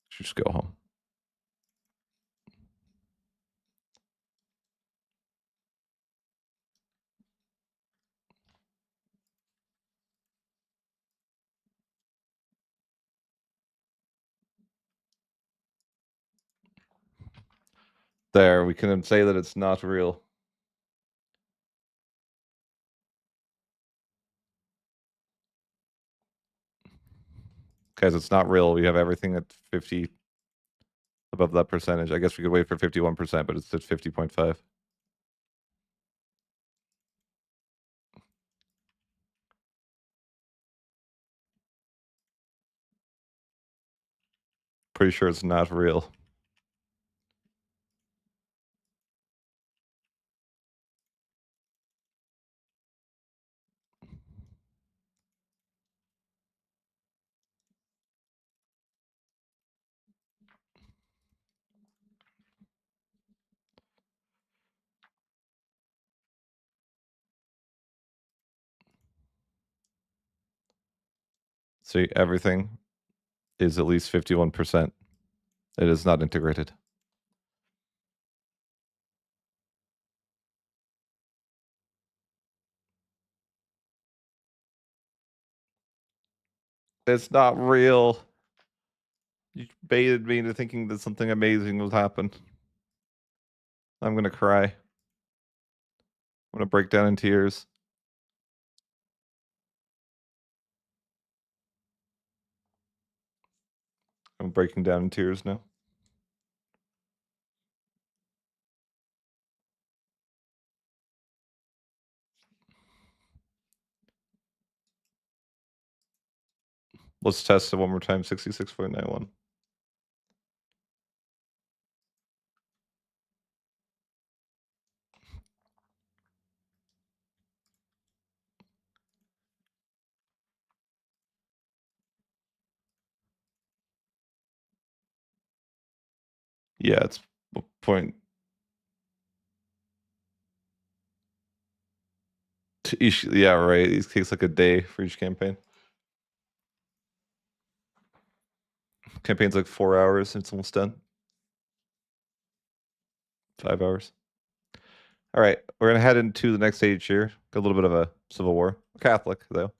Should just go home. There, we can say that it's not real. Guys, it's not real. We have everything at 50 above that percentage. I guess we could wait for 51%, but it's at 50.5. Pretty sure it's not real. See, everything is at least 51%. It is not integrated. It's not real. You baited me into thinking that something amazing will happen. I'm gonna cry. I'm gonna break down in tears. I'm breaking down in tears now. Let's test it one more time. 66.91. Yeah, it's point. Yeah, right. It takes like a day for each campaign. Campaign's like 4 hours. It's almost done. 5 hours. All right, we're gonna head into the next stage here. Got a little bit of a civil war. Catholic though.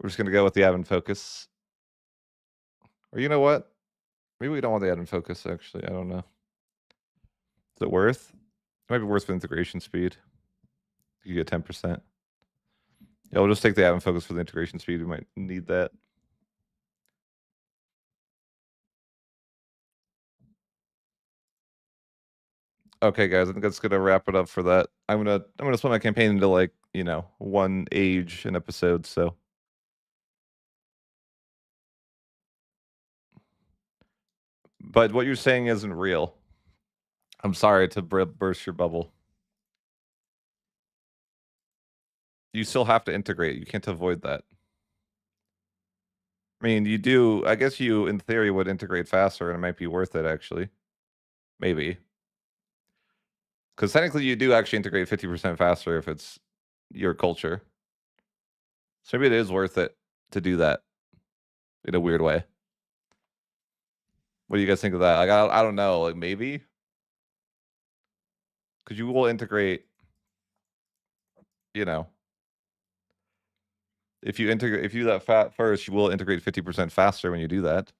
We're just gonna go with the admin focus. Or you know what? Maybe we don't want the admin focus. Actually, I don't know. Is it worth? It might be worth for integration speed. You get 10%. Yeah, we'll just take the admin focus for the integration speed. We might need that. Okay, guys, I think that's gonna wrap it up for that. I'm gonna split my campaign into like, one age an episode, so but what you're saying isn't real. I'm sorry to burst your bubble. You still have to integrate. You can't avoid that. I mean, you do. I guess you, in theory, would integrate faster, and it might be worth it, actually. Maybe. Because technically, you do actually integrate 50% faster if it's your culture. So maybe it is worth it to do that in a weird way. What do you guys think of that? Like, I don't know. Like, maybe? Because you will integrate, you know, if you do that fat first, you will integrate 50% faster when you do that.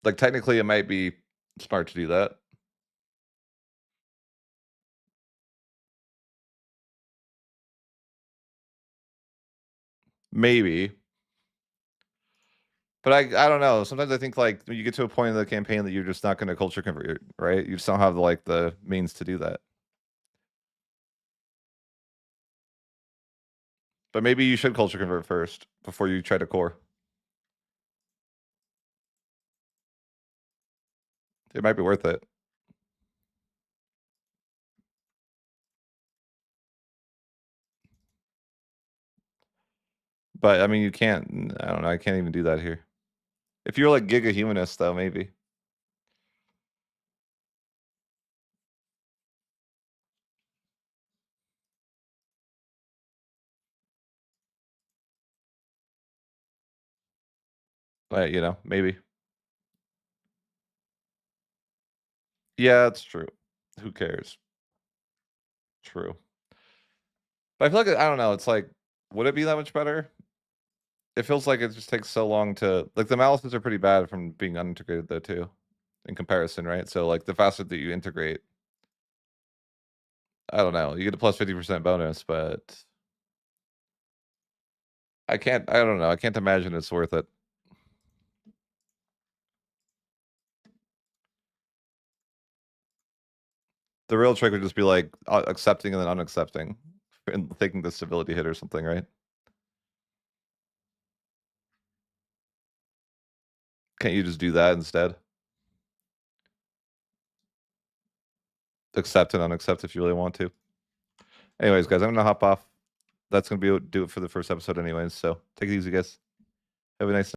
Like, technically, it might be smart to do that. Maybe. But I don't know. Sometimes I think like when you get to a point in the campaign that you're just not going to culture convert, right? You just don't have like the means to do that. But maybe you should culture convert first before you try to core. It might be worth it. But I mean, you can't. I don't know. I can't even do that here. If you're like Giga Humanist, though, maybe. You know, maybe. Yeah, it's true. Who cares? True. But I feel like I don't know. It's like, would it be that much better? It feels like it just takes so long to like the malices are pretty bad from being unintegrated though too, in comparison, right? So like the faster that you integrate, I don't know, you get a plus 50% bonus, but I don't know, I can't imagine it's worth it. The real trick would just be like accepting and then unaccepting and taking the stability hit or something, right? Can't you just do that instead? Accept and unaccept if you really want to. Anyways, guys, I'm gonna hop off. That's gonna do it for the first episode anyways, so take it easy, guys. Have a nice